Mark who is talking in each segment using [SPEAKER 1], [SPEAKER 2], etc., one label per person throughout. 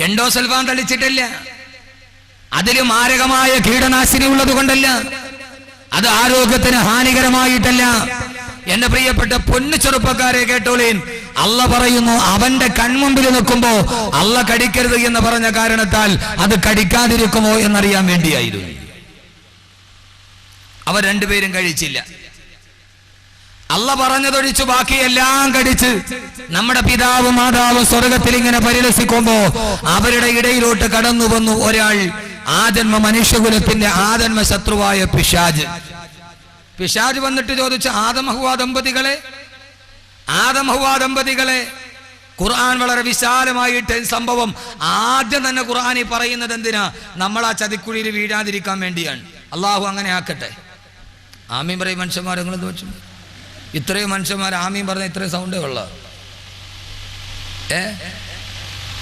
[SPEAKER 1] Endosulfan തളിച്ചിട്ടില്ല. അതിൽ മാരകമായ കീടനാശിനി ഉള്ളത് കൊണ്ടല്ല, അത് ആരോഗ്യത്തിന് ഹാനികരമായിട്ടല്ല. എന്റെ പ്രിയപ്പെട്ട പൊന്നു ചെറുപ്പക്കാരെ കേട്ടോളീൻ, അല്ല പറയുന്നു അവന്റെ കൺമുമ്പിൽ നിൽക്കുമ്പോ അല്ല കടിക്കരുത് എന്ന് പറഞ്ഞ കാരണത്താൽ അത് കടിക്കാതിരിക്കുമോ എന്നറിയാൻ വേണ്ടിയായിരുന്നു. അവർ രണ്ടുപേരും കഴിച്ചില്ല. അല്ല പറഞ്ഞതൊഴിച്ചു ബാക്കിയെല്ലാം കടിച്ച് നമ്മുടെ പിതാവ് മാതാവ് സ്വർഗത്തിൽ ഇങ്ങനെ പരിലസിക്കുമ്പോ അവരുടെ ഇടയിലോട്ട് കടന്നു വന്നു ഒരാൾ, ആജന്മ മനുഷ്യകുലത്തിന്റെ ആജന്മ ശത്രുവായ പിശാച്. പിശാച് വന്നിട്ട് ചോദിച്ചു, ആദം ഹവ്വ ദമ്പതികളെ ഖുർആൻ വളരെ വിശാലമായിട്ട് സംഭവം ആദ്യം തന്നെ ഖുർആനിൽ പറയുന്നത് എന്തിനാ? നമ്മൾ ആ ചതിക്കുഴിയിൽ വീഴാതിരിക്കാൻ വേണ്ടിയാണ്. അള്ളാഹു അങ്ങനെ ആക്കട്ടെ. ആമീൻ പറയും മനുഷ്യന്മാർ. നിങ്ങളെന്ന് വെച്ചു ഇത്രയും മനുഷ്യന്മാർ ആമീൻ പറഞ്ഞ ഇത്രയും സൗണ്ടേ ഉള്ള.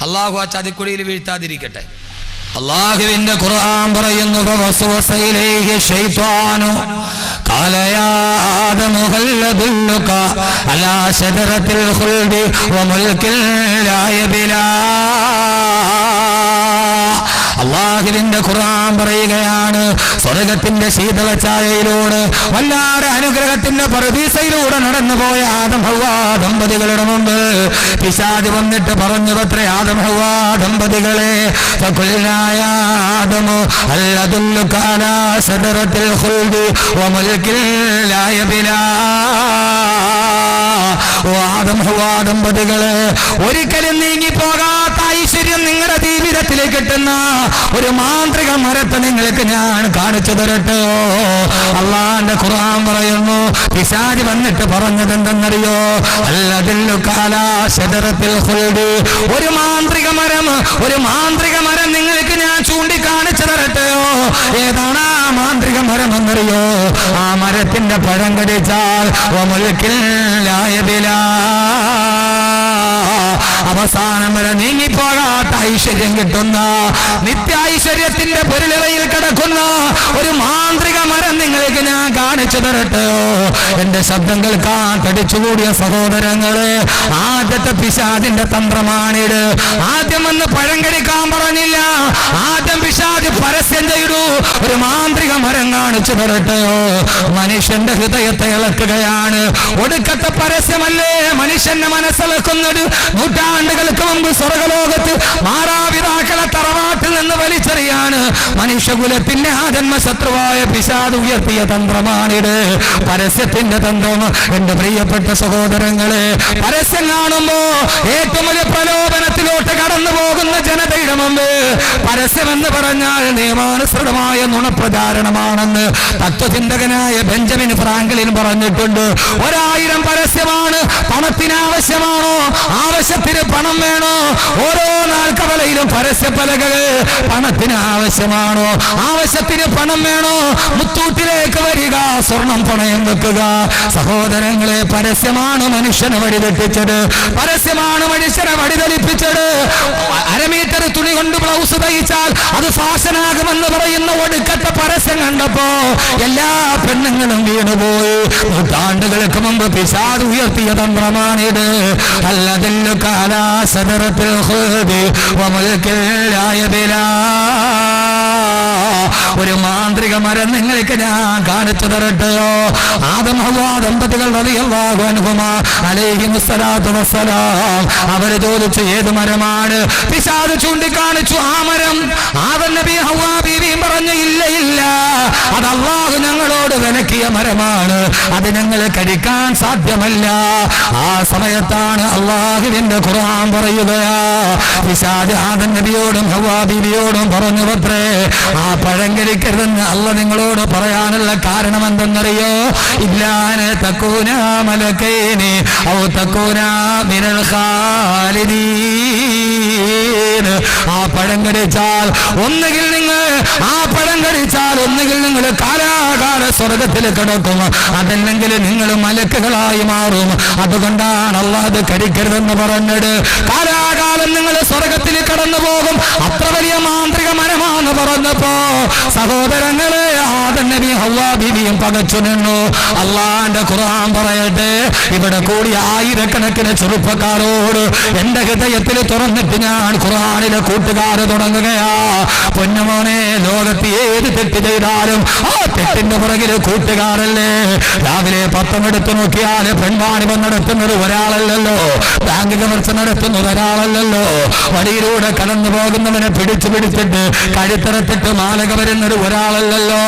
[SPEAKER 1] അള്ളാഹു ആ ചതിക്കുഴിയിൽ വീഴ്ത്താതിരിക്കട്ടെ. അല്ലാഹുവിന്റെ ഖുർആൻ പറയുന്നു, ഫവസ്വസ ഇലൈഹി ശൈത്വാനു ഖാല യാ ആദമു ഹൽ അദുല്ലുക അലാ ശജറത്തിൽ ഖുൽദി വമുൽകിൻ ലാ യബ്ലാ. അല്ലാഹുവിന്റെ ഖുർആൻ പറയുകയാണ്, സ്വർഗത്തിന്റെ ശീതളഛായയിലൂടെ വല്ലാതെ അനുഗ്രഹത്തിന്റെ പറുദീസയിലൂടെ നടന്നുപോയ ആദം ഹവ്വ ദമ്പതികളുടെ മുമ്പ് പിശാച് വന്നിട്ട് പറഞ്ഞു അത്രേ, ആദം ഹവ്വ ദമ്പതികളെ, ഫഖുൽനാ യാ ആദമു ഹൽ അദുല്ലുക അലാ ശജറത്തിൽ ഖുൽദി വമുൽകിൻ ലാ യബ്ലാ. ആദം ഹവ്വ ദമ്പതികളെ, ഒരിക്കലും നീങ്ങിപ്പോകാത്ത ഐശ്വര്യം നിങ്ങളുടെ ജീവിതത്തിലേക്ക് എത്തുന്ന ഒരു മാന്ത്രിക മരത്തെ നിങ്ങൾക്ക് ഞാൻ കാണിച്ചു തരട്ടെ. അള്ളാന്റെ ഖുർആൻ പറയുന്നു, പിശാച് വന്നിട്ട് പറഞ്ഞത് എന്തെന്നറിയോ? അല്ലദില്ലുക അലാ ശജറത്തിൽ ഖുൽദി, ഒരു മാന്ത്രിക മരം നിങ്ങൾക്ക് ഞാൻ ചൂണ്ടിക്കാണിച്ചു തരട്ടെയോ? ഏതാണ് ആ മാന്ത്രിക മരം എന്നറിയോ? ആ മരത്തിന്റെ പഴം കടിച്ചാൽ വമുൽകിൻ ലാ യബ്ലാ, അവസാനം വരെ നീങ്ങിപ്പോകാത്ത ഐശ്വര്യം കിട്ടുന്ന, നിത്യ-ഐശ്വര്യത്തിന്റെ പൊരുളറയിൽ കിടക്കുന്ന ഒരു മാന്ത്രിക മരം നിങ്ങൾക്ക് ഞാൻ കാണിച്ചു തരട്ടെയോ? എന്റെ ശബ്ദം കേൾക്കാൻ തടിച്ചുകൂടിയ സഹോദരങ്ങളെ, ആദ്യത്തെ പിശാചിന്റെ തന്ത്രമാണിത്. ആദ്യം വന്ന് പഴം കടിക്കാൻ പറഞ്ഞില്ല, ആദ്യം പിശാച് പരസ്യം ചെയ്തു, ഒരു മാന്ത്രിക മരം കാണിച്ചു തരട്ടെയോ? മനുഷ്യന്റെ ഹൃദയത്തെ ഇളക്കുകയാണ്. ഒടുക്കത്തെ പരസ്യമല്ലേ മനുഷ്യന്റെ മനസ്സിളക്കുന്നത്? നൂറ്റാണ്ടുകൾക്ക് മുമ്പ് സ്വർഗലോകത്ത് മാതാപിതാക്കളെ തറവാട്ടിൽ നിന്ന് വലിച്ചെറിയാണ് മനുഷ്യകുലത്തിന്റെ ആജന്മ ശത്രുവായ പിശാച് ഉയർത്തിയ തന്ത്രമാണിത്, പരസ്യത്തിന്റെ തന്ത്രം. എന്റെ പ്രിയപ്പെട്ട സഹോദരങ്ങളെ, പരസ്യം കാണുമ്പോ ഏറ്റവും വലിയ പ്രലോഭനത്തിലോട്ട് കടന്നു പോകുന്ന ജനതയുടെ മുമ്പ് പരസ്യമെന്ന് പറഞ്ഞാൽ നിയമാനുസൃതമായ നുണപ്രചാരണമാണെന്ന് തത്വചിന്തകനായ ബെഞ്ചമിൻ ഫ്രാങ്ക്ലിൻ പറഞ്ഞിട്ടുണ്ട്. 1000 പരസ്യമാണ്. പണത്തിന് ആവശ്യമാണോ? ആവശ്യത്തിന് പണം വേണോ? ഓരോ നാൽക്കവലയിലും പരസ്യപ്പലകൾ. പണത്തിന് ആവശ്യമാണോ? ആവശ്യത്തിന് പണം വേണോ? മുത്തൂറ്റിലേക്ക് വരിക, സ്വർണം പണയം വെക്കുക. സഹോദരങ്ങളെ, പരസ്യമാണ് മനുഷ്യനെ വഴിതെറ്റിച്ചത്, പരസ്യമാണ് മനുഷ്യനെ വഴിതെളിപ്പിച്ചത്. 1/2 മീറ്റർ തുണി കൊണ്ട് ബ്ലൗസ് തയ്ച്ചാൽ അത് ഫാഷനാകുമെന്ന് പറയുന്ന ഒടുക്കത്തെ പരസ്യം കണ്ടപ്പോ എല്ലാ പെണ്ണുങ്ങളും വീണുപോയി. നൂറ്റാണ്ടുകൾക്ക് മുമ്പ് പിശാച് ഉയർത്തിയ തന്ത്രമാണിത്. അല്ലദില്ലുക അലാ ശജറത്തിൽ ഖുൽദി വമുൽകിൻ ലാ യബ്ലാ, ഒരു മാന്ത്രിക മരം നിങ്ങൾക്ക് ഞാൻ കാണിച്ചു തരട്ടെയോ? ആദം ഹവ്വ ദമ്പതികൾ റളിയല്ലാഹു അൻഹുമാ അലൈഹിമുസ്സലാത്തു വസ്സലാം അവര് ചോദിച്ചു, ഏത് മരമാണ്? പിശാച് ചൂണ്ടിക്കാണിച്ചു ആ മരം. ആദം നബി ഹവ്വ ബീവിയും പറഞ്ഞു, ഇല്ല, അത് അല്ലാഹു ഞങ്ങളോട് വിലക്കിയ മരമാണ്, അത് ഞങ്ങൾ കഴിക്കാൻ സാധ്യമല്ല. ആ സമയത്താണ് അല്ലാഹുവിന്റെ ഖുർആൻ പറയുകയാ, പിശാച് ആദം നബിയോടും ഹവ്വ ബീവിയോടും പറഞ്ഞു അത്രേ, ആ പഴം കഴിക്കരുതെന്ന് അല്ല നിങ്ങളോട് പറയാനുള്ള കാരണം എന്തെന്നറിയോ? ഇല്ലാനെ തക്കൂന മലക്കൈനി ഔ തക്കൂന മിനൽ ഖാലിദീൻ. ആ പഴം കടിച്ചാൽ ഒന്നുകിൽ നിങ്ങൾ കാലാകാല സ്വർഗത്തിൽ കിടക്കും, അതല്ലെങ്കിൽ നിങ്ങൾ മലക്കുകളായി മാറും. അതുകൊണ്ടാണ് അല്ലാഹ് അത് കടിക്കരുതെന്ന് പറഞ്ഞത്. കാലാകാലം നിങ്ങൾ സ്വർഗത്തിൽ കടന്നു പോകും, അത്ര വലിയ മാന്ത്രിക മരമാണെന്ന് പറഞ്ഞപ്പോ സഹോദരങ്ങളെ, ആദം നബി ഹവ്വ ബീവിയും പകച്ചു നിന്നു. അല്ലാഹുവിന്റെ ഖുർആൻ പറയട്ടെ, ഇവിടെ കൂടി ആയിരക്കണക്കിന് ചെറുപ്പക്കാരോട് എന്റെ ഹൃദയത്തിൽ തുറന്നിട്ട് ഞാൻ ഖുർആനിലെ കൂട്ടുകാര് തുടങ്ങുകയാ. പൊന്നുമോനെ, ലോകത്ത് ഏത് തെറ്റ് ചെയ്താലും ആ തെറ്റിന്റെ പുറകില് കൂട്ടുകാരല്ലേ. രാവിലെ പത്രമെടുത്ത് നോക്കിയാൽ പെൺവാണിഭം നടത്തുന്നത് ഒരാളല്ലല്ലോ, ബാങ്ക് കവർച്ച നടത്തുന്നത് ഒരാളല്ലല്ലോ, വഴിയിലൂടെ കടന്നു പോകുന്നവനെ പിടിച്ചിട്ട് കഴുത്തറത്തിട്ട് മാലക വരുന്നത് ഒരാളല്ലല്ലോ.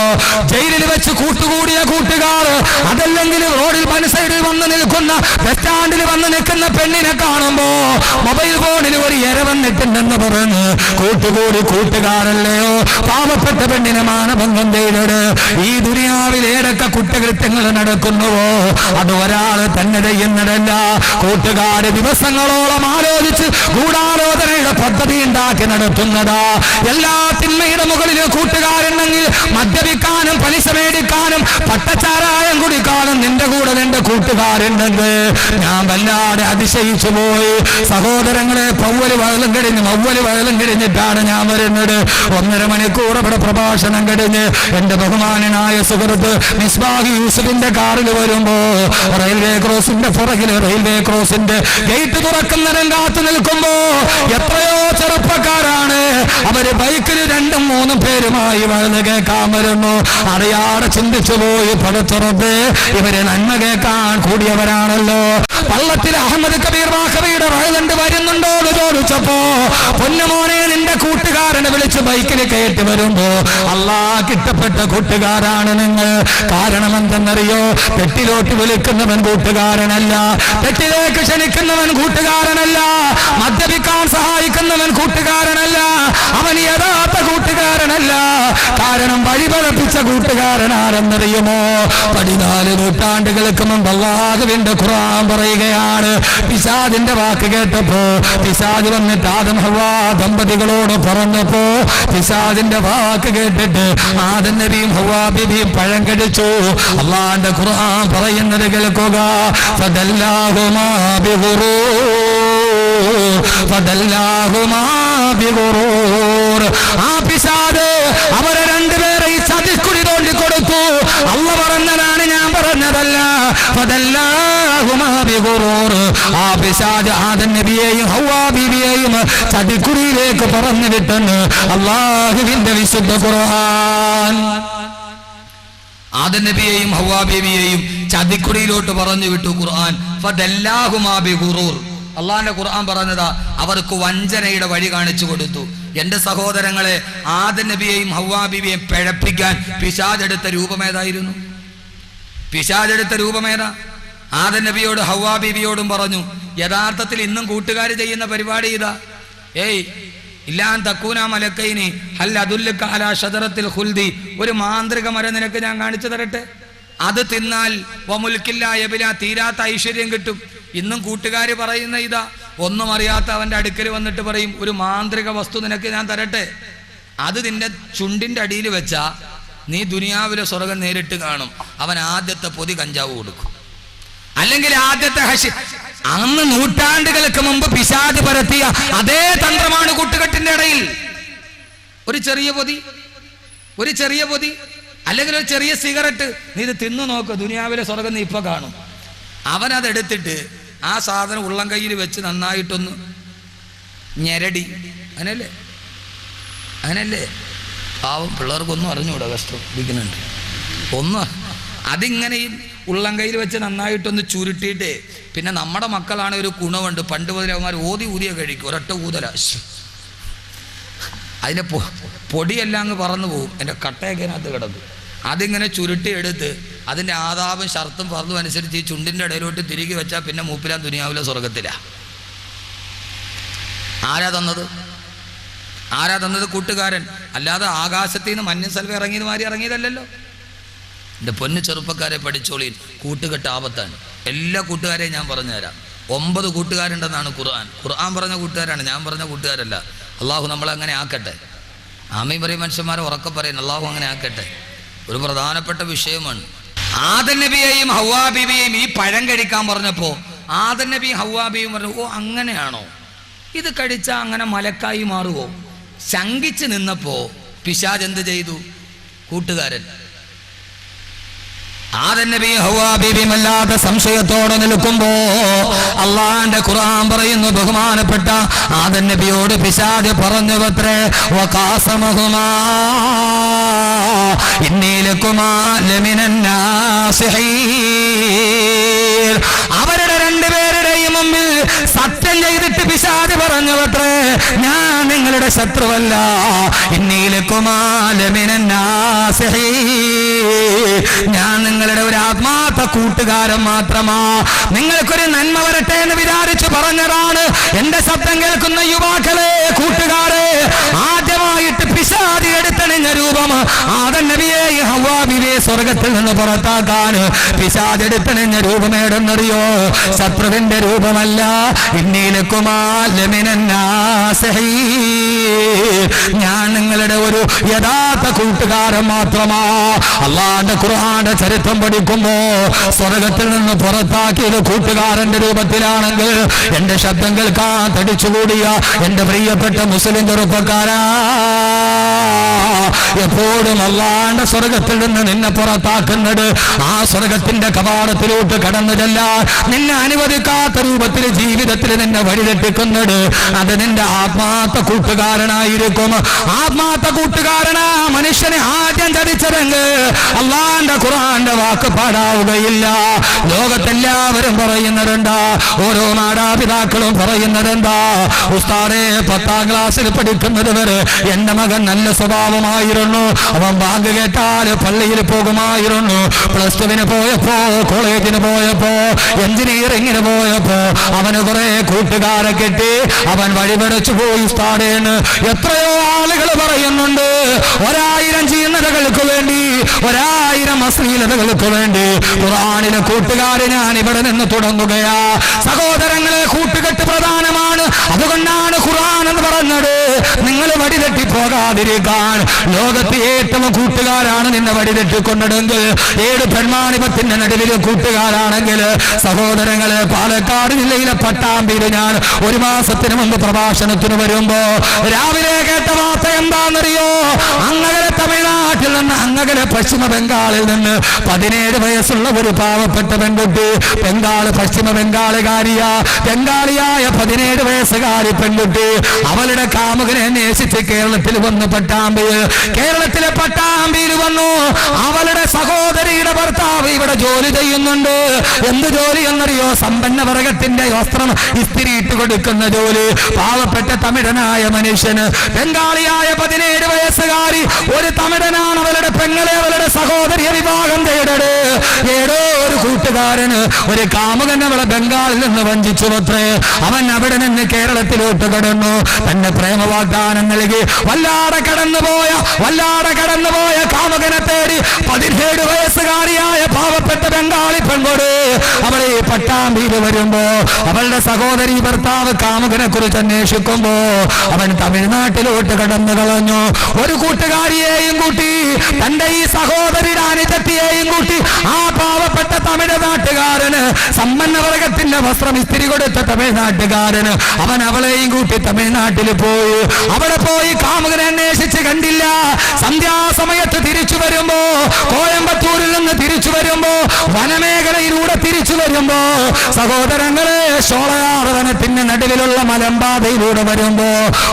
[SPEAKER 1] ജയിലിൽ വെച്ച് കൂട്ടുകൂടിയ കൂട്ടുകാർ, അതല്ലെങ്കിൽ റോഡിൽ വൺ സൈഡിൽ വന്ന് നിൽക്കുന്ന ബസ് സ്റ്റാൻഡിൽ വന്ന് നിൽക്കുന്ന പെണ്ണിനെ കാണുമ്പോ മൊബൈൽ ഫോണിൽ ഒരു ഇര വന്നിട്ടുണ്ടെന്ന് പറഞ്ഞ് കൂട്ടുകൂടി കൂട്ടുകാരല്ലയോ. പാവപ്പെട്ട പെണ്ണിനെ മാനഭംഗം ചെയ്തത് ഈ ദുനിയാവിൽ ഏതൊക്കെ കുറ്റകൃത്യങ്ങൾ നടക്കുന്നുവോ അത് ഒരാൾ തന്നെ ചെയ്യുന്നതല്ല. കൂട്ടുകാര് ദിവസങ്ങളോളം ആലോചിച്ച് ഗൂഢാലോചനയുടെ പദ്ധതി ഉണ്ടാക്കി നടത്തുന്നതാ. എല്ലാ തിന്മയുടെ മുകളിൽ കൂട്ടുകാരുണ്ടെങ്കിൽ മദ്യപിക്കാനും പലിശ മേടിക്കാനും പട്ടച്ചാരായം കുടിക്കാനും നിന്റെ കൂടെ നിന്റെ കൂട്ടുകാരുണ്ടെങ്കിൽ ഞാൻ വല്ലാതെ അതിശയിച്ചു പോയി. സഹോദരങ്ങളെ, പൗവല് വയലും കഴിഞ്ഞിട്ടാണ് ഞാൻ വരുന്നത്. 1.5 മണിക്കൂർ ഇവിടെ പ്രഭാഷണം കഴിഞ്ഞ് എന്റെ ബഹുമാനനായ സുഹൃത്ത് മിസ്ബാഹ് യൂസുഫിന്റെ കാറിൽ വരുമ്പോ റെയിൽവേ ക്രോസിന്റെ പുറകില് റെയിൽവേ ക്രോസിന്റെ ഗേറ്റ് തുറക്കുന്നതിനും കാത്തു നിൽക്കുമ്പോ എത്രയോ ചെറുപ്പക്കാരാണ് അവര് ബൈക്കിൽ 2-3 പേരുമായി വഴുത് കേൾക്കാൻ വരുന്നു. അറിയാതെ ചിന്തിച്ചു പോയി, പടത്തുറപ്പ് ഇവര് നന്മ കേൾക്കാൻ കൂടിയവരാണല്ലോ. പള്ളത്തിൽ അഹമ്മദ് കബീർ വാക്കബിയുടെ വഴുതുണ്ട് വരുന്നുണ്ടോ എന്ന് ചോദിച്ചപ്പോ, പൊന്നുമോനെ, നിന്റെ കൂട്ടുകാരനെ വിളിച്ച് ബൈക്കിൽ കയറ്റി വരുമ്പോ അല്ലാഹ് ഇഷ്ടപ്പെട്ട കൂട്ടുകാരാണ് നിങ്ങൾ. കാരണം എന്തെന്നറിയോ? തെറ്റിലോട്ട് വിളിക്കുന്നവൻ കൂട്ടുകാരനല്ല, തെറ്റിലേക്ക് ക്ഷണിക്കുന്നവൻ കൂട്ടുകാരനല്ല, മദ്യപിക്കാൻ സഹായിക്കുന്നവൻ കൂട്ടുകാരനല്ല, അവൻ യഥാർത്ഥ കൂട്ടുകാരനല്ല. കാരണം വഴിപഴപ്പിച്ച കൂട്ടുകാരനാരെന്നറിയുമോ? 14 നൂറ്റാണ്ടുകൾക്ക് മുമ്പ് അല്ലാഹുവിന്റെ ഖുർആൻ പറയുകയാണ്, പിശാചിന്റെ വാക്ക് കേട്ടപ്പോ പിശാച് വന്നിട്ട് ആദം ഹവ്വാ ദമ്പതികളോട് പറഞ്ഞപ്പോ പിശാചിന്റെ വാക്ക് കേട്ടിട്ട് ആദം നബിയും ഹവ്വാ ബീവിയും പഴം കഴിച്ചു. അല്ലാഹുവിന്റെ ഖുർആൻ പറയുന്നത് കേൾക്കുക, ഫദല്ലാഹുമാ ബിഗുറൂർ. ആ പിശാച് അവരെ രണ്ടുപേരെ ഈ ചതിക്കുഴി തോണ്ടി കൊടുത്തു. അള്ള പറഞ്ഞതാണ്, ഞാൻ പറഞ്ഞതല്ല. ഫദല്ലാഹുമാ ബിഗുറൂർ. ആ പിശാച് ആദം നബിയെയും ഹവ്വാ ബീവിയെയും ചതിക്കുഴിയിലേക്ക് പറഞ്ഞു വിട്ടെന്ന് അല്ലാഹുവിന്റെ വിശുദ്ധ ഖുർആൻ. ആദം നബിയെയും ഹവ്വാ ബീവിയെയും ചതിക്കുഴിയിലോട്ട് പറഞ്ഞു വിട്ടു ഖുർആൻ. ഫദല്ലാഹുമാ ബിഗുറൂർ. അള്ളാഹിന്റെ ഖുർആൻ പറഞ്ഞതാ, അവർക്ക് വഞ്ചനയുടെ വഴി കാണിച്ചു കൊടുത്തു. എന്റെ സഹോദരങ്ങളെ, ആദം നബിയെയും ഹവ്വാ ബീവിയെയും പിഴപ്പിക്കാൻ പിശാചെടുത്ത രൂപമേതായിരുന്നു? പിശാചെടുത്ത രൂപമേതാ? ആദം നബിയോട് ഹവ്വാ ബീവിയോടും പറഞ്ഞു, യഥാർത്ഥത്തിൽ ഇന്നും കൂട്ടുകാർ ചെയ്യുന്ന പരിപാടി ഇതാ. ഏയ് ഇല്ലാൻ തക്കൂന മലക്കൈനി ഹൽ അദുല്ലുക അലാ ഷജറത്തിൽ ഖുൽദി. ഒരു മാന്ത്രിക മരം നിനക്ക് ഞാൻ കാണിച്ചു തരട്ടെ, അത് തിന്നാൽ വമുൽക്കില്ലാ യബ്ലാ, തീരാത്ത ഐശ്വര്യം കിട്ടും. ഇന്നും കൂട്ടുകാർ പറയുന്ന ഇതാ. ഒന്നും അറിയാത്ത അവന്റെ അടുക്കൽ വന്നിട്ട് പറയും, ഒരു മാന്ത്രിക വസ്തു നിനക്ക് ഞാൻ തരട്ടെ, അത് നിന്റെ ചുണ്ടിന്റെ അടിയിൽ വെച്ചാ നീ ദുനിയാവിലെ സ്വർഗം നേരിട്ട് കാണും. അവൻ ആദ്യത്തെ പൊതി കഞ്ചാവ് കൊടുക്കും, അല്ലെങ്കിൽ ആദ്യത്തെ അന്ന് നൂറ്റാണ്ടുകൾക്ക് മുമ്പ് പിശാച് പരത്തിയ അതേ തന്ത്രമാണ് കൂട്ടുകെട്ടിന്റെ ഇടയിൽ. ഒരു ചെറിയ പൊതി അല്ലെങ്കിൽ ഒരു ചെറിയ സിഗരറ്റ്, നീ ഇത് തിന്നു നോക്ക്, ദുനിയാവിലെ സ്വർഗം നീ ഇപ്പൊ കാണും. അവനതെടുത്തിട്ട് ആ സാധനം ഉള്ളം കയ്യിൽ വെച്ച് നന്നായിട്ടൊന്ന് ഞെരടി. അങ്ങനല്ലേ പാവം പിള്ളേർക്കൊന്നും അറിഞ്ഞൂടാ, കഷ്ടം ഇരിക്കുന്നുണ്ട്. അതിങ്ങനെ ഈ ഉള്ളം കയ്യിൽ വെച്ച് നന്നായിട്ടൊന്ന് ചുരുട്ടിയിട്ട്, പിന്നെ നമ്മുടെ മക്കളാണ് ഒരു ഗുണമുണ്ട്, പണ്ട് മുതൽ അവന്മാർ ഊതിയ കഴിക്കും, ഒരൊറ്റ ഊതല, അതിൻ്റെ പൊടിയെല്ലാം അങ്ങ് പറന്നു പോകും, എൻ്റെ കട്ടയൊക്കെ അതിനകത്ത് കിടക്കും. അതിങ്ങനെ ചുരുട്ടി എടുത്ത് അതിൻ്റെ ആദാബും ഷർത്തും പറന്നും അനുസരിച്ച് ഈ ചുണ്ടിൻ്റെ ഇടയിലോട്ട് തിരികെ വെച്ചാൽ പിന്നെ മൂപ്പിലാൻ ദുനിയാവിലെ സ്വർഗത്തില. ആരാ തന്നത്? കൂട്ടുകാരൻ. അല്ലാതെ ആകാശത്തിൽ നിന്ന് മഞ്ഞ സൽവ ഇറങ്ങിയത് മാറി ഇറങ്ങിയതല്ലല്ലോ. എൻ്റെ പൊന്നു ചെറുപ്പക്കാരെ, പഠിച്ചോളീൻ, കൂട്ടുകെട്ട് ആപത്താണ്. എല്ലാ കൂട്ടുകാരെയും ഞാൻ പറഞ്ഞുതരാം. 9 കൂട്ടുകാരുണ്ടെന്നാണ് ഖുർആൻ പറഞ്ഞ കൂട്ടുകാരാണ്, ഞാൻ പറഞ്ഞ കൂട്ടുകാരല്ല. അള്ളാഹു നമ്മളെ അങ്ങനെ ആക്കട്ടെ. ആമീൻ പറയും മനുഷ്യന്മാരെ ഉറക്കെ പറയുന്നു, അള്ളാഹു അങ്ങനെ ആക്കട്ടെ. ഒരു പ്രധാനപ്പെട്ട വിഷയമാണ്. ആദം നബിയെയും ഹവ്വാ ബീവിയെയും ഈ പഴം കഴിക്കാൻ പറഞ്ഞപ്പോ ആദം നബിയും ഹവ്വാ ബീവിയും പറഞ്ഞു, ഓ അങ്ങനെയാണോ, ഇത് കഴിച്ചാൽ അങ്ങനെ മലക്കായി മാറുമോ? ശങ്കിച്ച് നിന്നപ്പോ പിശാച് എന്ത് ചെയ്തു? കൂട്ടുകാരൻ ആദം നബി ഹവ്വാ ബീവിയും അല്ലാത്ത സംശയത്തോടെ നിൽക്കുമ്പോ അള്ളാന്റെ ഖുർആൻ പറയുന്നു, ബഹുമാനപ്പെട്ട ആദം നബിയോട് പിശാച് പറഞ്ഞുവത്രേ, വഖാസമഹുമാ ഇന്നീ ലകുമാ ലമിനൻ നാസിഹീൻ. അവരുടെ രണ്ടുപേരുടെയും മുമ്പിൽ സത്യം ചെയ്തിട്ട് പിശാച് പറഞ്ഞുവത്രേ, ഞാൻ നിങ്ങളുടെ ശത്രുവല്ല, ഇന്നീ ലകുമാ ലമിനൻ നാസിഹീൻ, ഞാൻ നിങ്ങളുടെ ഒരു ആത്മാർത്ഥ കൂട്ടുകാരൻ മാത്രമാ, നിങ്ങൾക്കൊരു നന്മ വരട്ടെ എന്ന് വിചാരിച്ചു പറഞ്ഞതാണ്. എന്റെ ശബ്ദം കേൾക്കുന്ന യുവാക്കളെ, കൂട്ടുകാരെ, ആദ്യമായിട്ട് പിശാച് എടുത്തണിഞ്ഞ രൂപം ആദം നബിയെ ഹവ്വാ ബീവിയെ സ്വർഗത്തിൽ നിന്ന് പുറത്താക്കാൻ പിശാച് എടുത്തണിഞ്ഞ രൂപം ഏടെന്നറിയോ? ശത്രുവിന്റെ രൂപമല്ല, ഇന്നീലക്കുമാ ലമിനൻ നാസിഹീൻ, ഞാൻ നിങ്ങളുടെ ഒരു യഥാർത്ഥ കൂട്ടുകാരൻ മാത്രമാ. അള്ളാന്റെ ഖുർആന്റെ ചരിത്രം പഠിക്കുമ്പോ സ്വർഗത്തിൽ നിന്ന് പുറത്താക്കിയത് കൂട്ടുകാരന്റെ രൂപത്തിലാണെങ്കിൽ എന്റെ ശബ്ദം കേൾക്കാൻ തടിച്ചുകൂടിയ എന്റെ പ്രിയപ്പെട്ട മുസ്ലിം ചെറുപ്പക്കാരാ, എപ്പോഴും അള്ളാന്റെ സ്വർഗത്തിൽ നിന്ന് നിന്നെ പുറത്താക്കുന്നത് ആ സ്വർഗത്തിന്റെ കവാടത്തിലോട്ട് കടന്നതല്ല, നിന്നെ അനുവദിക്കാത്ത രൂപത്തിൽ ജീവിതത്തിൽ നിന്നെ വഴിതെറ്റിക്കുന്നത് അത് നിന്റെ ആത്മാർത്ഥ കൂട്ടുകാരനായിരിക്കും. ആത്മാർത്ഥ കൂട്ടുകാരനാ മനുഷ്യനെ ആദ്യം ചതിച്ചതെങ്കിൽ അള്ളാന്റെ ഖുർആന്റെ വാക്ക് പാടാവുകയില്ല. ലോകത്തെല്ലാവരും പറയുന്നതെന്താ? ഓരോ മാതാപിതാക്കളും പറയുന്നതെന്താ? ഉസ്താദേ, 10ാം ക്ലാസ്സിൽ പഠിക്കുന്നത് വരെ എന്റെ മകൻ നല്ല സ്വഭാവമായിരുന്നു, അവൻ ബാങ്ക് കേട്ടാൽ പള്ളിയിൽ പോകുമായിരുന്നു. +2 പോയപ്പോ, കോളേജിന് പോയപ്പോ, എഞ്ചിനീയറിംഗിന് പോയപ്പോ അവന് കുറെ കൂട്ടുകാരെ കിട്ടി, അവൻ വഴിപടച്ചു പോയി ഉസ്താദേന്ന് എത്രയോ ആളുകൾ പറയുന്നുണ്ട്. 1000 ചീർണതകൾക്ക് വേണ്ടി, 1000 അശ്ലീലതകൾക്ക് വേണ്ടി ഖുർആനിലെ കൂട്ടുകാരെ ഞാൻ ഇവിടെ നിന്ന് തുടങ്ങുകയാ. സഹോദരങ്ങളെ, കൂട്ടുകെട്ട് പ്രധാനമാണ്. അതുകൊണ്ടാണ് ഖുർആൻ എന്ന് പറഞ്ഞത് നിങ്ങൾ വഴിതെറ്റിപ്പോകാതിരിക്കാൻ. ലോകത്ത് ഏറ്റവും കൂട്ടുകാരാണ് നിന്നെ വഴിതെറ്റിക്കൊണ്ടതെങ്കിൽ, 7 പെൺമാണിപത്തിന്റെ നടുവിലെ കൂട്ടുകാരാണെങ്കിൽ, സഹോദരങ്ങളെ, പാലക്കാട് ജില്ലയിലെ പട്ടാമ്പിയിൽ ഞാൻ 1 മാസത്തിന് മുമ്പ് പ്രഭാഷണത്തിന് വരുമ്പോ രാവിലെ കേട്ട വാർത്ത എന്താണെന്നറിയോ? അങ്ങകലെ തമിഴ്നാട്ടിൽ നിന്ന്, അങ്ങകലെ പശ്ചിമ ബംഗാളിൽ നിന്ന് 17 വയസ്സുള്ള ഒരു പാവപ്പെട്ട പെൺകുട്ടി, പശ്ചിമ ബംഗാളുകാരിയാ, ബംഗാളിയായ 17 വയസ്സുകാരി പെൺകുട്ടി അവളുടെ കാമുകനെ അന്വേഷിച്ച് കേരളത്തിൽ വന്നു. കേരളത്തിലെ പട്ടാമ്പിയിൽ വന്നു. അവളുടെ സഹോദരിയുടെ ഭർത്താവ് ഇവിടെ ജോലി ചെയ്യുന്നുണ്ട്. എന്ത് ജോലി എന്നറിയോ? സമ്പന്ന വർഗത്തിന്റെ വസ്ത്രം ഇസ്തിരിയിട്ട് കൊടുക്കുന്ന ജോലി. പാവപ്പെട്ട തമിഴനായ മനുഷ്യന്, ബംഗാളിയായ 17 വയസ്സുകാരി ഒരു തമിഴനാണ് അവളുടെ പെങ്ങളെ, അവളുടെ സഹോദരിയെ വിവാഹം തേടട്. ഏതോ ഒരു കൂട്ടുകാരന്, ഒരു കാമുകൻ അവളെ ബംഗാളിൽ നിന്ന് വഞ്ചിച്ചു അത്രേ. അവൻ അവിടെ നിന്ന് കേരളത്തിലോട്ട് കടന്നു. തന്റെ പ്രേമ വാഗ്ദാനം നൽകി വല്ലാതെ കടന്നുപോയ കാമുകനെ തേടി 17 വയസ്സുകാരിയായ പാവപ്പെട്ട ബംഗാളി പെൺകൊട് അവളെ പട്ടാമ്പിയിൽ വരുമ്പോ അവളുടെ സഹോദരി ഭർത്താവ് കാമുകനെ കുറിച്ച് അന്വേഷിക്കുമ്പോ അവൻ തമിഴ്നാട്ടിലോട്ട് കടന്നു കളഞ്ഞു. ഒരു കൂട്ടുകാരിയെയും കൂട്ടി, തന്റെ ഈ സഹോദരിയുടെ അനുജത്തിയെയും കൂട്ടി ആ പാവപ്പെട്ട തമിഴ് നാട്ടുകാരന്, സമ്പന്ന വർഗത്തിന്റെ വസ്ത്രം ഇസ്തിരി കൊടുത്ത തമിഴ്നാട്ടുകാരന്, അവൻ അവളെയും കൂട്ടി തമിഴ്നാട്ടിൽ പോയി. അവിടെ പോയി കാമുകനെ അന്വേഷിച്ച് കണ്ടില്ല. സന്ധ്യാസമയത്ത് തിരിച്ചു വരുമ്പോ, കോയമ്പത്തൂരിൽ നിന്ന് തിരിച്ചു വരുമ്പോ, വനമേഖലയിലൂടെ തിരിച്ചു വരുമ്പോ, സഹോദരങ്ങളെ, ഷോളയാർ വനത്തിന്റെ നടുവിലുള്ള മലമ്പാതയിലൂടെ വരുമ്പോ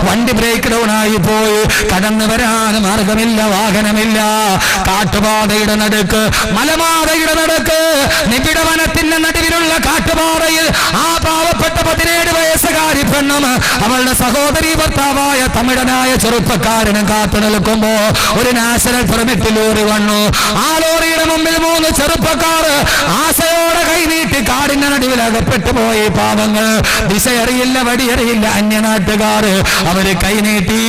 [SPEAKER 1] വണ്ടി ബ്രേക്ക് ഡൗൺ ആയി പോയി. കടന്നു വരാൻ മാർഗമില്ല, വാഹനമില്ല. കാട്ടുപാതയുടെ നടുക്ക്, മലമാതയുടെ നടുക്ക്, നിബിഡ വനത്തിന്റെ നടുവിലുള്ള കാട്ടുപാതയിൽ ആ പാവപ്പെട്ട 17 വയസ്സുകാരി പെണ്ണും അവളുടെ സഹോദരി ഭർത്താവായ തമിഴനായ ചെറുപ്പക്കാരനും കാത്തു നിൽക്കുമ്പോ ഒരു നാഷണൽ പെർമിറ്റ് ലോറി വന്നു. ആ ലോറിയുടെ മുമ്പിൽ 3 ചെറുപ്പക്കാർ ആശയോടെ കൈനീട്ടി കാടിന്റെ നടുവിൽ അകപ്പെട്ടു പോയി. പാവങ്ങൾ, ദിശയറിയില്ല, വടിയറിയില്ല, അന്യനാട്ടുകാർ. അവര് കൈനീട്ടി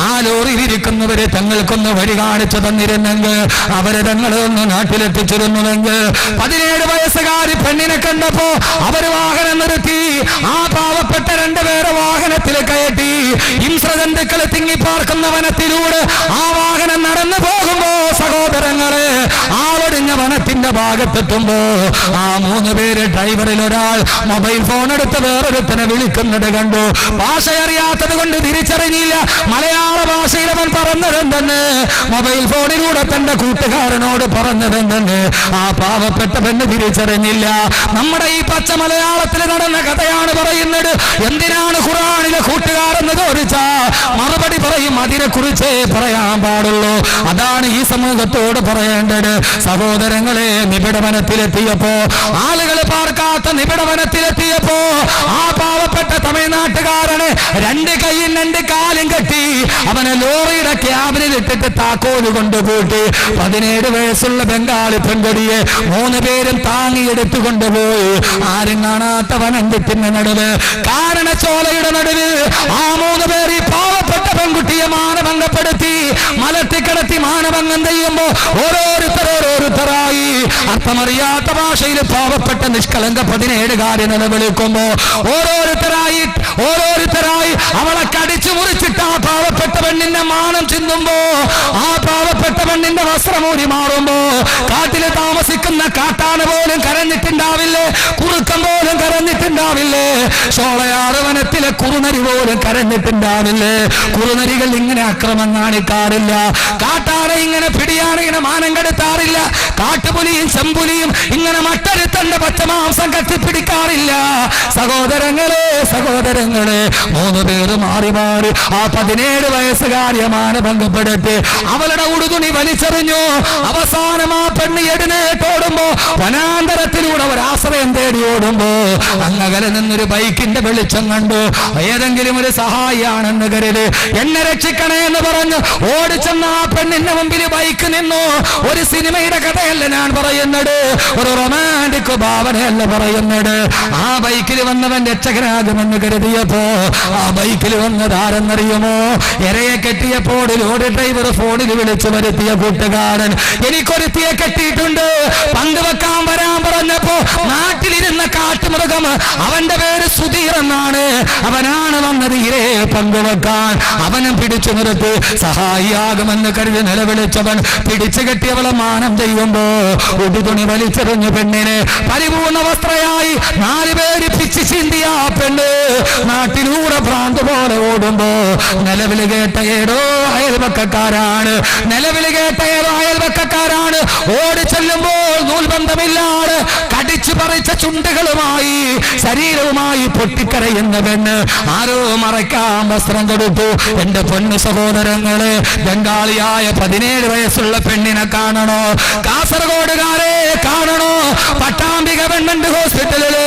[SPEAKER 1] ആ ലോറിയിൽ ഇരിക്കുന്നവര് തങ്ങൾക്കൊന്ന് വഴി കാണിച്ചു തന്നിരുന്നെങ്കിൽ, അവര് തങ്ങളൊന്ന് നാട്ടിലെത്തിച്ചിരുന്നുവെങ്കിൽ. 17 വയസ്സുകാരി പെണ്ണിനെ കണ്ടപ്പോ അവര് വാഹനം നിർത്തി. ആ പാവപ്പെട്ട 2 പേരെ വാഹനത്തിൽ കയറ്റി ഹിംസ്രജന്തുക്കളെ തിങ്ങിപ്പാർക്കുന്ന വനത്തിലൂടെ ആ വാഹനം നടന്നു പോകുമ്പോ, സഹോദരങ്ങളെ, ആവടിഞ്ഞ വനത്തിന്റെ ഭാഗത്തെത്തുമ്പോ ആ 3 പേര് ഡ്രൈവർ റോഡിൽ ഒരാൾ മൊബൈൽ ഫോൺ എടുത്ത് വേറൊരുത്തനെ വിളിക്കുന്നത് കണ്ടു. ഭാഷ അറിയാത്തത് കൊണ്ട് തിരിച്ചറിഞ്ഞില്ല. മലയാള ഭാഷയിൽ അവൻ പറഞ്ഞതെന്തെന്ന്, മൊബൈൽ ഫോണിലൂടെ തന്റെ കൂട്ടുകാരനോട് പറഞ്ഞതെന്തെന്ന് ആ പാവപ്പെട്ട പെണ്ണ് തിരിച്ചറിഞ്ഞില്ല. നമ്മുടെ ഈ പച്ച മലയാളത്തിൽ നടന്ന കഥയാണ് പറയുന്നത്. എന്തിനാണ് ഖുർആനിലെ കൂട്ടുകാരെന്ന് ചോദിച്ചാ മറുപടി പറയും അതിനെക്കുറിച്ചേ പറയാൻ പാടുള്ളൂ. അതാണ് ഈ സമൂഹത്തോട് പറയേണ്ടത്. സഹോദരങ്ങളെ, നിബിഡവനത്തിലെത്തിയപ്പോ, ആളുകൾ പാർക്കാത്ത നിബിഡവനത്തിലെത്തിയപ്പോ ആ പാവപ്പെട്ട തമിഴ്നാട്ടുകാരനെ 2 കൈയും 2 കാലും കെട്ടി അവനെ ലോറിയുടെ ക്യാബിനിൽ ഇട്ടിട്ട് താക്കോല് കൊണ്ടുപോയിട്ട് 17 വയസ്സുള്ള ബംഗാളി പെൺകൊടിയെ 3 പേരും താങ്ങിയെടുത്തു കൊണ്ടുപോയി. ആരും കാണാത്ത വനത്തിന്റെ നടുവ്, കാരണച്ചോലയുടെ നടുവ് ആ 3 പേർ ഈ പാവപ്പെട്ട പെൺകുട്ടിയെ മാനഭംഗപ്പെടുത്തി മലത്തിക്കിടത്തി മാനഭംഗം ചെയ്യുമ്പോ ഓരോരുത്തരായി അർത്ഥമറിയാത്ത ഭാഷയിൽ പാവപ്പെട്ട നിഷ്കളങ്ക 17 നിലവിളിക്കുമ്പോ ഓരോരുത്തരായി അവളെ കടിച്ചു മുറിച്ചിട്ട് ആ പാവപ്പെട്ട പെണ്ണിന്റെ മാനം ചിന്തുമ്പോ, ആ പാവപ്പെട്ട പെണ്ണിന്റെ വസ്ത്രമൂടി മാറുമ്പോ കാട്ടില് താമസിക്കുന്ന കാട്ടാന പോലും കരഞ്ഞിട്ടുണ്ടാവില്ലേ, കുറുക്കം പോലും കരഞ്ഞിട്ടുണ്ടാവില്ലേ, ഷോളയാറ് വനത്തിലെ കുറുനരി പോലും കരഞ്ഞിട്ടുണ്ടാവില്ലേ. കുറുനരികൾ ഇങ്ങനെ അക്രമം കാണിക്കാറില്ല, കാട്ടാന ഇങ്ങനെ പിടിയാണ് ഇങ്ങനെ മാനം കെടുത്താറില്ല, കാട്ടുപുലിയും ചെമ്പുലിയും ഇങ്ങനെ മട്ടരുത്തന്റെ പച്ചമാംസം കത്തിപ്പിടിക്കാറില്ല. സഹോദരങ്ങളെ 3 പേര് മാറി ആ 17 വയസ്സുകാരിയെ മാനഭംഗപ്പെടുത്തി അവളുടെ ഉടുതുണി വലിച്ചെറിഞ്ഞു. അവസാനം ആ പെണ്ണ് എഴുന്നേറ്റോടുമ്പോ വനാന്തരത്തിലൂടെ ഒരാശ്രയം തേടി ഓടുമ്പോ അങ്ങകലെ നിന്നൊരു ബൈക്കിന്റെ വെളിച്ചം കണ്ടു. ഏതെങ്കിലും ഒരു സഹായിയാണെന്ന് കരുതി എന്നെ രക്ഷിക്കണേ എന്ന് പറഞ്ഞു ഓടിച്ചെന്ന ആ പെണ്ണിന്റെ മുമ്പിൽ ബൈക്ക് നിന്നു. ഒരു സിനിമയുടെ കഥയല്ല ഞാൻ പറയുന്നത്, ഒരു റൊമാൻറ്റിക് ഭാവനയല്ല പറയുന്നത്. ആ ബൈക്കിൽ വന്നവൻ രക്ഷകനാകുമെന്ന് കരുതിയപ്പോ ആ ബൈക്കിൽ വന്നതാരെന്നറിയുമോ? ഇരയെ കെട്ടിയപ്പോൾ ലോറി ഡ്രൈവർ ഫോണിൽ വിളിച്ചു വരുത്തിയ കൂട്ടുകാരൻ. എനിക്കൊരുത്തിയെ കെട്ടിയിട്ടുണ്ട്, പങ്കുവെക്കാൻ വരാൻ പറഞ്ഞപ്പോ നാട്ടിലിരുന്ന കാട്ടുമൃഗം, അവന്റെ പേര് സുധീർ എന്നാണ്, അവനാണ് വന്നത് ഇരയെ പങ്കുവെക്കാൻ. അവനും പിടിച്ചു നിർത്തി സഹായിയാകുമെന്ന് കരുതി നിലവിളിച്ചവൻ പിടിച്ചു കെട്ടിയവളെ മാനം ചെയ്യുമ്പോ ഉടുതുണി വലിച്ചെറിഞ്ഞു പെണ്ണിനെ പരിപൂർണ വസ്ത്രയായി 4 പേര് പിച്ചു ചിന്തിയ ആ പെണ്ണ് നാട്ടിലൂടെ ഭ്രാന്ത് പോലെ ഓടുമ്പോ നിലവിൽ കേട്ട ഏതോ അയൽവക്കക്കാരാണ് ഓടി ചെല്ലുമ്പോൾ നൂൽബന്ധമില്ലാതെ കടിച്ചു പറിച്ച ചുണ്ടുകളുമായി ശരീരവുമായി പൊട്ടിക്കരയുന്ന പെണ്ണ് ആരോ മറയ്ക്കാൻ വസ്ത്രം കൊടുത്തു. എന്റെ പൊന്നു സഹോദരങ്ങളെ, ബംഗാളിയായ 17 വയസ്സുള്ള പെണ്ണിനെ കാണണോ? കാസർഗോഡുകാരെ കാണണോ? പട്ടാമ്പി ഗവൺമെന്റ് ഹോസ്പിറ്റലില്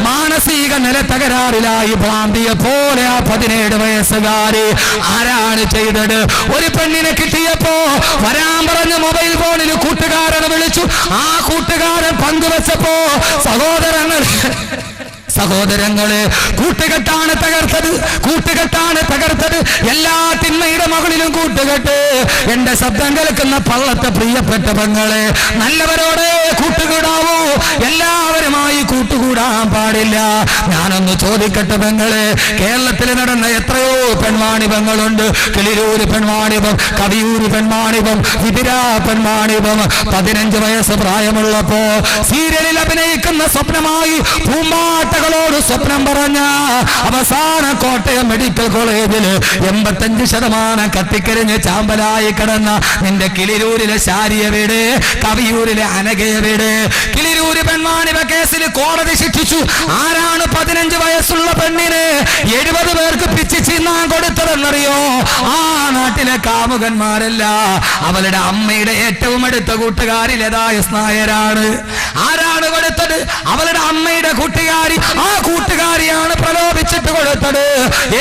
[SPEAKER 1] മാനസിക നില തകരാറിലായി ഭ്രാന്തിയെ പോലെ ആ 17 വയസ്സുകാരി. ആരാണ് ചെയ്തത്? ഒരു പെണ്ണിനെ കിട്ടിയപ്പോ വരാൻ പറഞ്ഞ് മൊബൈൽ ഫോണിൽ കൂട്ടുകാരനെ വിളിച്ചു. ആ കൂട്ടുകാരൻ പങ്കുവെച്ചപ്പോ സഹോദരങ്ങളെ കൂട്ടുകെട്ടാണ് തകർത്തത്. എല്ലാ തിന്മയുടെ മകളിലും കൂട്ടുകെട്ട്. എന്റെ ശബ്ദം കേൾക്കുന്ന പള്ളത്തെ പ്രിയപ്പെട്ട പെങ്ങളെ, നല്ലവരോടെ കൂട്ടുകൂടാവൂ, എല്ലാവരുമായി കൂട്ടുകൂടാൻ പാടില്ല. ഞാനൊന്ന് ചോദിക്കട്ടെ പെങ്ങളെ, കേരളത്തിൽ നടന്ന എത്രയോ പെൺവാണിഭങ്ങളുണ്ട്. കിളിരൂര് പെൺവാണിഭം, കവിയൂര് പെൺവാണിഭം, വിതിരാ പെൺവാണിഭം. 15 വയസ്സ് പ്രായമുള്ളപ്പോ സീരിയലിൽ അഭിനയിക്കുന്ന സ്വപ്നമായി പൂമ്പാട്ടകളോട് സ്വപ്നം പറഞ്ഞ അവസാന കോട്ടയം മെഡിക്കൽ കോളേജിൽ 85% കത്തിക്കരിഞ്ഞ് ചാമ്പലായി കിടന്ന നിന്റെ കിളിരൂരിലെ ശാരിയെ വീട്, കവിയൂരിലെ അനഘയെ വീട്. കിളിരൂര് പെൺവാണിഭ കേസിൽ കോടതി ശിക്ഷിച്ചു. ആരാണ് 15 വയസ്സുള്ള പെണ്ണിന് 70 പേർക്ക് പിച്ച് ചിന്നാൻ കൊടുത്തതെന്നറിയോ? ആ നാട്ടിലെ കാമുകന്മാരല്ല, അവളുടെ അമ്മയുടെ ഏറ്റവും അടുത്ത കൂട്ടുകാരിലേതായ നായരാണ്. ആരാണ് കൊടുത്തത്? അവളുടെ അമ്മയുടെ കൂട്ടുകാരി. ആ കൂട്ടുകാരിയാണ് പ്രലോഭിച്ചിട്ട് കൊടുത്തത്.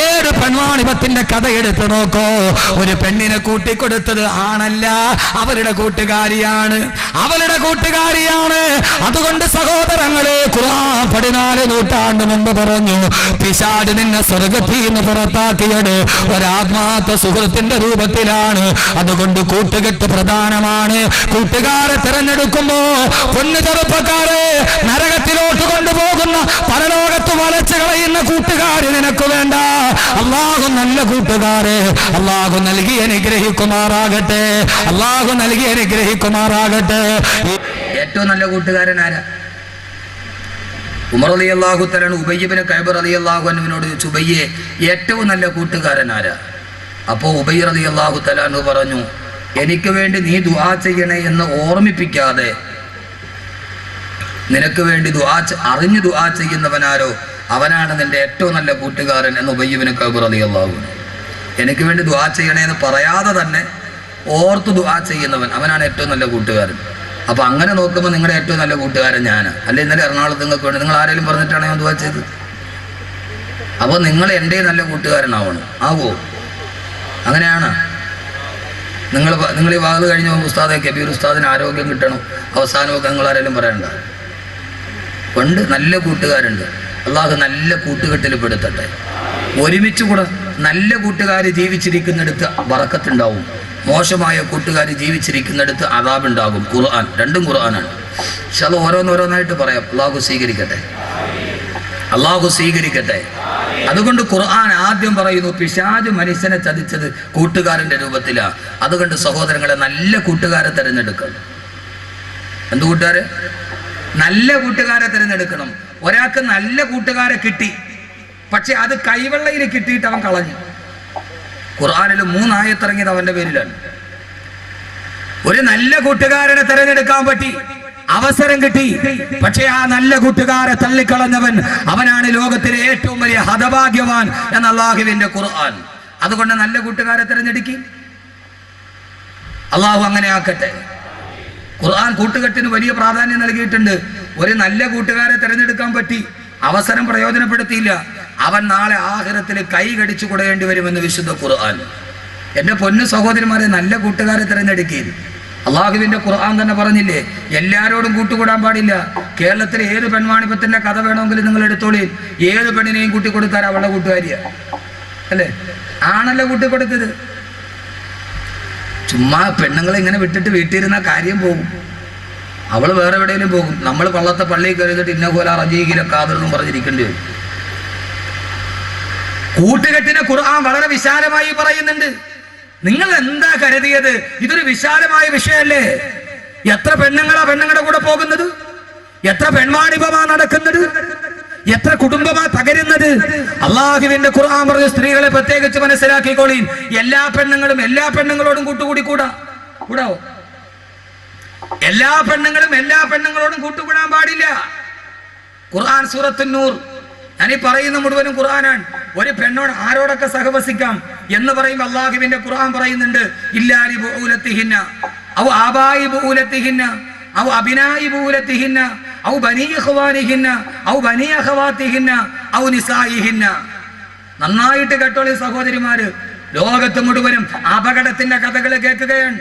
[SPEAKER 1] ഏത് പെൺവാണിഭത്തിന്റെ കഥ എടുത്തു നോക്കോ, ഒരു പെണ്ണിനെ കൂട്ടിക്കൊടുത്തത് ആണല്ല, അവരുടെ കൂട്ടുകാരിയാണ്. അതുകൊണ്ട് സഹോദരങ്ങളെ, ഖുർആൻ 14 നൂറ്റാണ്ട് മുമ്പ് പറഞ്ഞു, പിശാച് നിന്നെ സ്വർഗ്ഗത്തിൽ നിന്ന് പുറത്താക്കിയത് ഒരാത്മാർത്ഥ സുഹൃത്തിന്റെ രൂപത്തിലാണ്. അതുകൊണ്ട് കൂട്ടുകെട്ട് പ്രധാനമാണ്. കൂട്ടുകാരെ തിരഞ്ഞെടുക്കുമ്പോ പൊന്നു ചെറുപ്പക്കാരെ, നരകത്തിലോട്ട് കൊണ്ടുപോകുന്ന പരലോകത്ത് വളച്ചു കളയുന്ന കൂട്ടുകാര് നിനക്ക് വേണ്ട. അല്ലാഹു നല്ല കൂട്ടുകാരെ അല്ലാഹു നൽകി അനുഗ്രഹിക്കുമാറാകട്ടെ. ഏറ്റവും നല്ല കൂട്ടുകാരൻ ആരാ?
[SPEAKER 2] ഉമർ റളിയല്ലാഹു തആല ഉബയ്യ് ഇബ്നു കഅബ് റളിയല്ലാഹു അൻഹുവിനോട് ചോദിച്ചു, ഉബയ്യെ ഏറ്റവും നല്ല കൂട്ടുകാരൻ ആരാ? അപ്പോൾ ഉബയ്യ് റളിയല്ലാഹു തആല അൻഹു പറഞ്ഞു, എനിക്ക് വേണ്ടി നീ ദുആ ചെയ്യണേ എന്ന് ഓർമ്മിപ്പിക്കാതെ നിനക്ക് വേണ്ടി അറിഞ്ഞു ദുആ ചെയ്യുന്നവനാരോ അവനാണ് നിന്റെ ഏറ്റവും നല്ല കൂട്ടുകാരൻ എന്ന് ഉബയ്യ് ഇബ്നു കഅബ് റളിയല്ലാഹു അൻഹു. എനിക്ക് വേണ്ടി ദുആ ചെയ്യണേ എന്ന് പറയാതെ തന്നെ ഓർത്ത് ദുആ ചെയ്യുന്നവൻ അവനാണ് ഏറ്റവും നല്ല കൂട്ടുകാരൻ. അപ്പൊ അങ്ങനെ നോക്കുമ്പോൾ നിങ്ങളുടെ ഏറ്റവും നല്ല കൂട്ടുകാരൻ ഞാനാ. അല്ലെ ഇന്നലെ എറണാകുളത്ത് നിങ്ങൾക്ക് വേണ്ടി നിങ്ങൾ ആരെങ്കിലും പറഞ്ഞിട്ടാണ് ഞാൻ ദുആ ചെയ്തത്? അപ്പോൾ നിങ്ങൾ എൻ്റെ നല്ല കൂട്ടുകാരനാവണം. ആവോ? അങ്ങനെയാണ്. നിങ്ങൾ ഈ വാത് കഴിഞ്ഞ് ഉസ്താദെ കബീർ ഉസ്താദിന് ആരോഗ്യം കിട്ടണം അവസാനമൊക്കെ നിങ്ങൾ ആരെങ്കിലും പറയണ്ട. പണ്ട് നല്ല കൂട്ടുകാരുണ്ട്. അള്ളാഹു നല്ല കൂട്ടുകെട്ടിൽ പെടുത്തട്ടെ. ഒരുമിച്ച് കൂടെ നല്ല കൂട്ടുകാർ ജീവിച്ചിരിക്കുന്നിടത്ത് ബറക്കത്തുണ്ടാവും, മോശമായ കൂട്ടുകാർ ജീവിച്ചിരിക്കുന്നിടത്ത് അദാബുണ്ടാകും. ഖുർആൻ രണ്ടും ഖുർആനാണ്. പക്ഷെ അത് ഓരോന്നോരോന്നായിട്ട് പറയാം. അള്ളാഹു സ്വീകരിക്കട്ടെ, അള്ളാഹു സ്വീകരിക്കട്ടെ. അതുകൊണ്ട് ഖുർആൻ ആദ്യം പറയുന്നു പിശാച് മനുഷ്യനെ ചതിച്ചത് കൂട്ടുകാരൻ്റെ രൂപത്തിലാണ്. അതുകൊണ്ട് സഹോദരങ്ങളെ നല്ല കൂട്ടുകാരെ തിരഞ്ഞെടുക്കണം. എന്ത് കൂട്ടുകാരെ? നല്ല കൂട്ടുകാരെ തിരഞ്ഞെടുക്കണം. ഒരാൾക്ക് നല്ല കൂട്ടുകാരെ കിട്ടി, പക്ഷെ അത് കൈവെള്ളയിൽ കിട്ടിയിട്ട് അവൻ കളഞ്ഞു. ഖുർആനിൽ 3 ആയത്തിറങ്ങിയത് അവന്റെ പേരിലാണ്. ഒരു നല്ല കൂട്ടുകാരനെ തിരഞ്ഞെടുക്കാൻ പറ്റി, അവസരം കിട്ടി, പക്ഷെ ആ നല്ല കൂട്ടുകാരെ തള്ളിക്കളഞ്ഞവൻ അവനാണ് ലോകത്തിലെ ഏറ്റവും വലിയ ഹതഭാഗ്യവാൻ എന്ന അല്ലാഹുവിന്റെ ഖുർആൻ. അതുകൊണ്ട് നല്ല കൂട്ടുകാരെ തിരഞ്ഞെടുക്കി. അള്ളാഹു അങ്ങനെ ആക്കട്ടെ. ഖുർആൻ കൂട്ടുകെട്ടിന് വലിയ പ്രാധാന്യം നൽകിയിട്ടുണ്ട്. ഒരു നല്ല കൂട്ടുകാരെ തിരഞ്ഞെടുക്കാൻ പറ്റി, അവസരം പ്രയോജനപ്പെടുത്തിയില്ല, അവൻ നാളെ ആഖിറത്തിൽ കൈ കടിച്ചു കൊടുക്കേണ്ടി വരുമെന്ന് വിശുദ്ധ ഖുർആൻ. എൻ്റെ പൊന്നു സഹോദരിമാരെ, നല്ല കൂട്ടുകാരെ തിരഞ്ഞെടുക്കരുത്. അള്ളാഹുവിന്റെ ഖുർആൻ തന്നെ പറഞ്ഞില്ലേ, എല്ലാവരോടും കൂട്ടുകൂടാൻ പാടില്ല. കേരളത്തിലെ ഏത് പെൺവാണിപ്പത്തിന്റെ കഥ വേണമെങ്കിലും നിങ്ങൾ എടുത്തോളി. ഏത് പെണ്ണിനെയും കൂട്ടിക്കൊടുത്താൽ അവളുടെ കൂട്ടുകാരിയാ, അല്ലേ? ആണല്ലോ കൂട്ടിക്കൊടുത്തത്. ചുമ്മാ പെണ്ണുങ്ങളെ ഇങ്ങനെ വിട്ടിട്ട് വീട്ടിലിരുന്ന കാര്യം പോകും. അവൾ വേറെ എവിടെയെങ്കിലും പോകും. നമ്മൾ പള്ളത്തെ പള്ളിയിൽ കരുതിട്ട് ഇന്ന പോലെ റജീകിലെ കാതറെന്നും പറഞ്ഞിരിക്കേണ്ടി വരും. കൂട്ടുകെട്ടിനെ ഖുർആൻ വളരെ വിശാലമായി പറയുന്നുണ്ട്. നിങ്ങൾ എന്താ കരുതിയത്? ഇതൊരു വിശാലമായ വിഷയമല്ലേ? എത്ര പെണ്ണുങ്ങളുടെ കൂടെ പോകുന്നത്? എത്ര പെൺവാണിഭമാ നടക്കുന്നത്? എത്ര കുടുംബമാ തകരുന്നത്? അള്ളാഹുവിന്റെ ഖുർആൻ പറഞ്ഞ സ്ത്രീകളെ പ്രത്യേകിച്ച് മനസ്സിലാക്കിക്കോളീൻ. എല്ലാ പെണ്ണുങ്ങളോടും കൂട്ടുകൂടിക്കൂടാ. കൂടാവോ? എല്ലാ പെണ്ണുങ്ങളോടും കൂട്ടുകൂടാൻ പാടില്ല. ഖുർആൻ സൂറത്തുൻ നൂർ, ഞാനീ പറയുന്ന മുഴുവനും ഖുർആനാണ്. ഒരു പെണ്ണോട് ആരോടൊക്കെ സഹവസിക്കാം എന്ന് പറയുമ്പോൾ അള്ളാഹുവിന്റെ ഖുർആൻ പറയുന്നുണ്ട്, ഇല്ലാലി ബുഊലത്തിഹിന്ന ഔ ആബായി ബുഊലത്തിഹിന്ന ഔ അബിനായി ബുഊലത്തിഹിന്ന ഔ ബനീ ഇഖ്വാനിഹിന്ന ഔ ബനീ അഖവാത്തിഹിന്ന ഔ നിസായിഹിന്ന. നന്നായിട്ട് കേട്ടോളി സഹോദരിമാര്, ലോകത്ത് മുഴുവനും അപകടത്തിന്റെ കഥകൾ കേൾക്കുകയാണ്.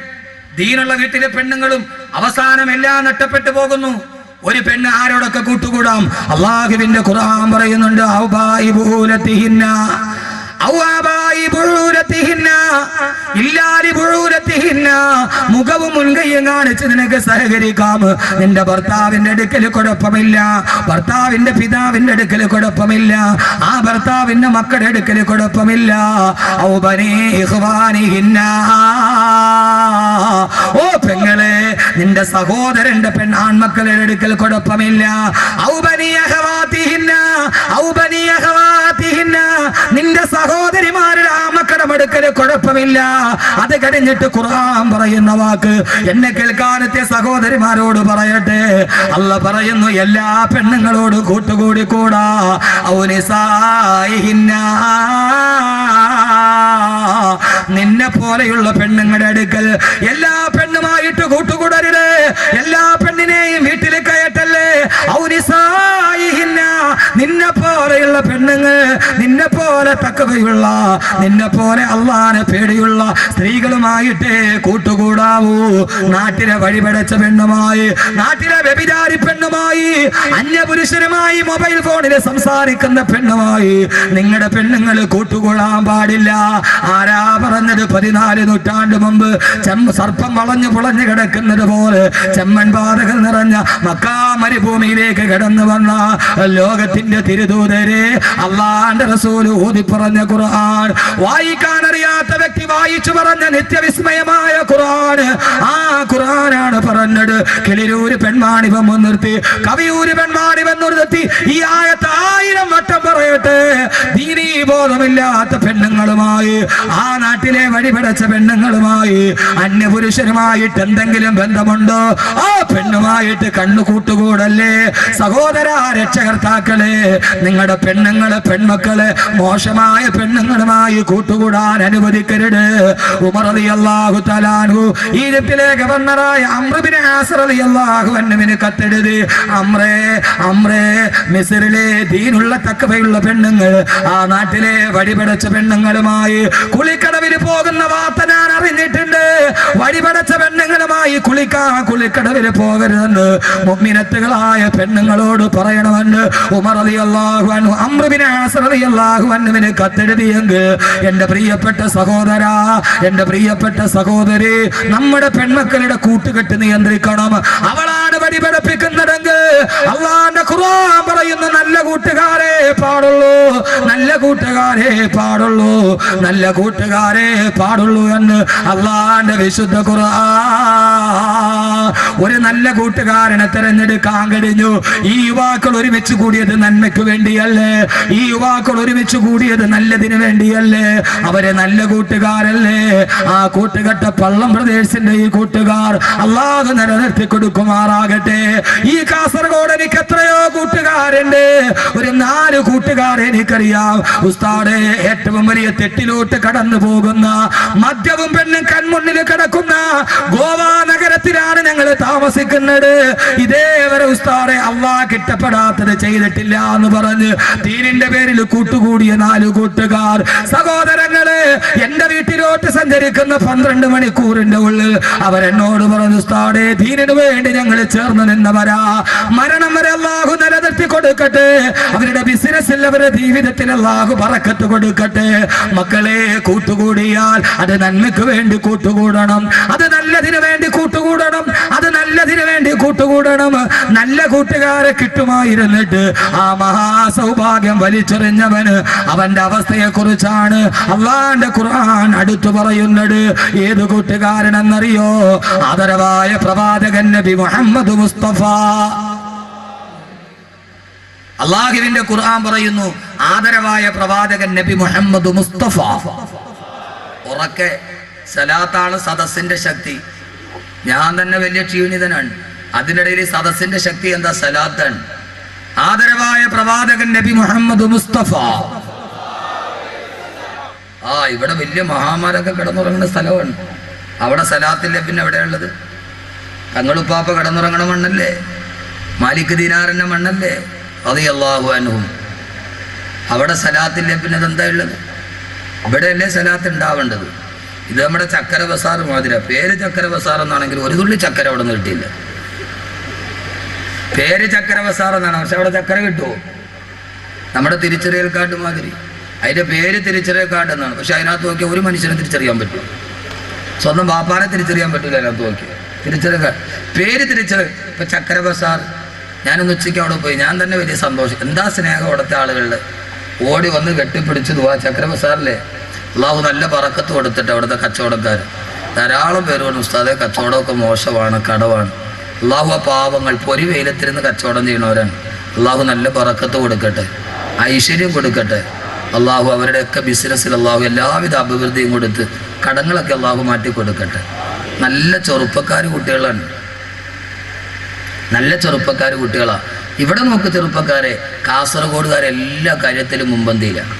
[SPEAKER 2] ദീനുള്ള വീട്ടിലെ പെണ്ണുങ്ങളും അവസാനം എല്ലാം നഷ്ടപ്പെട്ടു പോകുന്നു. ഒരു പെണ്ണ് ആരോടൊക്കെ കൂട്ടുകൂടാം? അള്ളാഹുവിന്റെ ഖുർആൻ പറയുന്നുണ്ട്, മുഖവും മുൻകൈയും കാണിച്ച് നിനക്ക് സഹകരിക്കാം. നിന്റെ ഭർത്താവിന്റെ അടുക്കൽ കുഴപ്പമില്ല, ഭർത്താവിന്റെ പിതാവിന്റെ അടുക്കൽ കുഴപ്പമില്ല, ആ ഭർത്താവിന്റെ മക്കളുടെ അടുക്കൽ കുഴപ്പമില്ല. ഓ പെങ്ങളെ, നിന്റെ സഹോദരന്റെ ആൺമക്കളുടെ അടുക്കൽ കുഴപ്പമില്ല. നിന്റെ സഹോദരിമാരുടെ ആ മക്കളുടെ അടുക്കൽ കുഴപ്പമില്ല. അത് കഴിഞ്ഞിട്ട് ഖുർആൻ പറയുന്ന വാക്ക് എന്നെ കേൾക്കാനത്തെ സഹോദരിമാരോട് പറയട്ടെ. അല്ലാഹ് പറയുന്നു, എല്ലാ പെണ്ണുങ്ങളോട് കൂട്ടുകൂടി കൂടാ. നിന്നെ പോലെയുള്ള പെണ്ണുങ്ങളുടെ അടുക്കൽ എല്ലാ പെണ്ണുമായിട്ട് കൂട്ടുകൂടരുത്. എല്ലാ പെണ്ണിനെയും വീട്ടിൽ കയറ്റല്ലേ. നിന്നെ പോലെയുള്ള പെണ്ണുങ്ങൾ, നിന്നെ പോലെ തക്കവയുള്ള, നിന്നെ പോലെ അള്ളാനെ പേടിയുള്ള സ്ത്രീകളുമായിട്ടേ കൂട്ടുകൂടാവൂ. നാട്ടിലെ വഴിപടച്ച പെണ്ണുമായി, നാട്ടിലെ വ്യഭിചാരി പെണ്ണുമായി, അന്യപുരുഷനുമായി മൊബൈൽ ഫോണിൽ സംസാരിക്കുന്ന പെണ്ണുമായി നിങ്ങളുടെ പെണ്ണുങ്ങൾ കൂട്ടുകൂടാൻ പാടില്ല. ആരാ പറഞ്ഞത്? 14 നൂറ്റാണ്ട് മുമ്പ് സർപ്പം വളഞ്ഞു പുളഞ്ഞു കിടക്കുന്നത് പോലെ ചെമ്മൻ പാതകൾ നിറഞ്ഞ മക്കാ മരുഭൂമിയിലേക്ക് കടന്നു വന്ന ലോകത്തിന്റെ
[SPEAKER 1] അള്ളാഹുവിന്റെ തിരുദൂതരെ, അള്ളാന്റെ റസൂൽ ഓതി പറഞ്ഞ ഖുർആൻ, വായിക്കാൻ അറിയാത്ത വ്യക്തി വായിച്ചു പറഞ്ഞ നിത്യവിസ്മയമായ ഖുർആൻ, ആ ഖുർആനാണ് പറഞ്ഞത്. കിളിരൂര് പെൺമാണിവൻ മുൻനിർത്തി, കവിയൂര് പെൺമാണിവൻ നിർത്തി ഈ ആയത്ത് 1000 വട്ടം പറയട്ടെ. ദീനീ ബോധമില്ലാത്ത പെണ്ണുങ്ങളുമായി, ആ നാട്ടിലെ വഴിപടച്ച പെണ്ണുങ്ങളുമായി, അന്യപുരുഷനുമായിട്ട് എന്തെങ്കിലും ബന്ധമുണ്ടോ? ആ പെണ്ണുമായിട്ട് കണ്ണു കൂട്ടുകൂടല്ലേ സഹോദര, രക്ഷകർത്താക്കളെ. നിങ്ങളുടെ പെണ്ണുങ്ങളെ, പെൺമക്കളെ മോശമായ പെണ്ണുങ്ങളുമായി കൂട്ടുകൂടാൻ അനുവദിക്കരുത്. ഉമർ റളിയല്ലാഹു തആല അൻഹു ഈജിപ്തിലെ ഗവർണറായ അംർ ഇബ്നു ആസ് റളിയല്ലാഹു അൻഹുവിന് കത്തെഴുതി, അംറേ, മിസ്രിലെ ദീനുള്ള തഖ്വയുള്ള പെണ്ണുങ്ങൾ ആ നാട്ടിലെ വഴിപടച്ച പെണ്ണുങ്ങളുമായി കുളിക്കടവിൽ പോകുന്ന വാർത്ത ഞാൻ അറിഞ്ഞിട്ടുണ്ട്. വഴിപടച്ച പെണ്ണുങ്ങളുമായി കുളിക്കടവിൽ പോകരുതെന്ന് മുഅ്മിനത്തുകളായ പെണ്ണുങ്ങളോട് പറയണമെന്ന് ഉമർ റളിയല്ലാഹു അൻഹു അംർ ഇബ്നു ആസ് റളിയല്ലാഹു അൻഹുവിന് കത്തെഴുതിയെങ്കിൽ, എന്റെ പ്രിയപ്പെട്ട സഹോദരാ, എന്റെ പ്രിയപ്പെട്ട സഹോദരി, നമ്മുടെ പെൺമക്കളുടെ കൂട്ടുകെട്ട് നിയന്ത്രിക്കണം. അവളാണ് വഴി പഠിപ്പിക്കുന്നതെങ്കിൽ അള്ളാന്റെ ഖുർആൻ പറയുന്ന നല്ല കൂട്ടുകാരെ പാടുള്ളൂ, നല്ല കൂട്ടുകാരെ പാടുള്ളൂ, നല്ല കൂട്ടുകാരെ പാടുള്ളൂ എന്ന് അള്ളാന്റെ വിശുദ്ധ ഖുർആൻ. ഒരു നല്ല കൂട്ടുകാരനെ തെരഞ്ഞെടുക്കാൻ കഴിഞ്ഞു. ഈ യുവാക്കൾ ഒരുമിച്ച് കൂടിയത് നന്മയ്ക്ക് വേണ്ടിയല്ലേ? ഈ യുവാക്കൾ ഒരുമിച്ച് കൂടിയത് നല്ലതിന് വേണ്ടിയല്ലേ? അവരെ നല്ല കൂട്ടുകാരല്ലേ? ആ കൂട്ടുകെട്ട പള്ളം പ്രദേശത്തിന്റെ ഈ കൂട്ടുകാർ അല്ലാഹു നിലനിർത്തി കൊടുക്കുമാറാകട്ടെ. ഈ കാസർഗോഡ് എനിക്ക് എത്രയോ കൂട്ടുകാരുണ്ട്. ഒരു 4 കൂട്ടുകാരെ എനിക്കറിയാം. ഉസ്താദേ, ഏറ്റവും വലിയ തെറ്റിലോട്ട് കടന്നു പോകുന്ന, മദ്യവും പെണ്ണും കൺമുന്നിൽ കിടക്കുന്ന ഗോവ നഗരത്തിലാണ് ഞങ്ങൾ താമസിക്കുന്നത്. ഇതേവരെ ഉസ്താദേ അള്ളാഹ് ഇഷ്ടപ്പെടാത്തത് ചെയ്തിട്ടില്ല എന്ന് പറഞ്ഞ് ദീനിന്റെ പേരിൽ കൂട്ടുകൂടിയ 4 കൂട്ടുകാർ. സഹോദരങ്ങളെ, എന്റെ വീട്ടിലോട്ട് സഞ്ചരിക്കുന്ന 12 മണിക്കൂറിന്റെ ഉള്ളിൽ അവരെന്നോട് പറഞ്ഞു, ഉസ്താദേ ദീനിനു വേണ്ടി ഞങ്ങൾ ചേർന്ന് നിന്നവരാ, മരണം വരെ അല്ലാഹു നിലനിർത്തി കൊടുക്കട്ടെ, അവരുടെ ബിസിനസ്സിൽ, അവരുടെ ജീവിതത്തിൽ അല്ലാഹു ബറക്കത്ത് കൊടുക്കട്ടെ. മക്കളെ, കൂട്ടുകൂടിയാൽ അത് നന്മയ്ക്ക് വേണ്ടി കൂട്ടുകൂടണം, അത് നല്ലതിനു വേണ്ടി കൂട്ടുകൂടണം, അത് നല്ലതിനു വേണ്ടി കൂട്ടുകൂടണം. നല്ല കൂട്ടുകാരെ കിട്ടുമായിരുന്നിട്ട് ആ മഹാസൗഭാഗ്യം വലിച്ചെറിഞ്ഞവന് അവന്റെ അവസ്ഥയെ കുറിച്ചാണ് അള്ളാന്റെ ഖുർആൻ അടുത്തു പറയുന്നത്. ഏത് കൂട്ടുകാരനെന്നറിയോ? ആദരവായ പ്രവാചകൻ നബി മുഹമ്മദ് മുസ്തഫ. അള്ളാഹുവിന്റെ ഖുർആൻ പറയുന്നു, ആദരവായ പ്രവാചകൻ നബി മുഹമ്മദ് മുസ്തഫ. ഉറക്കെ സലാത്താണ് സദസ്സിന്റെ ശക്തി. ഞാൻ തന്നെ വലിയ ക്ഷീണിതനാണ്. അതിനിടയിൽ സദസ്സിന്റെ ശക്തി എന്താ? സലാത്താണ്. ആദരവായ പ്രവാചകൻ നബി മുഹമ്മദ് മുസ്തഫ. ഇവിടെ വലിയ മഹാമാരൊക്കെ കിടന്നുറങ്ങുന്ന സ്ഥലമാണ്. അവിടെ സലാത്തില്ല, പിന്നെ എവിടെയുള്ളത്? തങ്ങളുപ്പാപ്പ കിടന്നുറങ്ങണ മണ്ണല്ലേ? മാലിക് ദീനാറിന്റെ മണ്ണല്ലേ? റളിയല്ലാഹു അൻഹു. അവിടെ സലാത്തില്ല, പിന്നെ ഇതെന്താ ഉള്ളത്? ഇവിടെയല്ലേ സലാത്ത് ഉണ്ടാവേണ്ടത്? ഇത് നമ്മുടെ ചക്കര ബസാർ മാതിര. പേര് ചക്കര ബസാർ എന്നാണെങ്കിൽ ഒരു തുള്ളി ചക്കര അവിടെ നിന്ന് കിട്ടിയില്ല. പേര് ചക്കര ബസാർ എന്നാണ്, പക്ഷെ അവിടെ ചക്കര കിട്ടുമോ? നമ്മുടെ തിരിച്ചറിയൽ കാർഡ് മാതിരി. അതിന്റെ പേര് തിരിച്ചറിയൽ കാർഡ് എന്നാണ്, പക്ഷെ അതിനകത്ത് നോക്കിയാൽ ഒരു മനുഷ്യനെ തിരിച്ചറിയാൻ പറ്റും. സ്വന്തം ബാപ്പാനെ തിരിച്ചറിയാൻ പറ്റില്ല. അതിനകത്ത് നോക്കിയാൽ തിരിച്ചറിയൽ കാർഡ്, പേര് തിരിച്ചറിയൽ. ഇപ്പൊ ചക്കര ബസാർ, ഞാനൊന്ന് ഉച്ചയ്ക്ക് അവിടെ പോയി. ഞാൻ തന്നെ വലിയ സന്തോഷം. എന്താ സ്നേഹം അവിടുത്തെ ആളുകളുടെ. ഓടി വന്ന് കെട്ടിപ്പിടിച്ചു ദുആ. ചക്കര ബസാറിലെ അള്ളാഹു നല്ല ബറക്കത്ത് കൊടുത്തിട്ട് അവിടുത്തെ കച്ചവടക്കാർ ധാരാളം പേര് പറഞ്ഞു, ഉസ്താദെ കച്ചവടമൊക്കെ മോശമാണ്, കടവാണ്. അള്ളാഹു ആ പാവങ്ങൾ പൊരി വെയിലത്തിരുന്ന് കച്ചവടം ചെയ്യണവരാണ്. അള്ളാഹു നല്ല ബറക്കത്ത് കൊടുക്കട്ടെ, ഐശ്വര്യം കൊടുക്കട്ടെ. അള്ളാഹു അവരുടെയൊക്കെ ബിസിനസ്സിൽ അള്ളാഹു എല്ലാവിധ അഭിവൃദ്ധിയും കൊടുത്ത് കടങ്ങളൊക്കെ അള്ളാഹു മാറ്റി കൊടുക്കട്ടെ. നല്ല ചെറുപ്പക്കാർ കുട്ടികളാണ്, നല്ല ചെറുപ്പക്കാർ കുട്ടികളാണ്. ഇവിടെ നോക്ക് ചെറുപ്പക്കാരെ, കാസർഗോഡുകാരെ എല്ലാ കാര്യത്തിലും മുമ്പന്തിയിലാണ്.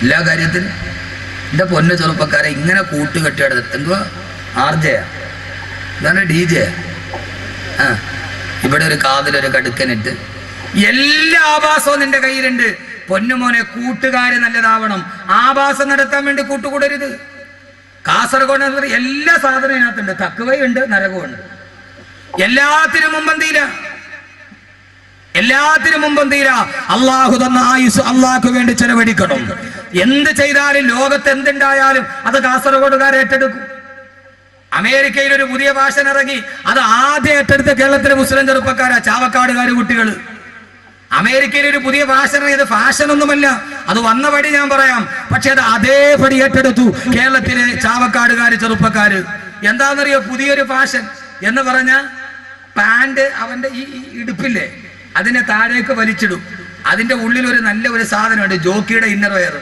[SPEAKER 1] എല്ലാ കാര്യത്തിലും എൻ്റെ പൊന്നു ചെറുപ്പക്കാരെ ഇങ്ങനെ കൂട്ടുകെട്ടിയെടുത്ത് എന്തുവാ ആർജയാ, ഇതാണ് DJ. ഇവിടെ ഒരു കാതിലൊരു കടുക്കനിട്ട് എല്ലാ ആഭാസവും നിന്റെ കയ്യിലുണ്ട്. പൊന്നുമോനെ, കൂട്ടുകാര് നല്ലതാവണം. ആഭാസം നടത്താൻ വേണ്ടി കൂട്ടുകൂടരുത്. കാസർഗോഡ് എല്ലാ സാധനവും ഇതിനകത്തുണ്ട്. തക്കുവയുണ്ട്, നരകമുണ്ട്. എല്ലാത്തിനും മുമ്പന്തിയില്ല, എല്ലാത്തിനും മുമ്പന്തിയില്ല. അള്ളാഹു തന്ന ആയുസ് അള്ളാഹ്ക്ക് വേണ്ടി ചെലവഴിക്കണം. എന്ത് ചെയ്താലും, ലോകത്ത് എന്തുണ്ടായാലും അത് കാസർഗോഡുകാരെ ഏറ്റെടുക്കും. അമേരിക്കയിൽ ഒരു പുതിയ ഭാഷ ഇറങ്ങി, അത് ആദ്യം ഏറ്റെടുത്ത കേരളത്തിലെ മുസ്ലിം ചെറുപ്പക്കാരാ, ചാവക്കാടുകാർ കുട്ടികൾ.
[SPEAKER 2] അമേരിക്കയിൽ ഒരു പുതിയ ഫാഷൻ, ഇത് ഫാഷൻ ഒന്നുമല്ല, അത് വന്ന പടി ഞാൻ പറയാം. പക്ഷെ അത് അതേപടി ഏറ്റെടുത്തു കേരളത്തിലെ ചാവക്കാടുകാര്, ചെറുപ്പക്കാര്. എന്താണെന്നറിയോ പുതിയൊരു ഫാഷൻ എന്ന് പറഞ്ഞ പാന്റ് അവന്റെ ഈ ഇടുപ്പില്ലേ അതിനെ താഴേക്ക് വലിച്ചിടും. അതിന്റെ ഉള്ളിൽ ഒരു നല്ല ഒരു സാധനമുണ്ട്, ജോക്കിയുടെ ഇന്നർ വെയർ.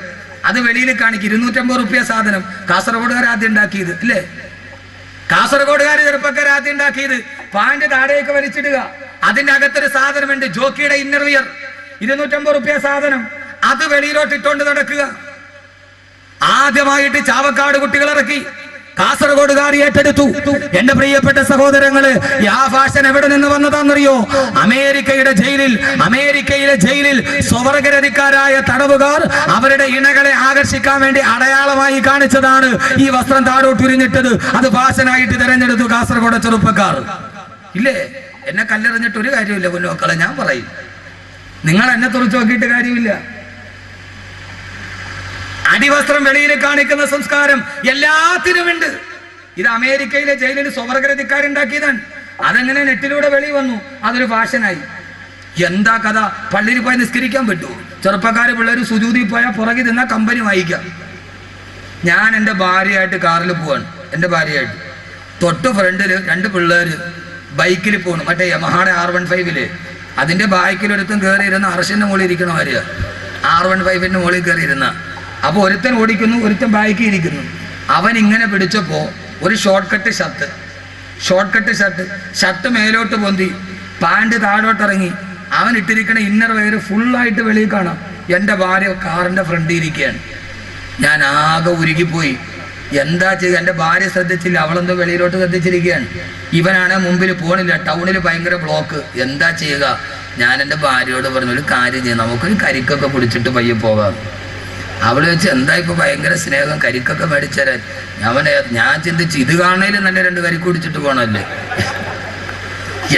[SPEAKER 2] അത് വെളിയിൽ കാണിക്കും. 250 റുപ്യ സാധനം. കാസർഗോഡുകാർ ആദ്യം ഉണ്ടാക്കിയത് അല്ലേ? കാസർഗോഡുകാർ ചെറുപ്പക്കാർ ആദ്യം ഉണ്ടാക്കിയത് പാന്റ് താഴേക്ക് വലിച്ചിടുക. അതിന്റെ അകത്തൊരു സാധനമുണ്ട്, ജോക്കിയുടെ ഇന്നർ വെയർ. 250 റുപ്യ സാധനം. അത് വെളിയിലോട്ട് ഇട്ടുകൊണ്ട് നടക്കുക. ആദ്യമായിട്ട് ചാവക്കാട് കുട്ടികൾ ഇറക്കി, കാസർഗോഡുകാർ ഏറ്റെടുത്തു. എന്റെ പ്രിയപ്പെട്ട സഹോദരങ്ങള്, ആ ഫാഷൻ എവിടെ നിന്ന് വന്നതാണെന്നറിയോ? അമേരിക്കയിലെ ജയിലിൽ സ്വവർഗരതിക്കാരായ തടവുകാർ അവരുടെ ഇണകളെ ആകർഷിക്കാൻ വേണ്ടി അടയാളമായി കാണിച്ചതാണ് ഈ വസ്ത്രം താഴോട്ടുരിഞ്ഞിട്ടത്. അത് ഫാഷനായിട്ട് തിരഞ്ഞെടുത്തു കാസർഗോഡ് ചെറുപ്പക്കാർ. ഇല്ലേ? എന്നെ കല്ലെറിഞ്ഞിട്ട് ഒരു കാര്യമില്ല പൊന്നുമക്കളെ, ഞാൻ പറയും. നിങ്ങൾ എന്നെ തുറച്ചു നോക്കിയിട്ട് കാര്യമില്ല. അടിവസ്ത്രം വെളിയിൽ കാണിക്കുന്ന സംസ്കാരം എല്ലാത്തിനുമുണ്ട്. ഇത് അമേരിക്കയിലെ ജയിലിൽ സ്വവർഗരതിക്കാരുണ്ടാക്കിയതാണ്. അതെങ്ങനെ നെറ്റിലൂടെ വെളി വന്നു, അതൊരു ഫാഷനായി. എന്താ കഥ? പള്ളിയിൽ പോയി നിസ്കരിക്കാൻ പറ്റുമോ? ചെറുപ്പക്കാര് പിള്ളേർ സുജൂതി പോയാൽ പുറകിൽ നിന്നാ കമ്പനി വായിക്കാം. ഞാൻ എൻ്റെ ഭാര്യയായിട്ട് കാറിൽ പോവാണ്. എൻ്റെ ഭാര്യയായിട്ട് തൊട്ട് ഫ്രണ്ടിൽ 2 പിള്ളേര് ബൈക്കിൽ പോകണം. മറ്റേ യമഹാടെ R15 അതിന്റെ ബാക്കിലൊരുത്തൻ കയറിയിരുന്ന അർഷിന്റെ മുകളിൽ ഇരിക്കണ മാതിരിയാ. R15 മുകളിൽ കയറിയിരുന്ന. അപ്പൊ ഒരുത്തൻ ഓടിക്കുന്നു, ഒരുത്തൻ ബാക്കി ഇരിക്കുന്നു. അവൻ ഇങ്ങനെ പിടിച്ചപ്പോ ഒരു ഷോർട്ട് കട്ട് ഷർട്ട് മേലോട്ട് പൊന്തി, പാന്റ് താഴോട്ടിറങ്ങി. അവൻ ഇട്ടിരിക്കണ ഇന്നർ വെയർ ഫുള്ളായിട്ട് വെളിയിൽ കാണാം. എൻ്റെ ഭാര്യ കാറിന്റെ ഫ്രണ്ടിൽ ഇരിക്കുകയാണ്. ഞാൻ ആകെ ഉരുകിപ്പോയി. എന്താ ചെയ്യുക? എൻ്റെ ഭാര്യ ശ്രദ്ധിച്ചില്ല, അവളെന്തോ വെളിയിലോട്ട് ശ്രദ്ധിച്ചിരിക്കുകയാണ്. ഇവനാണ് മുമ്പിൽ പോണില്ല, ടൗണിൽ ഭയങ്കര ബ്ലോക്ക്. എന്താ ചെയ്യുക? ഞാൻ എൻ്റെ ഭാര്യയോട് പറഞ്ഞു, ഒരു കാര്യം ചെയ്യാം, നമുക്കൊരു കരിക്കൊക്കെ പിടിച്ചിട്ട് പയ്യെ പോകാം. അവള് വെച്ച് എന്താ ഇപ്പൊ ഭയങ്കര സ്നേഹം, കരിക്കൊക്കെ മേടിച്ചേരാൻ. ഞാൻ ചിന്തിച്ച് ഇത് കാണണേലും നല്ല 2 കരിക്ക് കുടിച്ചിട്ട് പോകണമല്ലേ.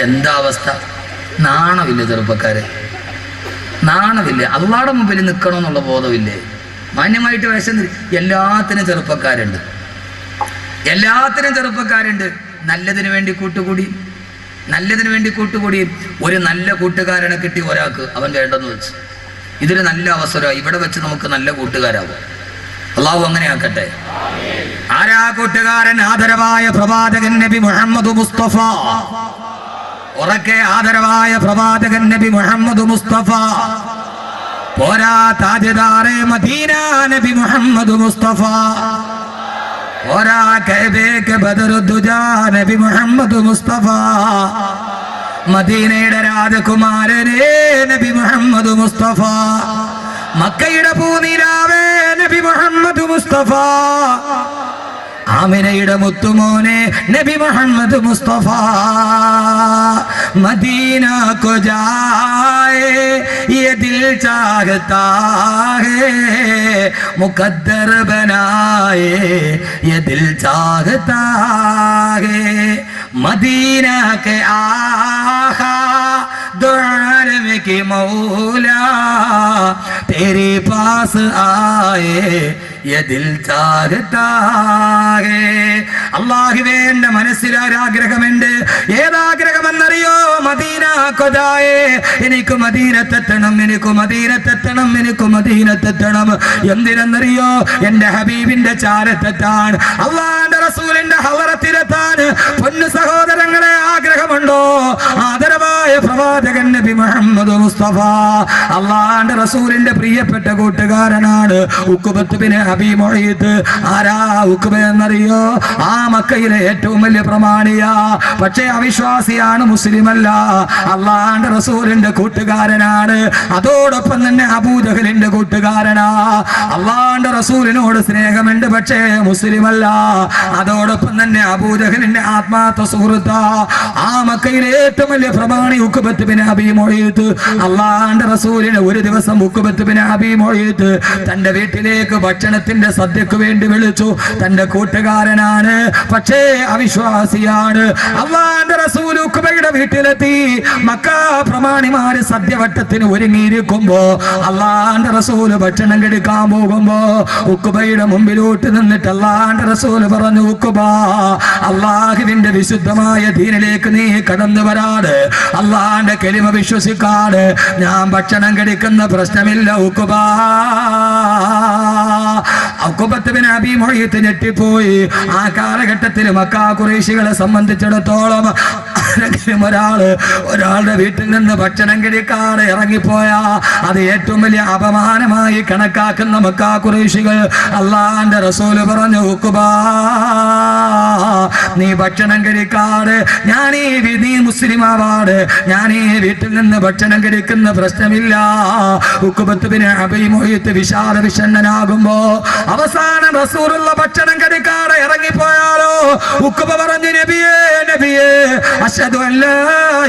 [SPEAKER 2] എന്താ അവസ്ഥ? നാണമില്ലേ ചെറുപ്പക്കാരെ? നാണമില്ലേ? അള്ളാടെ മുമ്പിൽ നിൽക്കണമെന്നുള്ള ബോധമില്ലേ? മാന്യമായിട്ട് വേഷം. എല്ലാത്തിനും ചെറുപ്പക്കാരുണ്ട്. നല്ലതിനു വേണ്ടി കൂട്ടുകൂടി ഒരു നല്ല കൂട്ടുകാരനെ കിട്ടി ഒരാൾക്ക്, അവൻ വേണ്ടെന്ന് വെച്ച്. ഇതൊരു നല്ല അവസരമാണ്. ഇവിടെ വെച്ച് നമുക്ക് നല്ല കൂട്ടുകാരാവും. അള്ളാഹു അങ്ങനെ ആക്കട്ടെ. ആരാ കൂട്ടുകാരൻ? ആദരവായ പ്രവാചകൻ നബി മുഹമ്മദ് മുസ്തഫ. ഉറക്കെ ആദരവായ പ്രവാചകൻ നബി മുഹമ്മദ് മുസ്തഫ. പോരാ താജ്ദാറെ മദീന നബി മുഹമ്മദ് മുസ്തഫ. പോരാ കഅബയെ ബദറുദ്ദുജാ നബി മുഹമ്മദ് മുസ്തഫ. മദീനയുടെ രാജകുമാരനേ നബി മുഹമ്മദ് മുസ്തഫ. മക്കയുടെ പൂനിലാവേ നബി മുഹമ്മദ് മുസ്തഫ. ആമിനയുടെ മുത്തുമോനെ നബി മുഹമ്മദ് മുസ്തഫ. മദീന को जाए ये दिल चाहता है, मुकद्दर बनाए ये दिल चाहता है. मदीना के आका दो आलम के मौला तेरे पास आए ये दिल चाहता है. അല്ലാഹുവേ, എന്റെ മനസ്സിലൊരാഗ്രഹമുണ്ട്. ഏതാഗ്രഹമെന്നറിയോ? മദീന കൊതായേ, എനിക്ക് മദീനത്തെത്തണം. എന്തിനെന്നറിയോ? എന്റെ ഹബീബിന്റെ ചാരത്തെത്താൻ, അള്ളാന്റെ റസൂലിന്റെ ഹളറത്തിലെത്താൻ. പൊന്നു സഹോദരങ്ങളെ, ആഗ്രഹമുണ്ടോ? ആദരവായ പ്രവാചകൻ നബി മുഹമ്മദ് മുസ്തഫ. അള്ളാന്റെ റസൂലിന്റെ പ്രിയപ്പെട്ട കൂട്ടുകാരനാണ് ഉഖബത്ത് ബിൻ അബീ മുഈത്ത്. ആരാ ഉഖബ എന്നറിയോ? ആ മക്കയിലെ ഏറ്റവും വലിയ പ്രമാണിയാ. പക്ഷേ അവിശ്വാസിയാണ്, മുസ്ലിമല്ല. അള്ളാന്റെ റസൂലിന്റെ കൂട്ടുകാരനാണ്. അതോടൊപ്പം തന്നെ അബൂജഹലിന്റെ കൂട്ടുകാരനാ. അള്ളാന്റെ റസൂലിനോട് സ്നേഹമുണ്ട്, പക്ഷേ മുസ്ലിമല്ല. അതോടൊപ്പം തന്നെ അബൂജഹലിന്റെ ആത്മാർത്ഥ സുഹൃത്താ. ആ മക്കയിലെ ഏറ്റവും വലിയ പ്രമാണി ഉഖബത്ത് ബിൻ അബീ മുഈത്ത്. അള്ളാന്റെ റസൂലിനെ ഒരു ദിവസം ഉഖബത്ത് ബിൻ അബീ മുഈത്ത് തന്റെ വീട്ടിലേക്ക് ഭക്ഷണത്തിന്റെ സദ്യക്ക് വേണ്ടി വിളിച്ചു. തന്റെ കൂട്ടുകാരനാണ്, പക്ഷേ അവിശ്വാസിയാണ്. അള്ളാന്റെ റസൂൽ ഉഖബയുടെ വീട്ടിലെത്തി. മക്ക പ്രമാണിമാര് സദ്യവട്ടത്തിന് ഒരുങ്ങിയിരിക്കുമ്പോ അള്ളാന്റെ റസൂൽ
[SPEAKER 1] റസൂല് ഭക്ഷണം കഴിക്കാൻ പോകുമ്പോ ഉക്കുബയുടെ മുമ്പിലോട്ട് നിന്നിട്ട് അല്ലാഹുവിന്റെ റസൂല് പറഞ്ഞു, ഉക്കുബ, അള്ളാഹുവിന്റെ വിശുദ്ധമായ ദീനിലേക്ക് നീ കടന്നു വരാതെ, അള്ളാഹുവിന്റെ കലിമ വിശ്വസിക്കാതെ ഞാൻ ഭക്ഷണം കഴിക്കുന്ന പ്രശ്നമില്ല ഉക്കുബ. ഉഖബത്ത് ബിൻ അബീ മുഅയ്ത്ത് ഞെട്ടിപ്പോയി. ആ കാലഘട്ടത്തിൽ മക്കാ ഖുറൈശികളെ സംബന്ധിച്ചിടത്തോളം ഒരാളുടെ വീട്ടിൽ നിന്ന് ഭക്ഷണം കഴിക്കാതെ ഇറങ്ങിപ്പോയാ അത് ഏറ്റവും വലിയ അപമാനമായി കണക്കാക്കുന്ന മക്കാ ഖുറൈശികൾ അല്ലാഹുവിന്റെ റസൂല് പറഞ്ഞു, ഉഖബ, നീ ഭക്ഷണം കഴിക്കാതെ നീ മുസ്ലിം ആവാതെ ഞാൻ ഈ വീട്ടിൽ നിന്ന് ഭക്ഷണം കഴിക്കുന്ന പ്രശ്നമില്ല. ഉഖബത്ത് ബിൻ അബീ മുഅയ്ത്ത് വിശാല വിഷണ്ണനാകുമ്പോ അവസാനം റസൂലുള്ള ഭക്ഷണം കഴിക്കാതെ ഇറങ്ങിപ്പോയാലോ ഉഖബ പറഞ്ഞു, നബിയേ നബിയേ, അശ്ഹദു അല്ലാ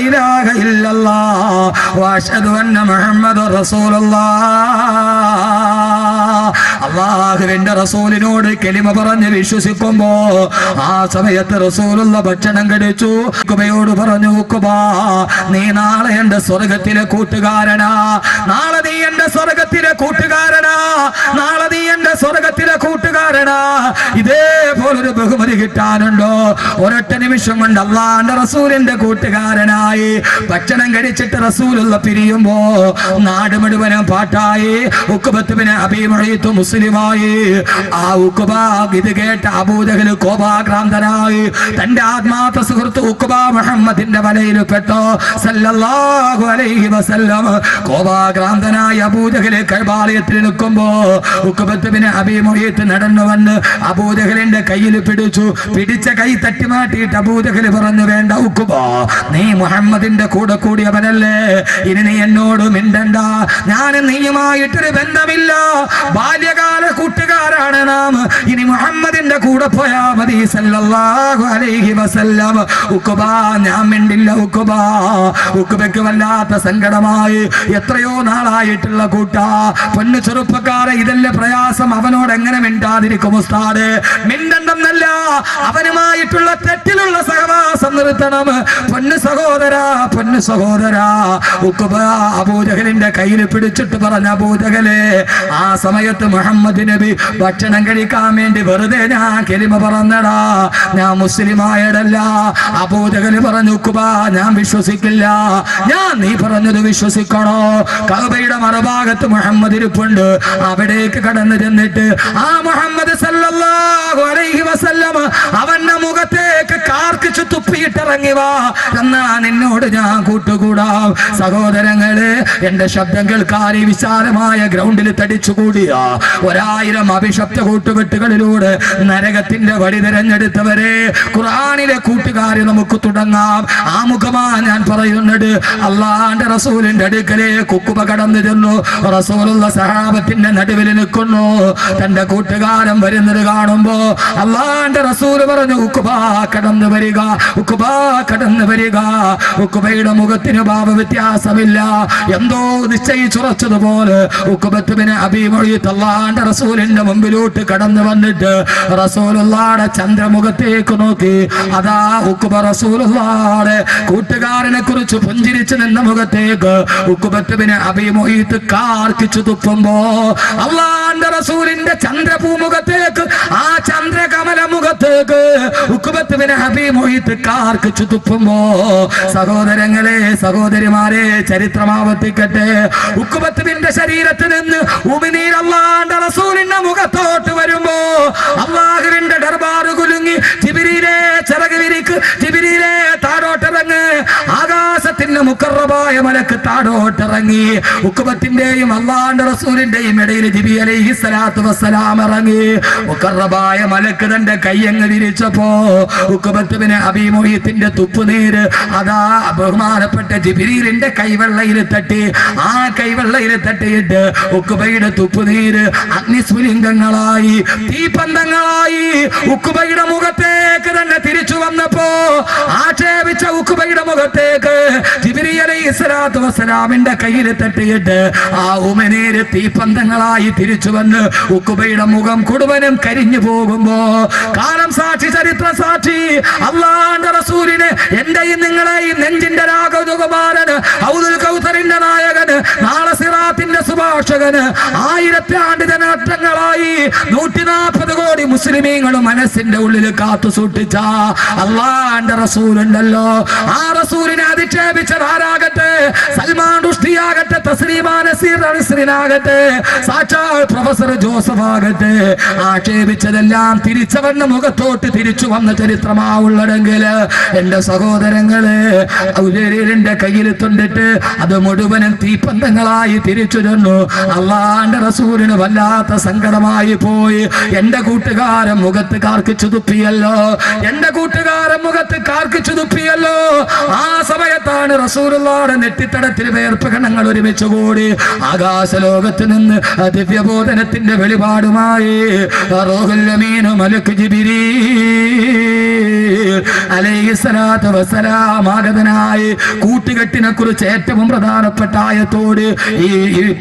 [SPEAKER 1] ഇലാഹ ഇല്ലല്ലാഹ് വ അശ്ഹദു അന്ന മുഹമ്മദുർ റസൂലുള്ളാഹ്. അല്ലാഹുവിന്റെ റസൂലിനോട് കലിമ പറഞ്ഞ് വിശ്വസിക്കുമ്പോ ആ സമയത്ത് റസൂലുള്ള ഭക്ഷണം കഴിച്ചു. ഉഖബയോട് പറഞ്ഞു, ഉഖബ, നീ നാളെ എന്റെ സ്വർഗത്തിലെ കൂട്ടുകാരനാ, നാളെ നീ എന്റെ സ്വർഗത്തിലെ കൂട്ടുകാരനാ, നാളെ നീ എന്റെ സ്വർഗത്തിലെ കൂട്ടുകാരനാ. ഇതേപോലൊരു ബഹുമതി കിട്ടാനുണ്ടോ? ഒരൊറ്റ നിമിഷം കൊണ്ട് അല്ലാഹുവിന്റെ റസൂലിന്റെ കൂട്ടുകാരനായി ഭക്ഷണം കഴിച്ചിട്ട് റസൂലുള്ള പിരിയുമ്പോ നാട് മുഴുവനും പാട്ടായി. ഉഖബത്ത് ബിൻ അബീ മുഅയ്ത്ത് മുസ്ലിമായി. ആ ഉഖബ ഇത് കേട്ട അബൂജഹൽ കോപാക്രാന്തനായി. തന്റെ ആത്മാർത്ഥ സുഹൃത്ത് ഉഖബ മുഹമ്മദിന്റെ വലയിൽ പെട്ടോ സല്ലല്ലാഹു അലൈഹി വസല്ലം. കോപാക്രാന്തനായി അബൂജഹൽ കഅബാലയത്തിൽ നിൽക്കുമ്പോ ഉഖബത്ത് ബിൻ അബീ മുഅയ്ത്ത് നടന്നു വന്ന് അബൂജഹലിന്റെ കയ്യിൽ പിടിച്ച കൈ തട്ടി മാറ്റിയിട്ട് അബൂജഹൽ പറഞ്ഞു, വേണ്ട ഉഖബ, നീ മുഹമ്മദിന്റെ കൂടെ കൂടിയവനല്ലേ, ഇനി നീ എന്നോട് മിണ്ടണ്ട, ഞാൻ നീയുമായിട്ടൊരു ബന്ധമില്ല, ബാല്യകാല കൂട്ടുകാരാണ് നാം, ഇനി മുഹമ്മദിന്റെ കൂടെ പോയാ മതി സല്ലല്ലാഹു അലൈഹി വസല്ലം. ഉഖബ, ഞാൻ മിണ്ടില്ല ഉഖബ. ഉഖബയ്ക്ക് വല്ലാത്ത സങ്കടമായി. എത്രയോ നാളായിട്ടുള്ള കൂട്ടാ, പൊന്നു ചെറുപ്പക്കാരെ, ഇതല്ലേ പ്രയാസം, അവനോട് എങ്ങനെ മിണ്ടാതിരിക്കും ഉസ്താദ്? മിണ്ടണ്ടെന്നല്ല, അവനുമായിട്ടുള്ള തെറ്റിലുള്ള സഹവാസം നിർത്തണം. പൊന്നു സഹോദരാ, പൊന്നു സഹോദരാ. ഉഖബ അബൂജഹലിന്റെ കയ്യിൽ പിടിച്ചിട്ട് പറഞ്ഞ, അബൂജഹലെ, ആ സമയത്ത് മുഹമ്മദ് നബി ഭക്ഷണം കഴിക്കാൻ വേണ്ടി വെറുതെ ഞാൻ കലിമ പറഞ്ഞടാ, ഞാൻ മുസ്ലിമായടല്ല. അബൂജഹൽ പറഞ്ഞു, ഉഖബ, ഞാൻ വിശ്വസിക്കില്ല, ഞാൻ നീ പറഞ്ഞത് വിശ്വസിക്കണോ? കഅബയുടെ മറുഭാഗത്ത് മുഹമ്മദ് ഇരിപ്പുണ്ട്. അവിടേക്ക് കടന്നു ചെന്നിട്ട് ആ മുഹമ്മദ് സല്ലല്ലാഹു അലൈഹി വസല്ലം അവന്റെ മുഖത്തേക്ക് കാർക്കിച്ചു തുപ്പിയിട്ടിറങ്ങി വാ, എന്നാ നിന്നോട് ഞാൻ കൂട്ടുകൂടാം. സഹോദരങ്ങള്, എന്റെ ശബ്ദം കേൾക്കാൻ ഈ വിശാലമായ ഗ്രൗണ്ടിൽ തടിച്ചുകൂടിയ 1000 അഭിശബ്ദ കൂട്ടുകെട്ടുകളിലൂടെ നരകത്തിന്റെ വഴി തിരഞ്ഞെടുത്തവരെ, ഖുർആനിലെ കൂട്ടുകാരെ നമുക്ക് തുടങ്ങാം. ആ മുഖമാ ഞാൻ പറയുന്നത്. അല്ലാഹുവിന്റെ റസൂലിന്റെ അടുക്കലേക്ക് ഉഖബ കടന്നു ചെന്നു. റസൂലുള്ള സഹാബത്തിന്റെ നടുവിൽ നിൽക്കുന്നു. തന്റെ കൂട്ടുകാരൻ വരുന്നത് കാണുമ്പോ അല്ലാഹുവിന്റെ റസൂല് പറഞ്ഞു, ഉഖബ കടന്നു വരിക, ഉഖബ കടന്നു വരിക. ഉഖബയുടെ മുഖത്തിന് ഭാവ വ്യത്യാസമില്ല, എന്തോ നിശ്ചയിച്ചുറച്ചതുപോലെ ഉഖബത്ത് ബിൻ അബീ മുഅയ്ത്ത് അല്ലാഹുവിന്റെ റസൂലിന്റെ മുമ്പിലോട്ട് കടന്നു വന്നിട്ട് റസൂലുള്ളാഹിയുടെ ചന്ദ്രമുഖത്തേക്ക് നോക്കി. അതാ ഉഖബ റസൂലുള്ളാഹിയുടെ കൂട്ടുകാരനെ കുറിച്ച് പുഞ്ചിരിച്ചു നിന്ന മുഖത്തേക്ക് ഉഖബത്ത് ബിൻ അബീ മുഅയ്ത്ത് കാർക്കിച്ചു തുപ്പുമ്പോ അല്ലാഹുവിന്റെ റസൂലിന്റെ ചന്ദ്രപൂമുഖത്തേക്ക്, ആ ചന്ദ്രകമല മുഖത്തേക്ക് ഉഖബത്ത് ബിൻ അബീ മുഅയ്ത്ത് കാർക്കിച്ചു തുപ്പുമ്പോ, സഹോദരങ്ങളെ, സഹോദരിമാരെ, ചരിത്രം ആവർത്തിക്കട്ടെ. ഉഖബത്ത് ബിന്റെ ശരീരത്തിൽ നിന്ന് ഉമിനീർ അല്ലാഹുവിന്റെ റസൂലിന്റെ മുഖത്തോട്ട് വരുമ്പോ അല്ലാഹുവിന്റെ ദർബാർ കുലുങ്ങി. ജിബ്രീലേ, ചിറക് വിരിക്ക്, ജിബ്രീലേ, താഴോട്ടിറങ്ങ്. ആകാശത്തിന്റെ മുഖറബായ മലക്ക് താഴോട്ടിറങ്ങി. ഉഖബത്തിന്റെയും അല്ലാഹുവിന്റെ റസൂലിന്റെയും ഇടയിൽ ജിബ്രീൽ അലൈഹിസ്സലാത്തു വസ്സലാം ഇറങ്ങി. മുഖറബായ മലക്ക് തന്റെ കൈയങ്ങ് വിരിച്ചപ്പോ ഉഖബത്ത് ബിൻ അബീ മുഅയ്ത്തിന്റെ തുപ്പുനീര് അതാ ബഹുമാനപ്പെട്ട ജിബ്രീലിന്റെ കൈവെള്ളയിൽ തട്ടി. ആ കൈവെള്ളയിൽ തട്ടിയിട്ട് ഉഖബയുടെ തുപ്പുനീര് അഗ്നിസ്ഫുലിംഗങ്ങളായി, തീപന്തങ്ങളായി ഉഖബയുടെ മുഖത്തേക്ക് തന്നെ തിരിച്ചു വന്നപ്പോ ആക്ഷേപിച്ച ഉഖബയുടെ മുഖത്തേക്ക് ജിബ്രീൽ അലൈഹിസ്സലാത്തു വസ്സലാമിന്റെ കയ്യിൽ തട്ടിയിട്ട് ആ ഉമനീര് തീപ്പന്തങ്ങളായി തിരിച്ചു വന്ന് ഉഖബയുടെ മുഖം മുഴുവനും കരിഞ്ഞു പോകുമ്പോ കാലം സാക്ഷി, ചരിത്ര സാക്ഷി, അല്ലാഹുവിന്റെ റസൂലിനെ എന്റെയും നിങ്ങളെയും നെഞ്ചിന്റെ രാഘവകുമാരന്, ഔദുൽ കൗസറിന്റെ നായകന്, നാളെ സിറാത്തിന്റെ സുഭാഷകന്, 1000 ആണ്ട് ജനനങ്ങളായി 140 കോടി മുസ്ലിമീങ്ങളും മനസ്സിന്റെ ഉള്ളിൽ കാത്തു സൂക്ഷിച്ച അല്ലാഹുവിന്റെ റസൂലുണ്ടല്ലോ. ആ റസൂലിനെ അധിക്ഷേപിച്ചതാരാകട്ടെ, സൽമാൻ റുഷ്ദിയാകട്ടെ, തസ്ലീമാ നസീർ അൽസ്രിനാകട്ടെ, സാക്ഷാൽ പ്രൊഫസർ ജോസഫ് ആകട്ടെ, ആക്ഷേപിച്ചതെല്ലാം തിരിച്ചവന്റെ മുഖത്തോട്ട് തിരിച്ചു വന്ന ചരിത്രമാവുള്ളതെങ്കിൽ എന്റെ സഹോദരങ്ങളെ, ഔദരിന്റെ കയ്യിൽ തൊണ്ടിട്ട് അത് മുഴുവനും തീപ്പന്തങ്ങളായി തിരിച്ചു തന്നു. അല്ലാഹുവിന്റെ റസൂലിന് വല്ലാത്ത സങ്കടമായി പോയി. എന്റെ കൂട്ടുകാരൻ മുഖത്ത് കാർക്കിച്ചു തുപ്പിയല്ലോ, എന്റെ കൂട്ടുകാരൻ മുഖത്ത് കാർക്കിച്ചു തുപ്പിയല്ലോ. ആ സമയത്താണ് റസൂലുള്ളാഹിയുടെ നെറ്റിത്തടത്തിൽ വേർപ്പ് കണങ്ങൾ ഒരുമിച്ച് കൂടി ആകാശലോകത്ത് നിന്ന് ദിവ്യബോധനത്തിന്റെ വെളിപാടുമായി റൂഹുൽ അമീൻ മലക്ക് ജിബ്രീൽ അലൈഹിസ്സലാത്തു വസ്സലാം ആഗതനായി കൂട്ടുകെട്ടിനെ കുറിച്ച് ഏറ്റവും പ്രധാനപ്പെട്ട ആയത്തോട് ഈ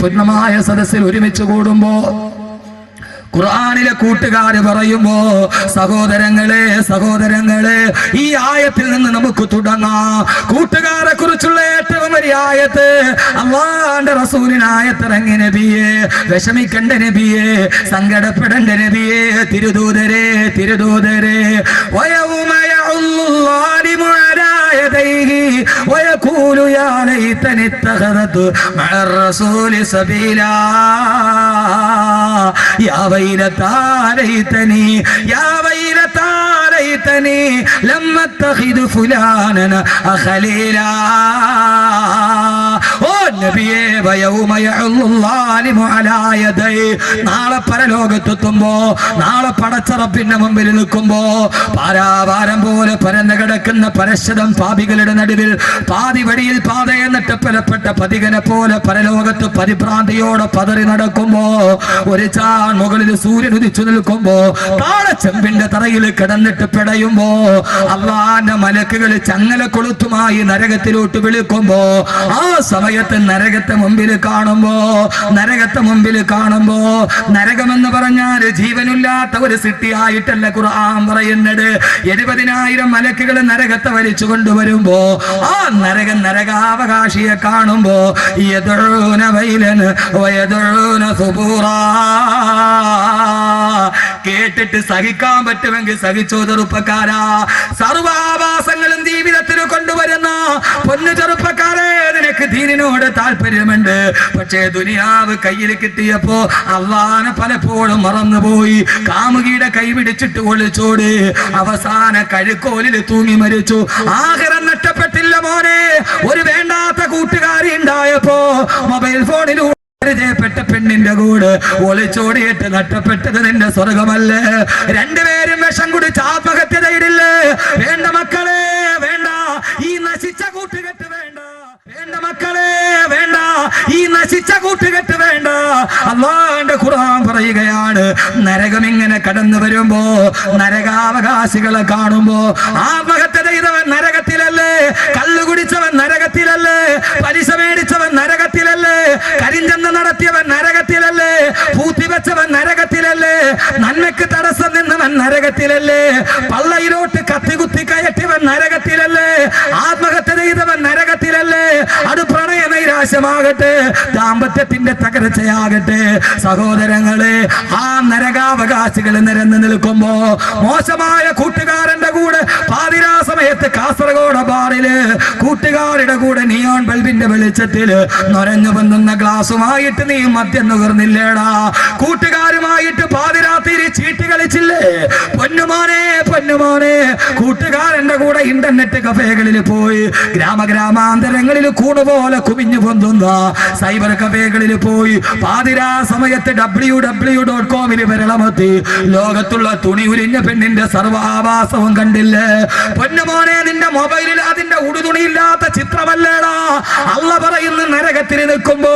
[SPEAKER 1] പൂർണ്ണമായ സദസ്സിൽ ഒരുമിച്ച് കൂടുമ്പോ ഖുർആനിലെ കൂട്ടുകാര് പറയുമ്പോ സഹോദരങ്ങളെ ഈ ആയത്തിൽ നിന്ന് നമുക്ക് തുടങ്ങാം. കൂട്ടുകാരെ കുറിച്ചുള്ള ഏറ്റവും വലിയ ആയത്ത് അല്ലാഹുവിന്റെ റസൂലിന് ആയത്തിറങ്ങി. നബിയെ, വിഷമിക്കണ്ട നബിയെ, സങ്കടപ്പെടേണ്ട നബിയെ, തിരുദൂതരെ വയൗമ യഉല്ലാലിമു അലാ യദൈഹി വയഖൂലു യാ ലൈതനി ഇത്തഖദതു മഅർ റസൂലി സബീലാ യാ വൈലതാ ലൈതനി ലം അത്തഖിദു ഫുലാനൻ ഖലീലാ. ഓ നബിയേ, വയൗമ യഉല്ലാലിമു അലാ യദൈഹി, നാളെ പരലോകത്തെത്തുമ്പോ, നാളെ പടച്ചറപ്പിന്റെ മുമ്പിൽ നിൽക്കുമ്പോ പാരാവാരം പോലെ പരന്നു കിടക്കുന്ന പരശതം പാപികളുടെ നടുവിൽ പാതി വഴിയിൽ പാതയെ നട്ടപ്പലപ്പെട്ട പതികനെ പോലെ പരലോകത്ത് പരിഭ്രാന്തിയോടെ പതറി നടക്കുമ്പോ, ഒരു ചാൺ മുകളിൽ സൂര്യൻ ഉദിച്ചു നിൽക്കുമ്പോ, താഴെ ചെമ്പിന്റെ തറയിൽ കിടന്നിട്ട് പിടയുമ്പോ, അല്ലാഹുവിന്റെ മലക്കുകൾ ചങ്ങല കൊളുത്തുമായി നരകത്തിലോട്ട് വിളിക്കുമ്പോ, ആ സമയത്ത് നരകത്തെ മുമ്പിൽ കാണുമ്പോ നരകമെന്ന് പറഞ്ഞാൽ ജീവനില്ലാത്ത ഒരു സിട്ടിയായിട്ടല്ല ഖുർആൻ പറയുന്നത്. 70,000 മലക്കുകൾ നരകത്തെ വലിച്ചു കൊണ്ടുവരുമ്പോ ആ നരകാവകാശിയെ കാണുമ്പോ യദഊന വൈലൻ വയദഊന സുബൂറാ. കേട്ടിട്ട് സഹിക്കാൻ പറ്റുമെങ്കിൽ സഹിച്ചോ ചെറുപ്പക്കാരാ. സർവാഭാസങ്ങളും ജീവിതത്തിൽ കൊണ്ടുവരുന്ന പൊന്നു ചെറുപ്പക്കാരെ, നിനക്ക് ദീനിനോട് താല്പര്യമുണ്ട്, പക്ഷേ ദുനിയാവ് കയ്യിൽ കിട്ടിയപ്പോ അള്ളാനെ പലപ്പോഴും മറന്നുപോയി. കാമുകിയുടെ കൈ പിടിച്ചിട്ട് ഒളിച്ചോട് അവസാന കഴുക്കോലിൽ തൂങ്ങി മരിച്ചു. ആഖിറം നഷ്ടപ്പെട്ടില്ല മോനെ. ഒരു വേണ്ടാത്ത കൂട്ടുകാരി ഉണ്ടായപ്പോ മൊബൈൽ ഫോണിലൂടെ പരിചയപ്പെട്ട പെണ്ണിന്റെ കൂടെ ഒളിച്ചോടിയിട്ട് നഷ്ടപ്പെട്ടത് നിന്റെ സ്വർഗമല്ലേ? രണ്ടുപേരും വിഷം കുടിച്ച് ആത്മഹത്യ ചെയ്തില്ലേ? വേണ്ട മക്കളെ, വേണ്ട ഈ നശിച്ച കൂട്ടുകെട്ട്, വേണ്ട മക്കളെ, വേണ്ട ഈ നശിച്ച കൂട്ടുകെട്ട്, വേണ്ട. അല്ലാഹുവിന്റെ ഖുർആൻ പറയുകയാണ്, നരകം ഇങ്ങനെ കടന്നു വരുമ്പോ, നരകാവകാശികളെ കാണുമ്പോ, ആത്മഹത്യ ചെയ്തവൻ നരകത്തിലല്ലേ, കള്ളു കുടിച്ചവൻ നരകത്തിലല്ലേ, പലിശ മേടിച്ചവൻ നരകത്തിലല്ലേ, കരിഞ്ചന്ത നടത്തിയവൻ നരകത്തിലല്ലേ, പൂത്തിവെച്ചവൻ നരകത്തിലല്ലേ, നന്മയ്ക്ക് തടസ്സം നിന്നവൻ നരകത്തിലല്ലേ, പള്ളയിലോട്ട് കത്തികുത്തി കയറ്റിയവൻ നരകത്തിലല്ലേ, ആത്മഹത്യ ചെയ്തവൻ നരകത്തിലല്ലേ. അത് പ്രണയ നൈരാശ്യമാകട്ടെ, ദാമ്പത്യത്തിന്റെ തകർച്ചയാകട്ടെ, സഹോദരങ്ങളെ, ആ നരകാവകാശികൾ നിരന്നു നിൽക്കുമ്പോ മോശമായ കൂട്ടുകാരന്റെ കൂടെ പാതിരാ സമയത്ത് കാസർഗോഡ് ബാറില് കൂട്ടുകാരുടെ കൂടെ നിയോൺ ബൾബിന്റെ വെളിച്ചത്തിൽ നൊരഞ്ഞു വന്നുന്ന ഗ്ലാസുമായിട്ട് നീ മദ്യം നുകർന്നില്ലേടാ? കൂട്ടുകാരുമായിട്ട് പാതിരാത്രി ചീട്ട് കളിച്ചില്ലേ? പൊന്നുമോനെ, കൂട്ടുകാരന്റെ കൂടെ ഇന്റർനെറ്റ് കഫേകളിൽ പോയി ഗ്രാമാന്തരങ്ങളിൽ കൂണുപോലെ കുമിഞ്ഞു പൊന്തുന്ന സൈബർ കഫേകളിൽ പോയി പാതിരാ സമയത്ത് www.com വിരളമത്തി ലോകത്തുള്ള തുണി ഉരിഞ്ഞ പെണ്ണിന്റെ സർവാഭാസവും കണ്ടില്ലേ? പൊന്നുമോനെ, നിന്റെ മൊബൈലിൽ അതിന്റെ ഉടുതുണിയില്ലാത്ത ചിത്രമല്ലേടാ. അള്ള പറയുന്ന നരകത്തിൽ നിൽക്കുമ്പോ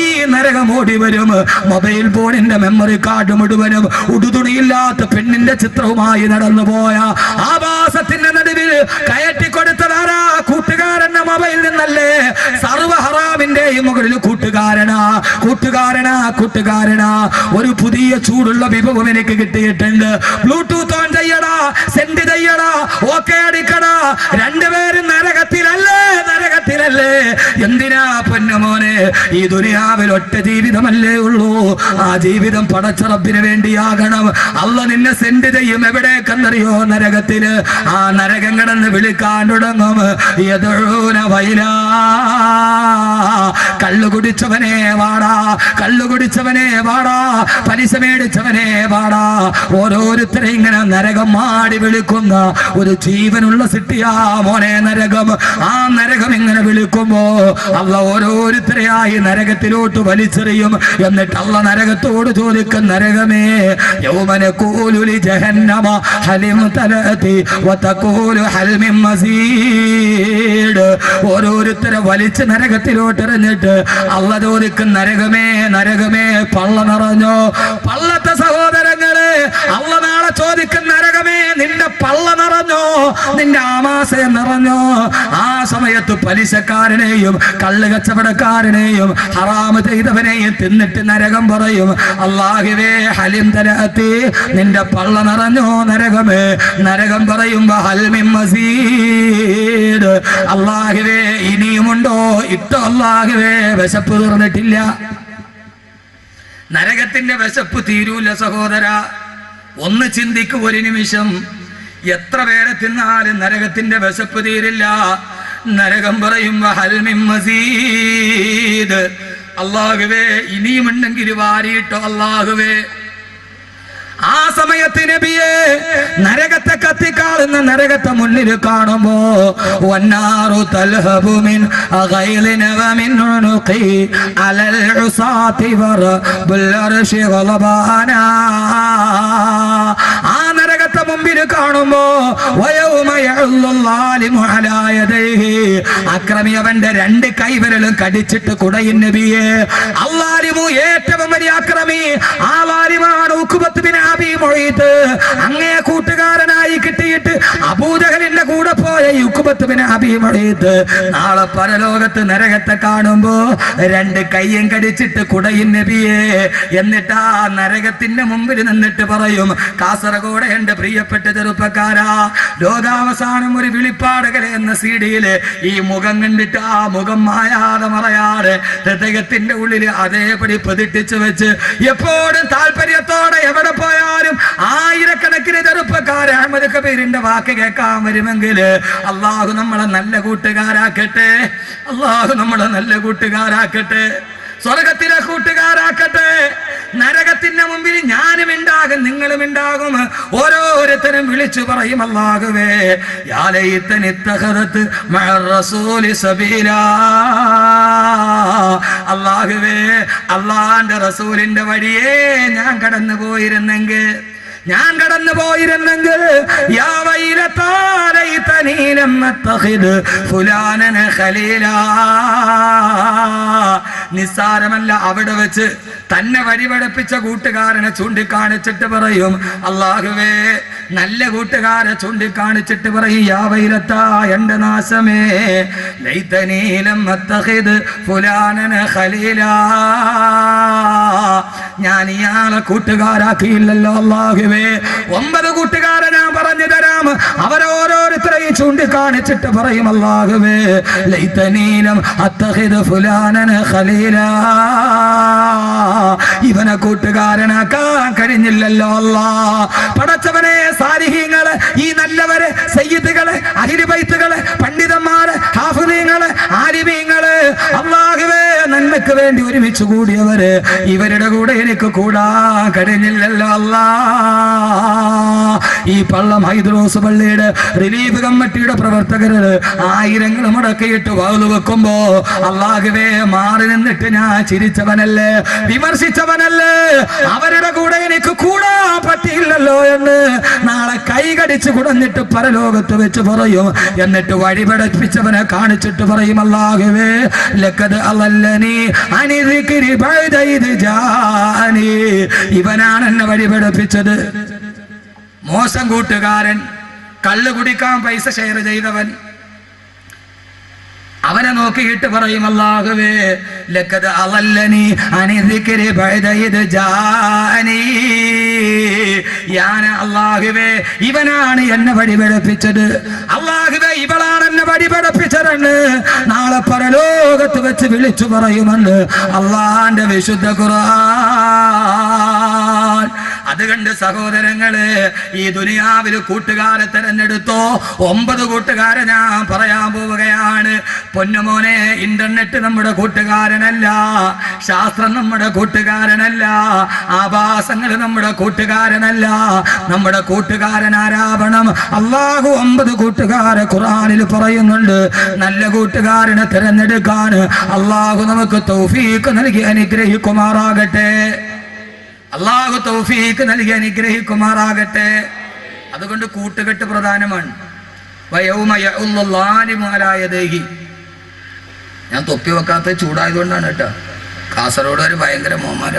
[SPEAKER 1] ഈ നരകം ഓടി വരും. മൊബൈൽ ഫോണിന്റെ മെമ്മറി കാർഡ് മുഴുവനും ഉടുതുണിയില്ലാത്ത പെണ്ണിന്റെ ചിത്രവുമായി നടന്നുപോയ ആഭാസത്തിന്റെ നടുവിൽ കയറ്റിക്കൊടുത്തതാരാ? കൂട്ടുകാരന്റെ മൊബൈൽ നിന്നല്ലേ? സർവ ഹറാമിന്റെയും മുകളിൽ കൂട്ടുകാരനാ. ഒരു പുതിയ ചൂടുള്ള വിഭവം എനിക്ക് കിട്ടിയിട്ടുണ്ട്. ബ്ലൂടൂത്ത് ഓൺ ചെയ്യടാ, സെൻഡ് ചെയ്യടാ, ഓക്കെ അടിക്കടാ. രണ്ടുപേരും നരകത്തിലല്ലേ? എന്തിനാ പൊന്നുമോനെ? ഈ ദുനിയാവിൽ ഒറ്റ ജീവിതമല്ലേ ഉള്ളൂ. ആ ജീവിതം പടച്ച റബ്ബിന് വേണ്ടിയാകണം. അള്ള നിന്നെ സെൻഡ് ചെയ്യും എവിടേക്കെന്നറിയോ? നരകത്തില്. ആ നരകം കിടന്ന് വിളിക്കാൻ തുടങ്ങും. യദഊന വൈലാ, കള്ളുകുടിച്ചവനെ വാടാ, പലിശ മേടിച്ചവനെ വാടാ. ഓരോരുത്തരെ ഇങ്ങനെ നരകം മാടി വിളിക്കുന്ന ഒരു ജീവനുള്ള സിട്ടിയാ മോനെ നരകം. ആ നരകം ഇങ്ങനെ വിളിക്കുമ്പോ അള്ള ഓരോരുത്തരെയായി നരകത്തിലോട്ട് വലിച്ചെറിയും. എന്നിട്ട് അള്ള നരകത്തോട് ചോദിക്കും, നരകമേ, യൗമന കൂലുലി ജഹന്നമ ഹലിം തലതി വതഖൂലു ഹൽ മിൻ മസീദ്. ഓരോരുത്തരെ വലിച്ച് നരകത്തിലോട്ട് എറിഞ്ഞിട്ട് അള്ള ചോദിക്കും, നരകമേ പള്ള നിറഞ്ഞോ? പള്ളത്തെ സഹോദരങ്ങളെ, അള്ള നാളെ ചോദിക്കും, നരകമേ നിന്റെ പള്ള നിറഞ്ഞോ? നിന്റെ ആമാശയം നിറഞ്ഞോ? ആ സമയത്ത് പലിശക്കാരനെയും കള്ള് കച്ചവടക്കാരനെയും ഹറാമ് ചെയ്തവനെയും തിന്നിട്ട് നരകം പറയും, അല്ലാഹുവേ ഹലിം തലഅത്തി, നിന്റെ പള്ള നിറഞ്ഞോ നരകമേ? നരകം പറയുമ്പോ ഹൽ മിൻ മസീദ്, അല്ലാഹുവേ ഇനിയുമുണ്ടോ? ഇട്ടോ അല്ലാഹുവേ, വിശപ്പ് തീർന്നിട്ടില്ല. നരകത്തിന്റെ വിശപ്പ് തീരൂല സഹോദര. ഒന്ന് ചിന്തിക്കൂ ഒരു നിമിഷം. എത്ര പേരെ തിന്നാലും നരകത്തിന്റെ വിശപ്പ് തീരില്ല. നരകം പറയും ഹൽ മിൻ മസീദ്, അല്ലാഹുവേ ഇനിയുമുണ്ടെങ്കിൽ വാരിയിട്ടോ അല്ലാഹുവേ. ആ സമയത്ത് നബിയെ നരകത്തെ കത്തിക്കാളുന്ന നരകത്തെ മുന്നിൽ കാണുമ്പോ വന്നാറു തൽഹബു മിൻ ഗൈലിന വമിൻ ഉനുഖി അലൽ ഉസാതി വറബുൽ അർശി ഗളബാനാ. ആ നരകത്തെ മുമ്പിൽ കാണുമ്പോ വയൗമ യഉല്ലു ളാലിമു അലാ യദൈഹി, അക്രമി അവന്റെ രണ്ട് കൈവിരലും കടിച്ചിട്ട് കുടയും നബിയെ. അല്ലാലിമു ഏറ്റവും വലിയ അക്രമി ആ ലാലിമാണ് ഉഖബത്ത് ബിൻ അബീ മുഈത്ത്. അങ്ങേ കൂട്ടുകാരനായി കിട്ടിയിട്ട് അബൂജഹലിന്റെ കൂടെ പോയ ഉഖബത്ത് ബിൻ അബീ മുഈത്ത് നാളെ പരലോകത്ത് നരകത്തെ കാണുമ്പോ രണ്ട് കയ്യും കടിച്ചിട്ട് കുടയും നബിയെ. എന്നിട്ട് ആ നരകത്തിന്റെ മുമ്പിൽ നിന്നിട്ട് പറയും, കാസർഗോഡ് എന്റെ പ്രിയപ്പെട്ട ചെറുപ്പക്കാരാ, ലോകാവസാനം ഒരു വിളിപ്പാടകലെ എന്ന സീഡിയില് ഈ മുഖം കണ്ടിട്ട് ആ മുഖം മായാതെ മറയാതെ ഹൃദയത്തിന്റെ ഉള്ളിൽ അതേപടി പ്രതിഷ്ഠിച്ചു വെച്ച് എപ്പോഴും താല്പര്യത്തോടെ എവിടെ പോയാലും ആയിരക്കണക്കിന് ചെറുപ്പക്കാരെ അഹമ്മദ് കബീറിന്റെ വാക്ക് കേൾക്കാൻ വരുമെങ്കിൽ അള്ളാഹു നമ്മളെ നല്ല കൂട്ടുകാരാക്കട്ടെ. സ്വർഗത്തിലെ കൂട്ടുകാരാക്കട്ടെ. നരകത്തിന്റെ മുമ്പിൽ ഞാനും ഉണ്ടാകും, നിങ്ങളും ഉണ്ടാകും. ഓരോരുത്തരും വിളിച്ചു പറയും, അല്ലാഹുവേ യാ ലൈതനി ഇത്തഖദത് മഅ റസൂലി സബീലാ. അല്ലാഹുവേ, അല്ലാഹുവിന്റെ റസൂലിന്റെ വഴിയേ ഞാൻ കടന്നു പോയിരുന്നെങ്കിൽ യാ വൈലതാ ലൈതനി ലം അത്തഖിദ് ഫുലാനന ഖലീലാ. നിസ്സാരമല്ല, അവിടെ വെച്ച് തന്നെ വഴിപഠിപ്പിച്ച കൂട്ടുകാരനെ ചൂണ്ടിക്കാണിച്ചിട്ട് പറയും, അല്ലാഹുവേ നല്ല കൂട്ടുകാരെ ചൂണ്ടിക്കാണിച്ചിട്ട് പറയും, യാ വൈലത്താ എന്റെ നാശമേ, ലൈതനി ലം അത്തഖിദ് ഫുലാനന ഖലീലാ, ഞാൻ ഇയാളെ കൂട്ടുകാരാക്കിയില്ലല്ലോ അല്ലാഹുവേ. 9 കൂട്ടുകാരെ ഞാൻ പറഞ്ഞു തരാം. അവരോരോരുത്തരെയും ചൂണ്ടിക്കാണിച്ചിട്ട് പറയും, അല്ലാഹുവേ ലൈതനി ലം അത്തഖിദ് ഫുലാനന ഖലീലാ, ഇവനെ കൂട്ടുകാരനാക്കാൻ കഴിഞ്ഞില്ലല്ലോ അല്ലാ. പടച്ചവനെ, സാലിഹീങ്ങള്, ഈ നല്ലവര്, സയ്യിദുകള്, അഹ്ലു ബൈത്തുകള്, പണ്ഡിതന്മാര്, ഹാഫിളീങ്ങള്, ആലിമീങ്ങള്, അല്ലാഹുവേ നന്മയ്ക്ക് വേണ്ടി ഒരുമിച്ച് കൂടിയവര്, ഇവരുടെ കൂടെ എനിക്ക് കൂടാൻ കഴിഞ്ഞില്ലല്ലോ അല്ലാ. ഈ പള്ളം ഹൈദ്രോസ് പള്ളിയുടെ റിലീഫ് കമ്മിറ്റിയുടെ പ്രവർത്തകര് ആയിരങ്ങൾ മുടക്കിയിട്ട് വാതു വെക്കുമ്പോ അല്ലാഹുവേ മാറി നിന്നിട്ട് ഞാൻ ചിരിച്ചവനല്ലേ, വിമർശിച്ചവനല്ലേ, അവരുടെ കൂടെ എനിക്ക് കൂടാൻ പറ്റിയില്ലല്ലോ എന്ന് നാളെ കൈകടിച്ച് കുടഞ്ഞിട്ട് പരലോകത്ത് വെച്ച് പറയും. എന്നിട്ട് വഴിപഠിപ്പിച്ചവനെ കാണിച്ചിട്ട് പറയും, അല്ലാഹുവേ ലഖദ് അളല്ലനി അനി ദിക്രി ബഅദ ഇദ് ജാഅനി. ഇവനാണ് എന്നെ വഴിപഠിപ്പിച്ചത്. മോശം കൂട്ടുകാരൻ, കള്ളു കുടിക്കാൻ പൈസ ഷെയർ ചെയ്തവൻ, അവനെ നോക്കിയിട്ട് പറയും, അല്ലാഹുവേ ലഖദ് അളല്ലനി അനി ദിക്രി ബഅദ ഇദ് ജാഅനി. അല്ലാഹുവേ ഇവനാണ് എന്നെ വഴി പഠിപ്പിച്ചത്, അല്ലാഹുവേ ഇവളാണ് എന്നെ വഴി പഠിപ്പിച്ചതെന്ന് നാളെ പരലോകത്ത് വെച്ച് വിളിച്ചു പറയുമെന്ന് അല്ലാഹുവിന്റെ വിശുദ്ധ ഖുർആൻ. അതുകൊണ്ട് സഹോദരങ്ങള്, ഈ ദുനിയാവിൽ കൂട്ടുകാരെ തെരഞ്ഞെടുത്തോ. 9 കൂട്ടുകാരെ ഞാൻ പറയാൻ പോവുകയാണ്. പൊന്നുമോനെ, ഇന്റർനെറ്റ് നമ്മുടെ കൂട്ടുകാരനല്ല, ശാസ്ത്രം നമ്മുടെ കൂട്ടുകാരനല്ല, ആഭാസങ്ങൾ നമ്മുടെ കൂട്ടുകാരനല്ല. നമ്മുടെ കൂട്ടുകാരൻ ആരാവണം? അല്ലാഹു 9 കൂട്ടുകാരെ ഖുർആനിൽ പറയുന്നുണ്ട്. നല്ല കൂട്ടുകാരനെ തിരഞ്ഞെടുക്കാൻ അല്ലാഹു നമുക്ക് തൗഫീഖ് നൽകി അനുഗ്രഹിക്കുമാറാകട്ടെ. അല്ലാഹു തൗഫീഖ് നൽകി അനുഗ്രഹിക്കുമാറാകട്ടെ. അതുകൊണ്ട് കൂട്ടുകെട്ട് പ്രധാനമാണ്. വയൗമ യഉല്ലു ളാലിമു അലാ യദൈഹി. ഞാൻ തൊപ്പി വെക്കാത്ത ചൂടായതുകൊണ്ടാണ് കേട്ടോ. കാസർഗോഡ് ഒരു ഭയങ്കര മോമാര.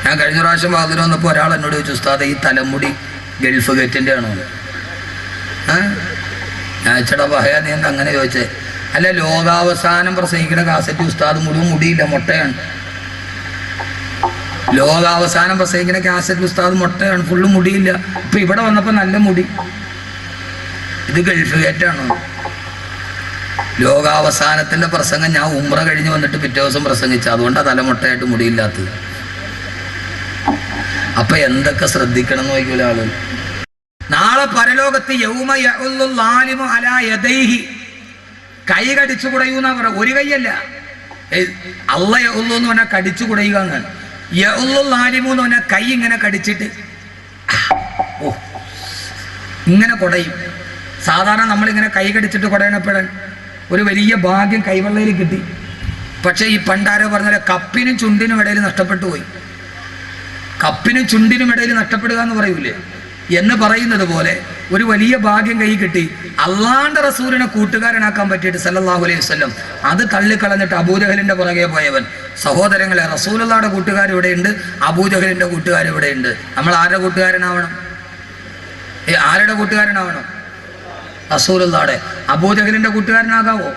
[SPEAKER 1] ഞാൻ കഴിഞ്ഞ പ്രാവശ്യം വാതിൽ വന്നപ്പോൾ ഒരാൾ എന്നോട് ചോദിച്ചു, ഉസ്താദ് ഈ തലമുടി ഗൾഫ് ഗേറ്റിൻ്റെ ആണോ? ഞാൻ ചേട്ടാ പറയാ, നീ എന്താ അങ്ങനെ ചോദിച്ചേ? അല്ല, ലോകാവസാനം പ്രസംഗിക്കുന്ന കാസറ്റ് ഉസ്താദ് മുഴുവൻ മുടിയില്ല, മൊട്ടയാണ്. ലോകാവസാനം പ്രസംഗിക്കുന്ന കാസറ്റ് ഉസ്താദ് മൊട്ടയാണ്, ഫുള്ള് മുടിയില്ല. ഇപ്പൊ ഇവിടെ വന്നപ്പോ നല്ല മുടി. ഇത് ഗൾഫ് ഗേറ്റാണോ? ലോകാവസാനത്തിന്റെ പ്രസംഗം ഞാൻ ഉംറ കഴിഞ്ഞ് വന്നിട്ട് പിറ്റേ ദിവസം പ്രസംഗിച്ചു, അതുകൊണ്ടാണ് തലമുട്ടയായിട്ട് മുടിയില്ലാത്തത്. അപ്പൊ എന്തൊക്കെ ശ്രദ്ധിക്കണം എന്ന് നോക്കിയ ആള്. നാളെ പരലോകത്ത് യൗമ യഉല്ലു ളാലിമു അലാ യദൈഹി, കൈ കടിച്ചു കുടയൂന്നാ പറ. ഒരു കൈയല്ല, അള്ള യഉല്ലു എന്ന് പറഞ്ഞാൽ കടിച്ചു കുടയുക എന്നാണ്. യഉല്ലു ളാലിമു എന്ന് പറഞ്ഞാൽ കൈ ഇങ്ങനെ കടിച്ചിട്ട് ഇങ്ങനെ കുടയും. സാധാരണ നമ്മളിങ്ങനെ കൈ കടിച്ചിട്ട് കുടയണപ്പെടാൻ ഒരു വലിയ ഭാഗ്യം കൈവെള്ളയിൽ കിട്ടി. പക്ഷെ ഈ പണ്ടാരോ പറഞ്ഞാൽ കപ്പിനും ചുണ്ടിനും ഇടയിൽ നഷ്ടപ്പെട്ടു പോയി. കപ്പിനും ചുണ്ടിനും ഇടയിൽ നഷ്ടപ്പെടുക എന്ന് പറയൂലേ, എന്ന് പറയുന്നത് പോലെ ഒരു വലിയ ഭാഗ്യം കൈ കിട്ടി. അള്ളാന്റെ റസൂലിനെ കൂട്ടുകാരനാക്കാൻ പറ്റിയിട്ട് സല്ലല്ലാഹു അലൈഹി വസല്ലം അത് തള്ളിക്കളഞ്ഞിട്ട് അബൂജഹലിന്റെ പുറകെ പോയവൻ. സഹോദരങ്ങളെ, റസൂലുള്ളാഹിയുടെ കൂട്ടുകാർ ഇവിടെയുണ്ട്, അബൂജഹലിന്റെ കൂട്ടുകാർ ഇവിടെയുണ്ട്. നമ്മൾ ആരുടെ കൂട്ടുകാരനാവണം? ആരുടെ കൂട്ടുകാരനാവണം? റസൂലുള്ളാഹിയുടെ. അബൂജഹലിന്റെ കൂട്ടുകാരനാകാവോ?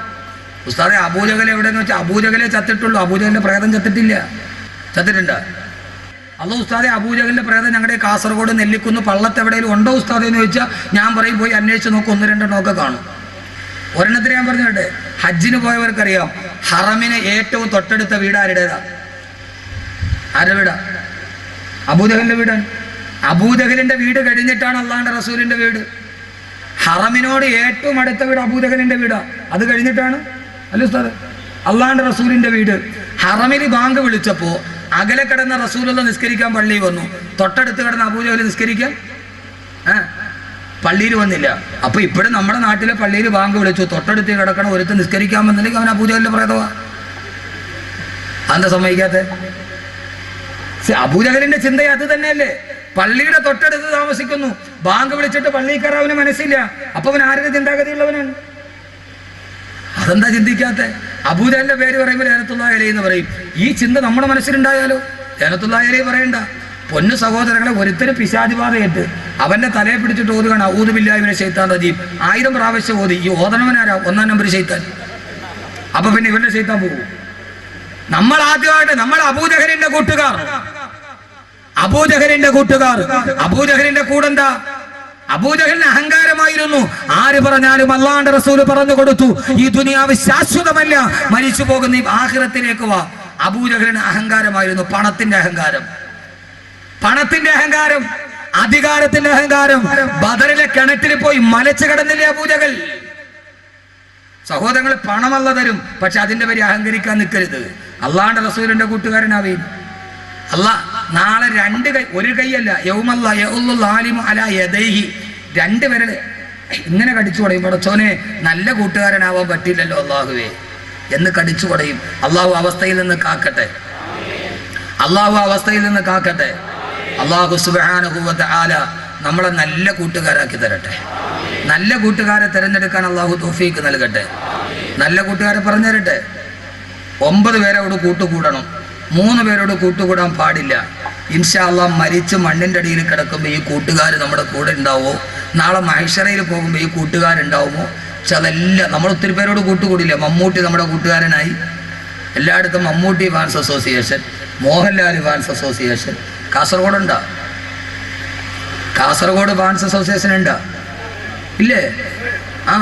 [SPEAKER 1] ഉസ്താദെ, അബൂജഹൽ എവിടെയെന്ന് വെച്ചാൽ അബൂജഹലെ ചത്തിട്ടുള്ളൂ, അബൂജഹലിന്റെ പ്രേതം ചത്തിട്ടില്ല. ചത്തിട്ടുണ്ടോ? അല്ല ഉസ്താദെ, അബൂജഹലിന്റെ പ്രേതം ഞങ്ങളുടെ കാസർഗോഡ് നെല്ലിക്കുന്ന് പള്ളത്ത് എവിടെയെങ്കിലും ഉണ്ടോ ഉസ്താദെ എന്ന് ചോദിച്ചാൽ ഞാൻ പറയും പോയി അന്വേഷിച്ച് നോക്കും, 1-2 ഒക്കെ കാണും. ഒരെണ്ണത്തിന് ഞാൻ പറഞ്ഞിട്ട്, ഹജ്ജിന് പോയവർക്കറിയാം ഹറമിന് ഏറ്റവും തൊട്ടടുത്ത വീട് ആരുടേതാ? ആരുടെ വീടാ? അബൂജഹലിന്റെ വീടാണ്. അബൂജഹലിന്റെ വീട് കഴിഞ്ഞിട്ടാണ് അള്ളാന്റെ റസൂലിന്റെ വീട്. ഹറമിനോട് ഏറ്റവും അടുത്ത വീട് അബൂജഹലിന്റെ വീടാ, അത് കഴിഞ്ഞിട്ടാണ് അല്ല ഉസ്താദ് അള്ളാന്റെ റസൂലിന്റെ വീട്. ഹറമിൽ ബാങ്ക് വിളിച്ചപ്പോ അകലെ കിടന്ന റസൂലുള്ള നിസ്കരിക്കാൻ പള്ളിയിൽ വന്നു, തൊട്ടടുത്ത് കിടന്ന അബൂജഹൽ നിസ്കരിക്കാൻ പള്ളിയിൽ വന്നില്ല. അപ്പൊ ഇപ്പോഴും നമ്മുടെ നാട്ടിലെ പള്ളിയിൽ ബാങ്ക് വിളിച്ചു, തൊട്ടടുത്ത് കിടക്കണം ഒരുത്ത് നിസ്കരിക്കാൻ വന്നില്ലെങ്കിൽ അവൻ അബൂജഹലിന്റെ പ്രേതവാ. അതെന്താ സമ്മതിക്കാത്ത? അബൂജഹലിന്റെ ചിന്ത അത് തന്നെയല്ലേ? പള്ളിയുടെ തൊട്ടടുത്ത് താമസിക്കുന്നു, ബാങ്ക് വിളിച്ചിട്ട് പള്ളിയിൽ കയറാൻ മനസ്സില്ല, അപ്പൊ അവൻ ആരുടെ ചിന്താഗതിയുള്ളവനാണ്? അതെന്താ ചിന്തിക്കാത്ത? അബൂജഹലിന്റെ പേര് പറയുമ്പോൾ ലഅനത്തുല്ലാഹി അലൈഹി എന്ന് പറയും. ഈ ചിന്ത നമ്മുടെ മനസ്സിലുണ്ടായാലോ? ലഅനത്തുല്ലാഹി അലൈഹി പറയണ്ട. പൊന്നു സഹോദരങ്ങളെ, ഒരുത്തരും പിശാചുബാധയിട്ട് അവന്റെ തലയെ പിടിച്ചിട്ട് ഓതുകയാണ് അഊദു ബില്ലാഹി മിനശ് ശൈത്താനിർ റജീം. 1000 പ്രാവശ്യം ഓതി. ഈ ഓതണവനാരാ? 1-ാം നമ്പർ ശൈത്താൻ. അപ്പൊ പിന്നെ ഇവന്റെ ശൈത്താൻ പോകും. നമ്മൾ ആദ്യമായിട്ട് നമ്മൾ അബൂജഹലിന്റെ കൂട്ടുകാർ, അബൂജഹലിന്റെ കൂട്ടുകാർ. അബൂജഹലിന്റെ കൂടെന്താ? അബൂജഹലിന് അഹങ്കാരമായിരുന്നു. ആര് പറഞ്ഞാലും അല്ലാഹുവിന്റെ റസൂല് പറഞ്ഞു കൊടുത്തു, ഈ ദുനിയാവ് ശാശ്വതമല്ല, മരിച്ചു പോകുന്ന ഈ ആഖിറത്തിലേക്ക് വാ. അബൂജഹലിന് അഹങ്കാരമായിരുന്നു, പണത്തിന്റെ അഹങ്കാരം, പണത്തിന്റെ അഹങ്കാരം, അധികാരത്തിന്റെ അഹങ്കാരം. ബദറിലെ കിണറ്റിൽ പോയി മലച്ചു കിടന്നില്ലേ അബൂജഹൽ? സഹോദരങ്ങൾ, പണമല്ല തരും, പക്ഷെ അതിന്റെ പേര് അഹങ്കരിക്കാൻ നിൽക്കരുത്. അള്ളാഹുവിന്റെ റസൂലിന്റെ കൂട്ടുകാരനാവേ.
[SPEAKER 2] അല്ല നാളെ രണ്ട് കൈ, ഒരു കൈയല്ല, യൗമല്ല യഉല്ലുൽ ആലിമു അലാ യദൈഹി, രണ്ട് വിരൽ ഇങ്ങനെ കടിച്ചു കൊടുയും. പടച്ചോനെ നല്ല കൂട്ടുകാരനാവാൻ പറ്റില്ലല്ലോ അള്ളാഹുവേ എന്ന് കടിച്ചു കൊടുയും. അള്ളാഹു അവസ്ഥയിൽ നിന്ന് കാക്കട്ടെ, അള്ളാഹു അവസ്ഥയിൽ നിന്ന് കാക്കട്ടെ. അള്ളാഹു സുബ്ഹാനഹു വ തആല നമ്മളെ നല്ല കൂട്ടുകാരാക്കി തരട്ടെ. നല്ല കൂട്ടുകാരെ തിരഞ്ഞെടുക്കാൻ അള്ളാഹു തൗഫീക്ക് നൽകട്ടെ. നല്ല കൂട്ടുകാരെ പറഞ്ഞു തരട്ടെ. 9 പേരോട് കൂട്ടുകൂടണം, 3 പേരോട് കൂട്ടുകൂടാൻ പാടില്ല. ഇൻഷാ അല്ലാഹ് മരിച്ച് മണ്ണിൻ്റെ അടിയിൽ കിടക്കുമ്പോൾ ഈ കൂട്ടുകാർ നമ്മുടെ കൂടെ ഉണ്ടാവുമോ? നാളെ മഹ്ശറയിൽ പോകുമ്പോൾ ഈ കൂട്ടുകാരുണ്ടാവുമോ? പക്ഷെ അതെല്ലാം നമ്മൾ ഒത്തിരി പേരോട് കൂട്ടുകൂടില്ല. മമ്മൂട്ടി നമ്മുടെ കൂട്ടുകാരനായി, എല്ലായിടത്തും Mammootty fans association, Mohanlal fans association. കാസർഗോഡുണ്ടോ? കാസർഗോഡ് ഫാൻസ് അസോസിയേഷൻ ഉണ്ടോ? ഇല്ലേ? ആ,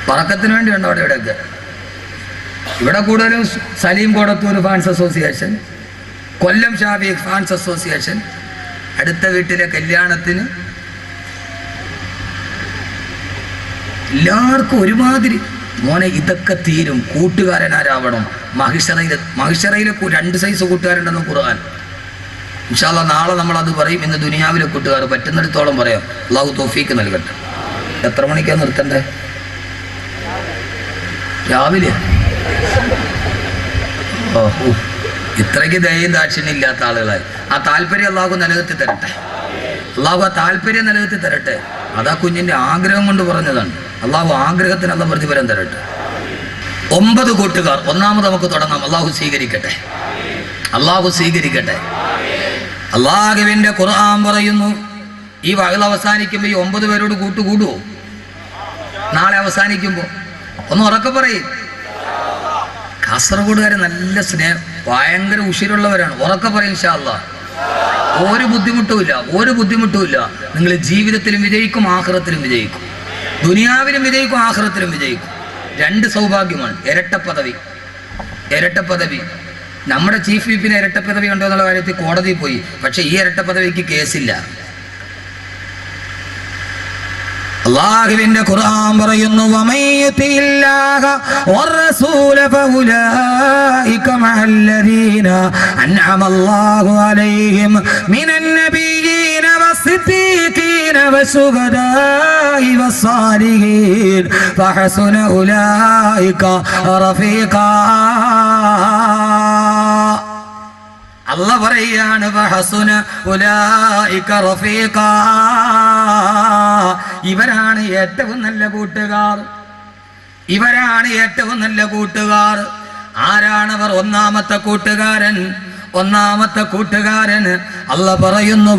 [SPEAKER 2] പറക്കത്തിന് വേണ്ടി ഉണ്ടോ അവിടെ ഇവിടെയൊക്കെ? ഇവിടെ കൂടുതലും സലീം കോടത്തൂർ ഫാൻസ് അസോസിയേഷൻ, കൊല്ലം ഷാഫി ഫാൻസ് അസോസിയേഷൻ, അടുത്ത വീട്ടിലെ കല്യാണത്തിന് എല്ലാവർക്കും ഒരുമാതിരി. മോനെ ഇതൊക്കെ തീരും. കൂട്ടുകാരനാരാവണം. മഹിഷറയിലെ 2 സൈസ് കൂട്ടുകാരുണ്ടെന്ന് ഖുർആൻ. ഇൻഷാ അല്ലാഹ് നാളെ നമ്മളത് പറയും. ഇന്ന് ദുനിയാവിലെ കൂട്ടുകാർ പറ്റുന്നിടത്തോളം പറയാം. അള്ളാഹു തൗഫീക്ക് നൽകട്ടെ. എത്ര മണിക്കാണ് നിർത്തണ്ടേ? രാവിലെ? ഓഹോ, ഇത്രയ്ക്ക് ദയയും ദാക്ഷിണ്യം ഇല്ലാത്ത ആളുകളായി. ആ താല്പര്യം അള്ളാഹു നിലനിർത്തി തരട്ടെ. അള്ളാഹു ആ താല്പര്യം നിലനിർത്തി തരട്ടെ. അതാ കുഞ്ഞിൻ്റെ ആഗ്രഹം കൊണ്ട് പറഞ്ഞതാണ്. അള്ളാഹു ആഗ്രഹത്തിനുള്ള പ്രതിഫലം തരട്ടെ. 9 കൂട്ടുകാർ. ഒന്നാമത് നമുക്ക് തുടങ്ങാം. അള്ളാഹു സ്വീകരിക്കട്ടെ, അള്ളാഹു സ്വീകരിക്കട്ടെ. അള്ളാഹുവിൻ്റെ ഖുർആൻ പറയുന്നു, ഈ വയൽ അവസാനിക്കുമ്പോൾ ഈ 9 പേരോട് കൂട്ടുകൂടുവോ? നാളെ അവസാനിക്കുമ്പോൾ ഒന്ന് ഉറക്കെ പറയും. കാസർഗോഡുകാരെ നല്ല സ്നേഹം, ഭയങ്കര ഉശിരുള്ളവരാണ്. ഉറക്കെ പറയും ഇൻഷാ അല്ലാഹ്. ഒരു ബുദ്ധിമുട്ടുമില്ല, ഒരു ബുദ്ധിമുട്ടുമില്ല. നിങ്ങൾ ജീവിതത്തിലും വിജയിക്കും, ആഖിറത്തിലും വിജയിക്കും. ദുനിയാവിലും വിജയിക്കും, ആഖിറത്തിലും വിജയിക്കും. 2 സൗഭാഗ്യമാണ്. ഇരട്ടപ്പദവി, ഇരട്ടപ്പദവി. നമ്മുടെ ചീഫ് വിപ്പിന് ഇരട്ടപ്പദവി ഉണ്ടോ എന്നുള്ള കാര്യത്തിൽ കോടതിയിൽ പോയി. പക്ഷെ ഈ ഇരട്ടപ്പദവിക്ക് കേസില്ല. അല്ലാഹുവിന്റെ ഖുർആൻ പറയുന്നു, വമയ്യതില്ലാഹ വറസൂല ഫഉലൈക മഅല്ലദീന അൻഅമല്ലാഹു അലൈഹിം മിനൻ നബിയ്യീന വസ്സിദ്ദീഖീന വശുഹദാഇ വസ്സാലിഹീൻ ഫഹസുന ഉലൈക റഫീഖാ. അല്ലാഹ് പറയാണ്, വഹസുന ഉലൈക റഫീഖാ. ഇവരാണ് ഏറ്റവും നല്ല കൂട്ടുകാർ, ഇവരാണ് ഏറ്റവും നല്ല കൂട്ടുകാർ. ആരാണവർ? ഒന്നാമത്തെ കൂട്ടുകാരൻ, ഒന്നാമത്തെ കൂട്ടുകാരൻ അല്ലാഹ് പറയുന്നു,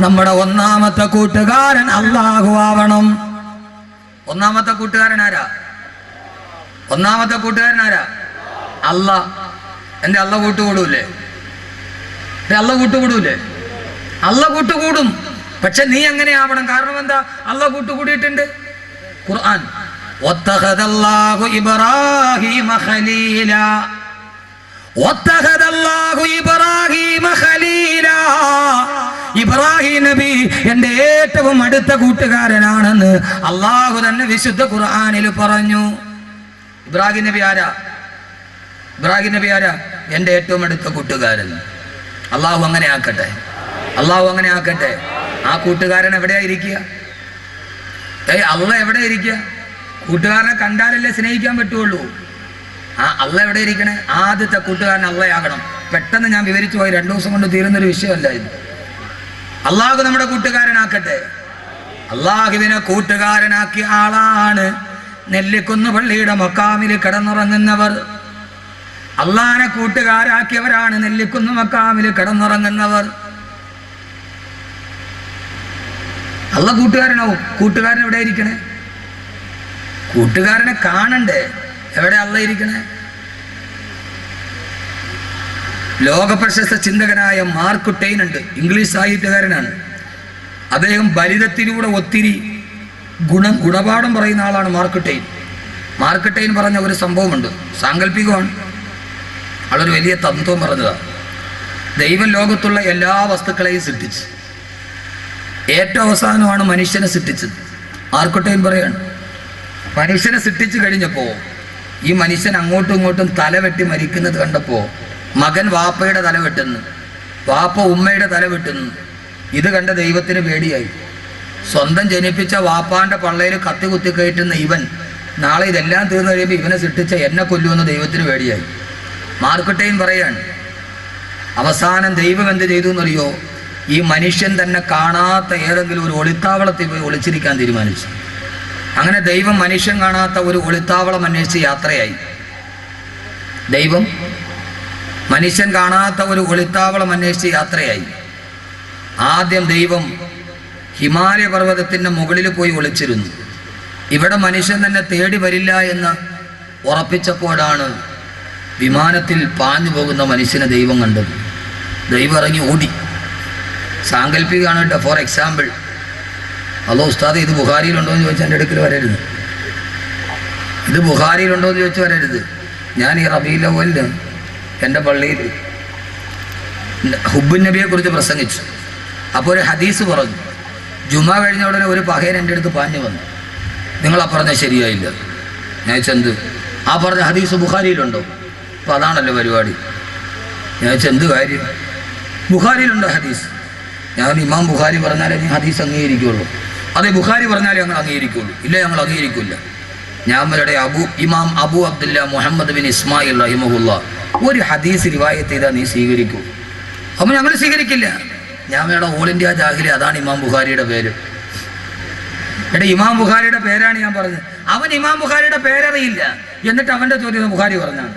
[SPEAKER 2] നമ്മുടെ ഒന്നാമത്തെ കൂട്ടുകാരൻ അല്ലാഹു ആവണം. ഒന്നാമത്തെ കൂട്ടുകാരൻ ആരാ? ഒന്നാമത്തെ കൂട്ടുകാരൻ ആരാ? അല്ലാഹ്. എൻ്റെ അല്ലാഹ് കൂട്ടുകൂടൂലേ? അല്ലാഹ് കൂട്ടുകൂടൂലേ? അല്ലാഹ് കൂട്ടുകൂടും. പക്ഷെ നീ എങ്ങനെ ആവണം? കാരണം എന്താ? അല്ലാഹ് കൂട്ടുകൂടിയിട്ടുണ്ട്. ഖുർആൻ, വത്തഖദല്ലാഹു ഇബ്രാഹീമ ഖലീലാ, വത്തഖദല്ലാഹു ഇബ്രാഹീമ ഖലീലാ. ഇബ്രാഹിം നബി എൻ്റെ ഏറ്റവും അടുത്ത കൂട്ടുകാരനാണെന്ന് അല്ലാഹു തന്നെ വിശുദ്ധ ഖുർആനിൽ പറഞ്ഞു. ഇബ്രാഹിം നബി ആരാ? ഇബ്രാഹിം നബി ആരാ? എൻ്റെ ഏറ്റവും അടുത്ത കൂട്ടുകാരൻ. അള്ളാഹു അങ്ങനെ ആക്കട്ടെ, അള്ളാഹു അങ്ങനെ ആക്കട്ടെ. ആ കൂട്ടുകാരൻ എവിടെയാ ഇരിക്കുക? അള്ളാഹ് എവിടെ ഇരിക്കുക? കൂട്ടുകാരനെ കണ്ടാലല്ലേ സ്നേഹിക്കാൻ പറ്റുള്ളൂ. ആ അള്ളാഹ് എവിടെ ഇരിക്കണേ? ആദ്യത്തെ കൂട്ടുകാരൻ അള്ളാഹയാകണം. പെട്ടെന്ന് ഞാൻ വിവരിച്ചു പോയി, 2 ദിവസം കൊണ്ട് തീരുന്നൊരു വിഷയമല്ല ഇത്. അള്ളാഹു നമ്മുടെ കൂട്ടുകാരനാക്കട്ടെ. അള്ളാഹുവിനെ കൂട്ടുകാരനാക്കിയ ആളാണ് നെല്ലിക്കുന്ന് പള്ളിയുടെ മക്കാമിൽ കിടന്നുറങ്ങുന്നവർ. അള്ളാഹിനെ കൂട്ടുകാരാക്കിയവരാണ് നെല്ലിക്കുന്ന് മക്കാമിൽ കിടന്നുറങ്ങുന്നവർ. അള്ളാഹ് കൂട്ടുകാരനാവും. കൂട്ടുകാരൻ എവിടെ ഇരിക്കണേ? കൂട്ടുകാരനെ കാണണ്ടേ? എവിടെ അള്ളാഹ് ഇരിക്കണേ? ലോക പ്രശസ്ത ചിന്തകനായ മാർക്ക് ട്വെയിൻ ഉണ്ട്, ഇംഗ്ലീഷ് സാഹിത്യകാരനാണ്. അദ്ദേഹം ബലിതത്തിലൂടെ ഒത്തിരി ഗുണപാഠം പറയുന്ന ആളാണ് മാർക്ക് ട്വെയിൻ. മാർക്ക് ട്വെയിൻ പറഞ്ഞ ഒരു സംഭവമുണ്ട്, സാങ്കല്പികമാണ്. ആളൊരു വലിയ തത്വം പറഞ്ഞതാണ്. ദൈവം ലോകത്തുള്ള എല്ലാ വസ്തുക്കളെയും സൃഷ്ടിച്ചു, ഏറ്റവും അവസാനമാണ് മനുഷ്യനെ സൃഷ്ടിച്ചത്. മാർക്ക് ട്വെയിൻ പറയാണ്, മനുഷ്യനെ സൃഷ്ടിച്ചു കഴിഞ്ഞപ്പോൾ ഈ മനുഷ്യൻ അങ്ങോട്ടും ഇങ്ങോട്ടും തല വെട്ടി മരിക്കുന്നത് കണ്ടപ്പോൾ മകൻ വാപ്പയുടെ തല വെട്ടുന്നു, വാപ്പ ഉമ്മയുടെ തല വെട്ടുന്നു. ഇത് കണ്ട ദൈവത്തിന് പേടിയായി. സ്വന്തം ജനിപ്പിച്ച വാപ്പാന്റെ പള്ളയിൽ കത്തി കുത്തി കയറ്റുന്ന ഇവൻ നാളെ ഇതെല്ലാം തീർന്നു കഴിയുമ്പോൾ ഇവനെ സൃഷ്ടിച്ച എന്നെ കൊല്ലുമെന്ന് ദൈവത്തിന് പേടിയായി. മാർക്കട്ടെയിൻ പറയാണ്, അവസാനം ദൈവം എന്ത് ചെയ്തു എന്നറിയോ? ഈ മനുഷ്യൻ തന്നെ കാണാത്ത ഏതെങ്കിലും ഒരു ഒളിത്താവളത്തിൽ പോയി ഒളിച്ചിരിക്കാൻ തീരുമാനിച്ചു. അങ്ങനെ ദൈവം മനുഷ്യൻ കാണാത്ത ഒരു ഒളിത്താവളം അന്വേഷിച്ച് യാത്രയായി. ദൈവം മനുഷ്യൻ കാണാത്ത ഒരു ഒളിത്താവളം അന്വേഷിച്ച് യാത്രയായി. ആദ്യം ദൈവം ഹിമാലയ പർവ്വതത്തിൻ്റെ മുകളിൽ പോയി ഒളിച്ചിരുന്നു. ഇവിടെ മനുഷ്യൻ തന്നെ തേടി വരില്ല എന്ന് ഉറപ്പിച്ചപ്പോഴാണ് വിമാനത്തിൽ പാഞ്ഞു പോകുന്ന മനുഷ്യനെ ദൈവം കണ്ടത്. ദൈവം ഇറങ്ങി ഓടി. സാങ്കല്പികമാണ് കേട്ടോ. ഫോർ എക്സാമ്പിൾ, അതോ ഉസ്താദ് ഇത് ബുഖാരിയിലുണ്ടോ എന്ന് ചോദിച്ചാൽ എൻ്റെ അടുക്കൽ വരരുത്. ഇത് ബുഖാരിയിലുണ്ടോ എന്ന് ചോദിച്ച് വരരുത്. ഞാൻ ഈ റബീഉൽ അവ്വലിൽ എൻ്റെ പള്ളിയിൽ ഹുബ്ബുൻ നബിയെക്കുറിച്ച് പ്രസംഗിച്ചു. അപ്പോൾ ഒരു ഹദീസ് പറഞ്ഞു. ജുമാ കഴിഞ്ഞ ഉടനെ ഒരു പഹയൻ എൻ്റെ അടുത്ത് പാഞ്ഞു വന്നു. നിങ്ങളാ പറഞ്ഞ ശരിയായില്ല. ഞാൻ ചെന്ത് ആ പറഞ്ഞ ഹദീസ് ബുഖാരിയിലുണ്ടോ? അപ്പോൾ അതാണല്ലോ പരിപാടി. ഞാൻ ചെന്ത് കാര്യം ബുഖാരിയിലുണ്ടോ ഹദീസ്? ഞാൻ ഇമാം ബുഖാരി പറഞ്ഞാലേ നീ ഹദീസ് അംഗീകരിക്കുള്ളൂ. അതെ, ബുഖാരി പറഞ്ഞാലേ ഞങ്ങൾ അംഗീകരിക്കുള്ളൂ. ഇല്ല, ഞങ്ങൾ അംഗീകരിക്കില്ല. ഞാമരുടെ ഇമാം അബു അബ്ദുല്ല മുഹമ്മദ് ബിൻ ഇസ്മായിൽ റഹിമഹുല്ല ഒരു ഹദീസ് റിവായത്ത് ചെയ്താൽ നീ സ്വീകരിക്കൂ. അപ്പോൾ ഞങ്ങൾ സ്വീകരിക്കില്ല. ഞാമയുടെ ഓൾ ഇന്ത്യ ജാഹിലി, അതാണ് ഇമാം ബുഖാരിയുടെ പേര്. എടാ, ഇമാം ബുഖാരിയുടെ പേരാണ് ഞാൻ പറഞ്ഞത്. അവൻ ഇമാം ബുഖാരിയുടെ പേരറിയില്ല, എന്നിട്ട് അവൻ്റെ ചോദ്യം ബുഖാരി പറഞ്ഞാണ്.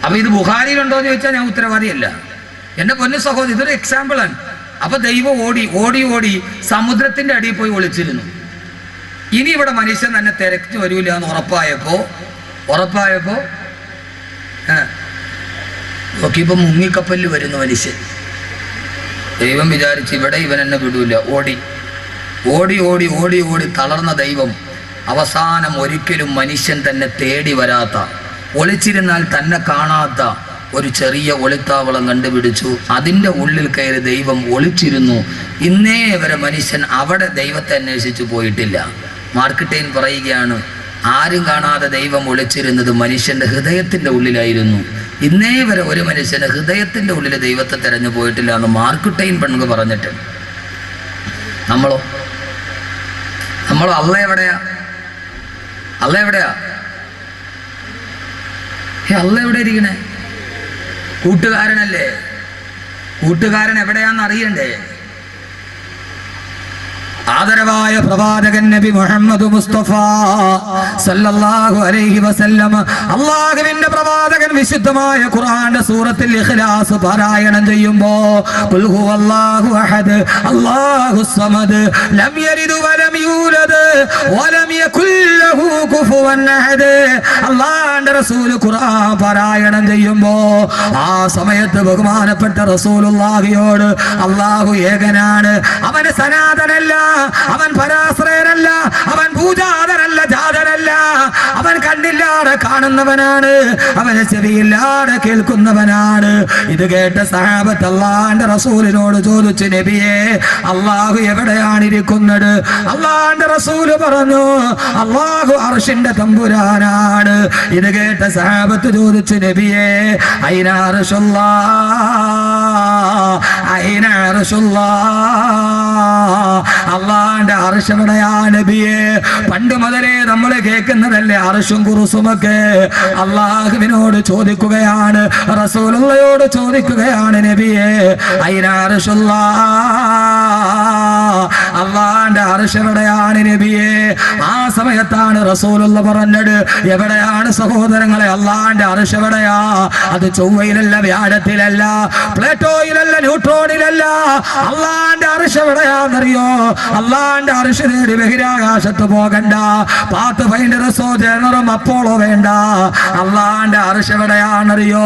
[SPEAKER 2] അപ്പോൾ ഇത് ബുഖാരിയിലുണ്ടോ എന്ന് ചോദിച്ചാൽ ഞാൻ ഉത്തരവാദിയല്ല. എൻ്റെ പൊന്നു സഹോദരി, ഇതൊരു എക്സാമ്പിളാണ്. അപ്പൊ ദൈവം ഓടി ഓടി ഓടി സമുദ്രത്തിന്റെ അടിയിൽ പോയി ഒളിച്ചിരുന്നു. ഇനി ഇവിടെ മനുഷ്യൻ തന്നെ തിരക്ക് വരൂല എന്ന് ഉറപ്പായപ്പോ നോക്കിയപ്പോ മുങ്ങിക്കപ്പലിൽ വരുന്ന മനുഷ്യൻ. ദൈവം വിചാരിച്ച് ഇവിടെ ഇവൻ എന്നെ വിടൂല. ഓടി ഓടി ഓടി ഓടി ഓടി തളർന്ന ദൈവം അവസാനം ഒരിക്കലും മനുഷ്യൻ തന്നെ തേടി വരാത്ത, ഒളിച്ചിരുന്നാൽ തന്നെ കാണാത്ത ഒരു ചെറിയ ഒളിത്താവളം കണ്ടുപിടിച്ചു. അതിൻ്റെ ഉള്ളിൽ കയറി ദൈവം ഒളിച്ചിരുന്നു. ഇന്നേ വരെ മനുഷ്യൻ അവിടെ ദൈവത്തെ അന്വേഷിച്ചു പോയിട്ടില്ല. മാർക്കറ്റൈൻ പറയുകയാണ്, ആരും കാണാതെ ദൈവം ഒളിച്ചിരുന്നത് മനുഷ്യൻ്റെ ഹൃദയത്തിൻ്റെ ഉള്ളിലായിരുന്നു. ഇന്നേ വരെ ഒരു മനുഷ്യന് ഹൃദയത്തിൻ്റെ ഉള്ളിൽ ദൈവത്തെ തിരഞ്ഞു പോയിട്ടില്ല എന്ന് മാർക്കറ്റൈൻ പെണ്ണുങ്ങൾ പറഞ്ഞിട്ട്. നമ്മളോ അള്ള എവിടെയാ? അള്ള എവിടെയാ? അള്ള എവിടെ ഇരിക്കണേ? കൂട്ടുകാരനല്ലേ? കൂട്ടുകാരൻ എവിടെയാന്ന് അറിയണ്ടേ? ആദരവായ പ്രവാചകൻ നബി മുഹമ്മദ് മുസ്തഫ സല്ലല്ലാഹു അലൈഹി വസല്ലം, അല്ലാഹുവിന്റെ പ്രവാചകൻ വിശുദ്ധമായ ഖുർആന്റെ സൂറത്തുൽ ഇഖ്ലാസ് പാരായണം ചെയ്യുമ്പോൾ ഖുൽ ഹുവല്ലാഹു അഹദ് അല്ലാഹുസ് സമദ് ലം യലിദ് വലം യൂലദ് വലം യകുൽ ലഹു കുഫുവൻ അഹദ്. അല്ലാഹുവിന്റെ റസൂൽ ഖുർആൻ പാരായണം ചെയ്യുമ്പോൾ ആ സമയത്ത് ബഹുമാനപ്പെട്ട റസൂലുള്ളാഹിയോട് അല്ലാഹു ഏകനാണ്, അവന് സനാതനല്ല, അവൻ പരാശ്രയനല്ല, അവൻ പൂജാതനല്ല, ജാതനല്ല, അവൻ കണ്ണില്ലാതെ കാണുന്നവനാണ്, അവന് ചെവിയില്ലാതെ കേൾക്കുന്നവനാണ്. ഇത് കേട്ട സഹാബത്ത് അല്ലാഹുവിന്റെ റസൂലിനോട് ചോദിച്ചു, നബിയെ അല്ലാഹു എവിടെയാണ് ഇരിക്കുന്നത്? അല്ലാഹുവിന്റെ റസൂല് പറഞ്ഞു, അല്ലാഹു അർശിന്റെ തമ്പുരാനാണ്. ഇത് കേട്ട സഹാബത്ത് ചോദിച്ചു, നബിയെ ഐന അർശുല്ലാഹ്, ഐന അർശുല്ലാഹ്, അള്ളാന്റെ അർശ് എവിടെയാ നബിയെ? പണ്ട് മുതലേ നമ്മൾ കേൾക്കുന്നതല്ലേ അർശും കുറുസുമൊക്കെ. അള്ളാഹുവിനോട് ചോദിക്കുകയാണ്, റസൂലുള്ളയോട് ചോദിക്കുകയാണ്, നബിയെ ഐന അർശുല്ലാഹ്, അള്ളാന്റെ അർശ് എവിടെയാണ് നബിയെ? ആ സമയത്താണ് റസൂലുള്ള പറഞ്ഞത്, എവിടെയാണ് സഹോദരങ്ങളെ അള്ളാന്റെ അർശ് എവിടെയാ? അത് ചൊവ്വയിലല്ല, വ്യാഴത്തിലല്ല, പ്ലേറ്റോയിലല്ല, ന്യൂട്രോണിലല്ല. അള്ളാന്റെ അർശ് എവിടെയാന്നറിയോ? അള്ളാന്റെ അർശ് നേടി ബഹിരാകാശത്ത് പോകണ്ട, പാത്ത് ഫൈൻഡർ സോജനറും അപ്പോളോ വേണ്ട. അള്ളാന്റെ അർശ് എവിടെയാണെന്നറിയോ?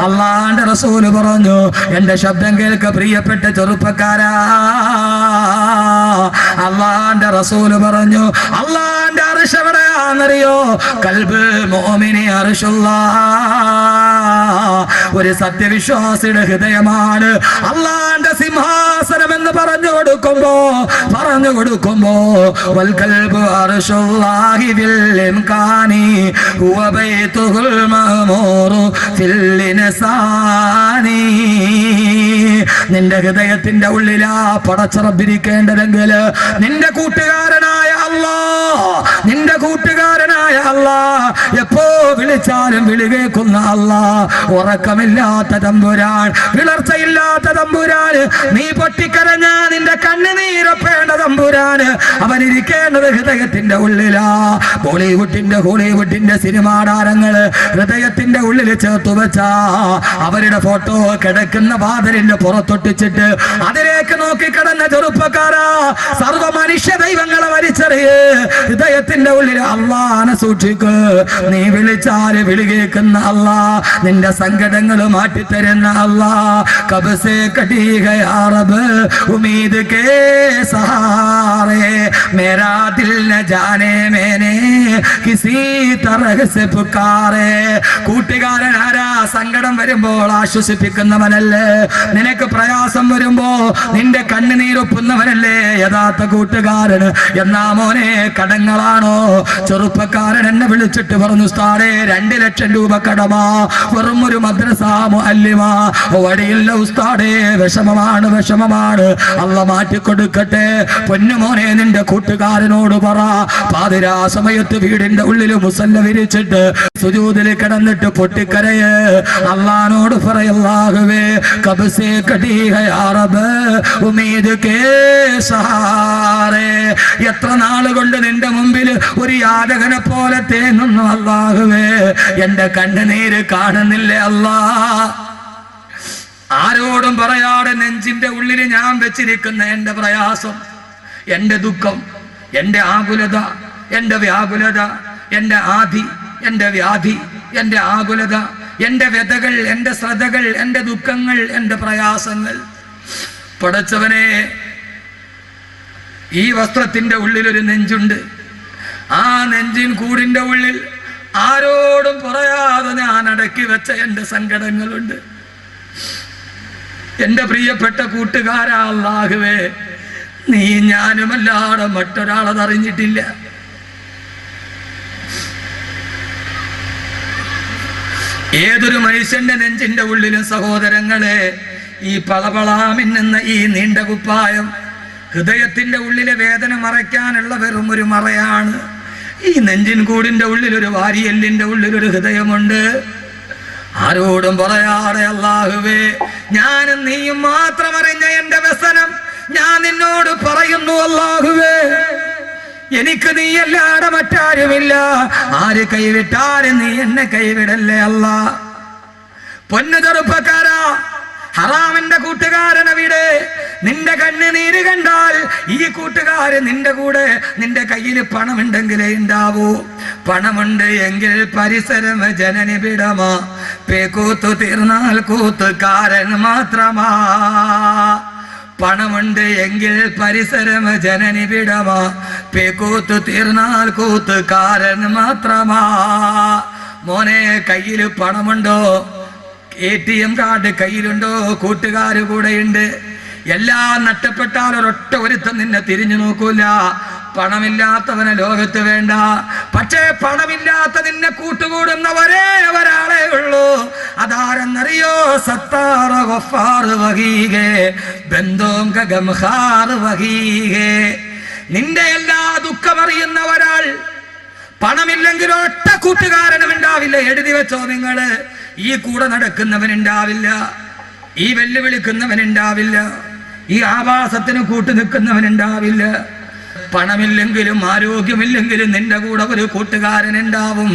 [SPEAKER 2] അള്ളാന്റെ റസൂല് പറഞ്ഞു, എന്റെ ശബ്ദം കേൾക്ക പ്രിയപ്പെട്ട ചെറുപ്പക്കാരാ, അള്ളാന്റെ റസൂല് പറഞ്ഞു, അള്ളാന്റെ അർശ് എവിടെയാണെന്നറിയോ? ഖൽബ് മുഅ്മിനി അർശുല്ലാഹ്, ഒരു സത്യവിശ്വാസിയുടെ ഹൃദയമാണ് അള്ളാന്റെ
[SPEAKER 1] സിംഹാസനം എന്ന് പറഞ്ഞു കൊടുക്കുമ്പോ വൽ ഖൽബു അർശുല്ലാഹി ബിൽ ഇംകാനി ഹുവ ബൈതുൽ മഅമൂറു ഫിൽ ഇൻസാനി. നിന്റെ ഹൃദയത്തിന്റെ ഉള്ളിലാ പടച്ചറബിരിക്കേണ്ടതെങ്കിൽ നിന്റെ കൂട്ടുകാരനായ അല്ലാഹ് എപ്പോ വിളിച്ചാലും വിളി കേൾക്കുന്ന അല്ലാഹ്, ഉറക്കമില്ലാത്ത തമ്പുരാൻ, വിളർച്ചയില്ലാത്ത തമ്പുരാൻ, നീ പൊട്ടിക്കരഞ്ഞ നിന്റെ കണ്ണുനീരപ്പേണ്ട തമ്പുരാൻ, അവനിരിക്കേണ്ടത് ഹൃദയത്തിന്റെ ഉള്ളിലാ. ഹോളിവുഡിന്റെ സിനിമാ താരങ്ങള് ഹൃദയത്തിന്റെ ഉള്ളിൽ ചേർത്തു വെച്ച അവരുടെ ഫോട്ടോ കിടക്കുന്ന വാതിലിന്റെ പുറത്തൊട്ടിച്ചിട്ട് അതിലേക്ക് നോക്കി കിടന്ന ചെറുപ്പക്കാരാ, സർവ മനുഷ്യ ദൈവങ്ങളെ വലിച്ചെറിയ്, ഹൃദയത്തിന്റെ ഉള്ളിൽ അല്ലാഹനെ സൂക്ഷിക്ക്. നീ വിളിച്ചാല് വിളി കേൾക്കുന്ന അല്ലാഹ്, നിന്റെ സങ്കടങ്ങൾ മാറ്റിത്തരുന്ന അല്ലാഹ്. കബ്സേ കടി ഗയാ റബ്ബ് ഉമ്മീദ് കേ സഹാറേ, മേരാ ദിൽ ന ജാനെ മേനെ കിസി തരഹ് സെ പുകാരേ. കൂട്ടുകാരൻ ആരാ? സങ്കടം വരുമ്പോൾ ആശ്വസിപ്പിക്കുന്നവനല്ലേ? നിനക്ക് പ്രയാസം വരുമ്പോ നിന്റെ കണ്ണുനീരൊപ്പുന്നവനല്ലേ യഥാർത്ഥ കൂട്ടുകാരൻ? എന്നാ മോനെ, കടങ്ങളാണോ? ചെറുപ്പക്കാരൻ എന്നെ വിളിച്ചിട്ട് പറഞ്ഞു, ഉസ്താദേ 2 ലക്ഷം രൂപ കടമാ, വെറും ഒരു മദ്രസ മുഅല്ലിമാ, വടിയില്ല ഉസ്താദേ, വിഷമമാണ്. അല്ല മാറ്റിക്കൊടുക്കട്ടെ. പൊന്നുമോനെ, നിന്റെ കൂട്ടുകാരനോട് പറ, പാതിരാ സമയത്ത് വീടിന്റെ ഉള്ളിൽ മുസല്ല വിരിച്ചിട്ട് സുജൂദിൽ കിടന്നിട്ട് പൊട്ടിക്കരയ്, അല്ലാഹനോട് പറയല്ലാഹുവേ, കബ്സേ കടി ഗയാ റബ്ബ് ഉമ്മീദ് കേ സഹാറേ. എത്ര നാളുകൊണ്ട് നിന്റെ മുമ്പിൽ ഒരു യാചകനെ പോലെ തേങ്ങുന്നു അല്ലാഹുവേ, എന്റെ കണ്ണുനീര് കാണുന്നില്ലേ അല്ലാ? ആരോടും പറയാതെ നെഞ്ചിന്റെ ഉള്ളിൽ ഞാൻ വെച്ചിരിക്കുന്ന എന്റെ പ്രയാസം, എന്റെ ദുഃഖം, എന്റെ ആകുലത, എന്റെ വ്യാകുലത, എന്റെ ആധി, എന്റെ വ്യാധി, എന്റെ ആകുലത, എന്റെ വ്യതകൾ, എന്റെ ശ്രദ്ധകൾ, എന്റെ ദുഃഖങ്ങൾ, എന്റെ പ്രയാസങ്ങൾ. പടച്ചവനെ, ഈ വസ്ത്രത്തിന്റെ ഉള്ളിൽ ഒരു നെഞ്ചുണ്ട്. ആ നെഞ്ചിൻ കൂടിന്റെ ഉള്ളിൽ ആരോടും പറയാതെ ഞാൻ അടക്കി വെച്ച എന്റെ സങ്കടങ്ങളുണ്ട്. എന്റെ പ്രിയപ്പെട്ട കൂട്ടുകാരാ, അല്ലാഹുവേ, നീ ഞാനുമല്ലാതെ മറ്റൊരാളതറിഞ്ഞിട്ടില്ല. ഏതൊരു മനുഷ്യന്റെ നെഞ്ചിന്റെ ഉള്ളിലും സഹോദരങ്ങളെ, ഈ പളപളാമിന്നുന്ന ഈ നീണ്ട കുപ്പായം ഹൃദയത്തിന്റെ ഉള്ളിലെ വേദന മറയ്ക്കാനുള്ള വെറും ഒരു മറയാണ്. ഈ നെഞ്ചിൻ കൂടിന്റെ ഉള്ളിൽ ഒരു വാരിയെല്ലിന്റെ ഉള്ളിൽ ഒരു ഹൃദയമുണ്ട്. ആരോടും പറയാതെ അല്ലാഹുവേ, ഞാനും നീയും മാത്രം അറിഞ്ഞ എന്റെ വ്യസനം ഞാൻ നിന്നോട് പറയുന്നു അല്ലാഹുവേ. എനിക്ക് നീയല്ലാതെ മറ്റാരുമില്ല. ആര് കൈവിട്ടാലും നീ എന്നെ കൈവിടല്ലേ അല്ലാ. പൊന്നു ചെറുപ്പക്കാരാ, ഹറാമിന്റെ കൂട്ടുകാരനവിടെ നിന്റെ കണ്ണുനീര് കണ്ടാൽ ഈ കൂട്ടുകാരൻ നിന്റെ കൂടെ, നിന്റെ കയ്യിൽ പണമുണ്ടെങ്കിലേ ഉണ്ടാവൂ. പണമുണ്ട് എങ്കിൽ പരിസരം ജനനി വിടമാ, പേക്കൂത്തു തീർന്നാൽ കൂത്തുകാരൻ മാത്രമാ. പണമുണ്ട് എങ്കിൽ പരിസരം ജനനി വിടമാ, പേക്കൂത്തു തീർന്നാൽ കൂത്തുകാരൻ മാത്രമാ. മോനെ, കയ്യിൽ പണമുണ്ടോ? ATM card കയ്യിലുണ്ടോ? കൂട്ടുകാര് കൂടെയുണ്ട്. എല്ലാം നഷ്ടപ്പെട്ടാൽ ഒരൊറ്റ ഒരുത്തം നിന്നെ തിരിഞ്ഞു നോക്കൂല. പണമില്ലാത്തവനെ ലോകത്ത് വേണ്ട. പക്ഷേ പണമില്ലാത്ത നിന്നെ കൂട്ടുകൂടുന്ന ഒരാളെ ഉള്ളൂ. അതാരെന്നറിയോ? സത്താറ ഗഫാർ വഹീഗേ ബന്ധോം ഗംഹാർ വഹീഗേ. നിന്റെ എല്ലാ ദുഃഖമറിയുന്ന ഒരാൾ. പണമില്ലെങ്കിൽ ഒറ്റ കൂട്ടുകാരനും ഉണ്ടാവില്ല. എഴുതി വെച്ചോ നിങ്ങള്. ഈ കൂടെ നടക്കുന്നവനുണ്ടാവില്ല, ഈ വെല്ലുവിളിക്കുന്നവനുണ്ടാവില്ല, ഈ ആവാസത്തിന് കൂട്ടു നിൽക്കുന്നവനുണ്ടാവില്ല. പണമില്ലെങ്കിലും ആരോഗ്യമില്ലെങ്കിലും നിന്റെ കൂടെ ഒരു കൂട്ടുകാരൻ ഉണ്ടാവും.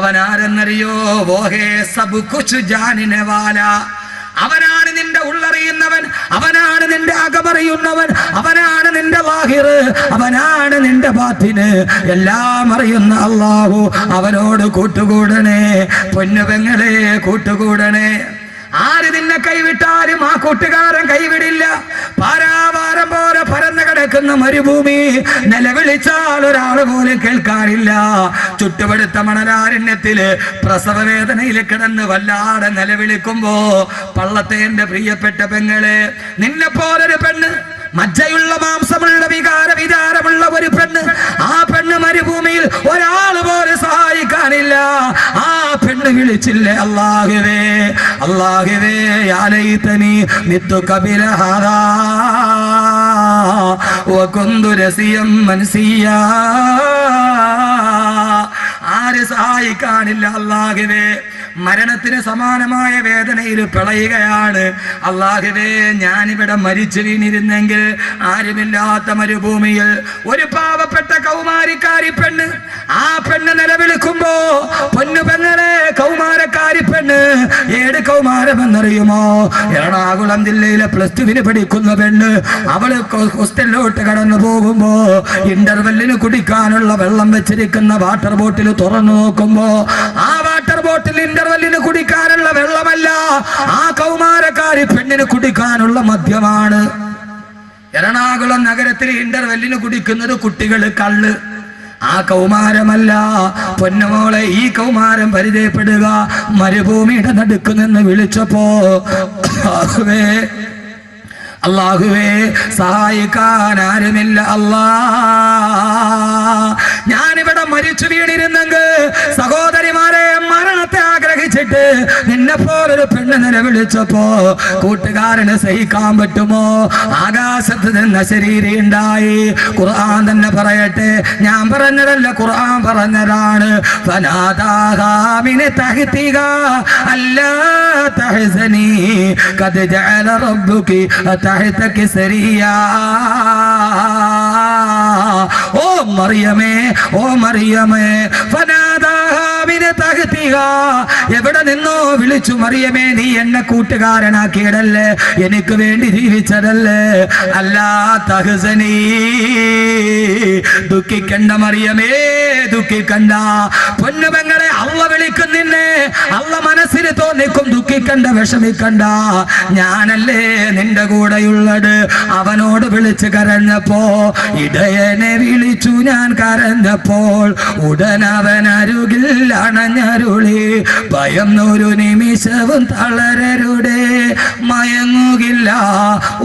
[SPEAKER 1] അവനാരെന്നറിയോ? വോഹേ സബ് കുച്ച് ജാനിനെ വാല. അവനാണ് നിന്റെ ഉള്ളറിയുന്നവൻ, അവനാണ് നിന്റെ അകമറിയുന്നവൻ, അവനാണ് നിന്റെ ലാഹിർ, അവനാണ് നിന്റെ ബാത്തിന്. എല്ലാം അറിയുന്ന അല്ലാഹു, അവനോട് കൂട്ടുകൂടണേ. പൊന്നുപെങ്ങളെ കൂട്ടുകൂടണേ.
[SPEAKER 2] ആര് നിന്നെ കൈവിട്ടാലും ആ കൂട്ടുകാരൻ കൈവിടില്ല. പാരാവാരം പോലെ പരന്നു കിടക്കുന്ന മരുഭൂമി, നിലവിളിച്ചാൽ ഒരാൾ പോലും കേൾക്കാനില്ല. ചുട്ടുപടുത്ത മണലാരണ്യത്തില് പ്രസവവേദനയിൽ കിടന്ന് വല്ലാതെ നിലവിളിക്കുമ്പോ, പള്ളത്തെ എന്റെ പ്രിയപ്പെട്ട പെങ്ങളെ, നിന്നെ പോലൊരു പെണ്ണ്, മജ്ജയുള്ള മാംസമുള്ള വിചാരമുള്ള ഒരു പെണ്ണ്, ആ പെണ്ണ് മരുഭൂമിയിൽ ഒരാൾ പോലും സഹായിക്കാനില്ല. ആ പെണ്ണ് വിളിച്ചില്ലേ, അല്ലാഹുവേ അല്ലാഹുവേ യാ ലൈതനി മിത്തു ഖബല ഹാദാ വകുന്തു രസിയം മൻസിയാ. ആര് സഹായിക്കാനില്ല അല്ലാഹുവേ. മരണത്തിന് സമാനമായ വേദനയിൽ പിളയുകയാണ്. അല്ലാഹുവേ, ഞാനിവിടെ മരിച്ചു വീണിരുന്നെങ്കിൽ ആരുമില്ലാത്ത മരുഭൂമിയിൽ ഒരു പാവപ്പെട്ട കൗമാരിക്കാരി പെണ്ണ്, ആ പെണ്ണ് നിലവിളിക്കുമ്പോ, പൊന്നു പെങ്ങളെ, കൗമാരക്കാരി പെണ്ണ്, ഏത് കൗമാരമെന്നറിയുമോ? എറണാകുളം ജില്ലയിലെ +2 പഠിക്കുന്ന പെണ്ണ്. അവള് ഹോസ്റ്റലിലോട്ട് കടന്നു പോകുമ്പോ ഇന്റർവെല്ലിന് കുടിക്കാനുള്ള വെള്ളം വെച്ചിരിക്കുന്ന വാട്ടർ ബോട്ടിൽ തുറന്നു നോക്കുമ്പോ, ആ വാട്ടർ ബോട്ടിൽ ഇന്റർവെല്ലിന് കുടിക്കാനുള്ള വെള്ളമല്ല, ആ കൗമാരക്കാരി പെണ്ണിന് കുടിക്കാനുള്ള മദ്യമാണ്. എറണാകുളം നഗരത്തിൽ ഇന്റർവെല്ലിന് കുടിക്കുന്നത് കുട്ടികള് കള്ള്, ആ കൗമാരമല്ല. പൊന്നുമോളെ, ഈ കൗമാരം പരിചയപ്പെടുക. മരുഭൂമിയുടെ നടുക്ക് നിന്ന് വിളിച്ചപ്പോ, അല്ലാഹുവേ സഹായിക്കാൻ ആരുമില്ല അല്ലാ. ഞാനിവിടെ മരിച്ചു വീണിരുന്നെങ്കിൽ, സഹോദരിമാരെ, മരണത്തെ ആഗ്രഹിച്ചിട്ട് നിന്നെ പോലൊരു പെണ്ണ് നിലവിളിച്ചപ്പോ കൂട്ടുകാരന് സഹിക്കാൻ പറ്റുമോ? ആകാശത്ത് നിന്ന് ശരീരം ഉണ്ടായി. ഖുർആൻ തന്നെ പറയട്ടെ, ഞാൻ പറഞ്ഞതല്ല, ഖുർആൻ പറഞ്ഞതാണ്. ഫനാദാഹാ മിൻ തഹ്തിഹാ അല്ലാ തഹ്സനി ഖദ് ജഅല റബ്ബുകി തഹ്തകി സരിയാ. ഓ മറിയമേ, ഓ മറിയമേ, ഫനാദാഹാ മിൻ തഹ്തിഹാ, എവിടെ നിന്നോ വിളിച്ചു, മറിയമേ, നീ എന്നെ കൂട്ടുകാരനാക്കിയതല്ലേ, എനിക്ക് വേണ്ടി ജീവിച്ചതല്ലേ. അല്ലാ തഹ്സനി, ദുഃഖിക്കണ്ട മറിയമേ, ദുഃഖിക്കണ്ട. പൊന്നുപെങ്ങളെ, അള്ള വിളിക്കും നിന്നെ, അള്ള മനസ്സിന് തോന്നിക്കും, ദുഃഖിക്കണ്ട, വിഷമിക്കണ്ട. ഞാനല്ലേ നിന്റെ കൂടെയുള്ളത്. അവനോട് വിളിച്ച് കരഞ്ഞപ്പോ, ഇടയനെ വിളിച്ചു ഞാൻ കരഞ്ഞപ്പോൾ, ഉടനവൻ അരുകിൽ അണഞ്ഞരുളി, ഭയം ഒരു നിമിഷവും തളരരുടെ, മയങ്ങുകില്ല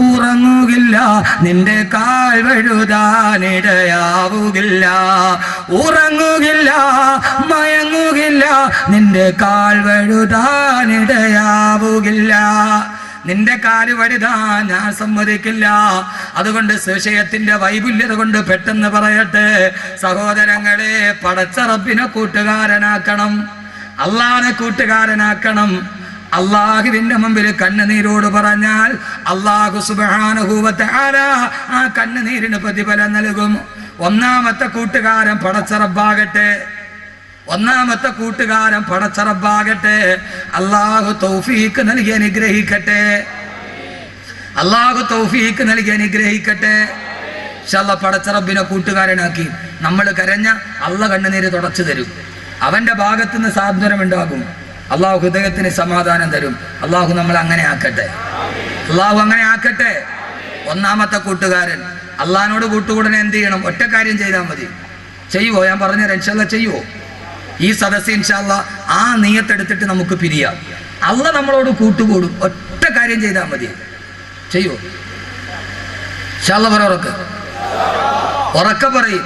[SPEAKER 2] ഉറങ്ങുകില്ല, നിന്റെ കാൽ വഴുതാനിടയാവുകില്ല. ഉറങ്ങുകില്ല മയങ്ങുകില്ല, നിന്റെ കാൽ വഴുതാനിടയാവുകില്ല. നിന്റെ കാല് വഴുതാൻ ഞാൻ സമ്മതിക്കില്ല. അതുകൊണ്ട് വിഷയത്തിന്റെ വൈപുല്യത കൊണ്ട് പെട്ടെന്ന് പറയട്ടെ, സഹോദരങ്ങളെ, പടച്ച റബ്ബിനെ കൂട്ടുകാരനാക്കണം, അള്ളാനെ കൂട്ടുകാരനാക്കണം. അള്ളാഹുവിന്റെ മുമ്പിൽ കണ്ണുനീരോട് പറഞ്ഞാൽ അള്ളാഹു സുബ്ഹാനഹു വ തആല ആ കണ്ണുനീരിന് പ്രതിഫലം നൽകും. ഒന്നാമത്തെ കൂട്ടുകാരൻ പടച്ച റബ്ബാകട്ടെ, ഒന്നാമത്തെ കൂട്ടുകാരൻ പടച്ച റബ്ബാകട്ടെ. അള്ളാഹു തൗഫീഖ് നൽകി അനുഗ്രഹിക്കട്ടെ, അള്ളാഹു തൗഫീഖ് നൽകി അനുഗ്രഹിക്കട്ടെ. ഇൻഷാല്ലാഹ് പടച്ച റബ്ബിനെ കൂട്ടുകാരനാക്കി നമ്മൾ കരഞ്ഞ അള്ള കണ്ണുനീര് തുടച്ചു തരും. അവന്റെ ഭാഗത്ത് നിന്ന് സാന്ത്വനം ഉണ്ടാകും. അള്ളാഹു ഹൃദയത്തിന് സമാധാനം തരും. അള്ളാഹു നമ്മളെ അങ്ങനെ ആക്കട്ടെ, അള്ളാഹു അങ്ങനെ ആക്കട്ടെ. ഒന്നാമത്തെ കൂട്ടുകാരൻ. അള്ളാഹിനോട് കൂട്ടുകൂടനെ എന്ത് ചെയ്യണം? ഒറ്റ കാര്യം ചെയ്താൽ മതി. ചെയ്യുവോ? ഞാൻ പറഞ്ഞുതരാം. ഇൻഷാല്ലാഹ് ചെയ്യുവോ? ഈ സദസ്സ് ഇൻഷാല്ലാഹ് ആ നിയ്യത്തെടുത്തിട്ട് നമുക്ക് പിരിയാം. അള്ള നമ്മളോട് കൂട്ടുകൂടും. ഒറ്റ കാര്യം ചെയ്താൽ മതി. ചെയ്യുവോ? ഇൻഷാല്ലാഹ് പറ, ഉറക്കെ പറയും.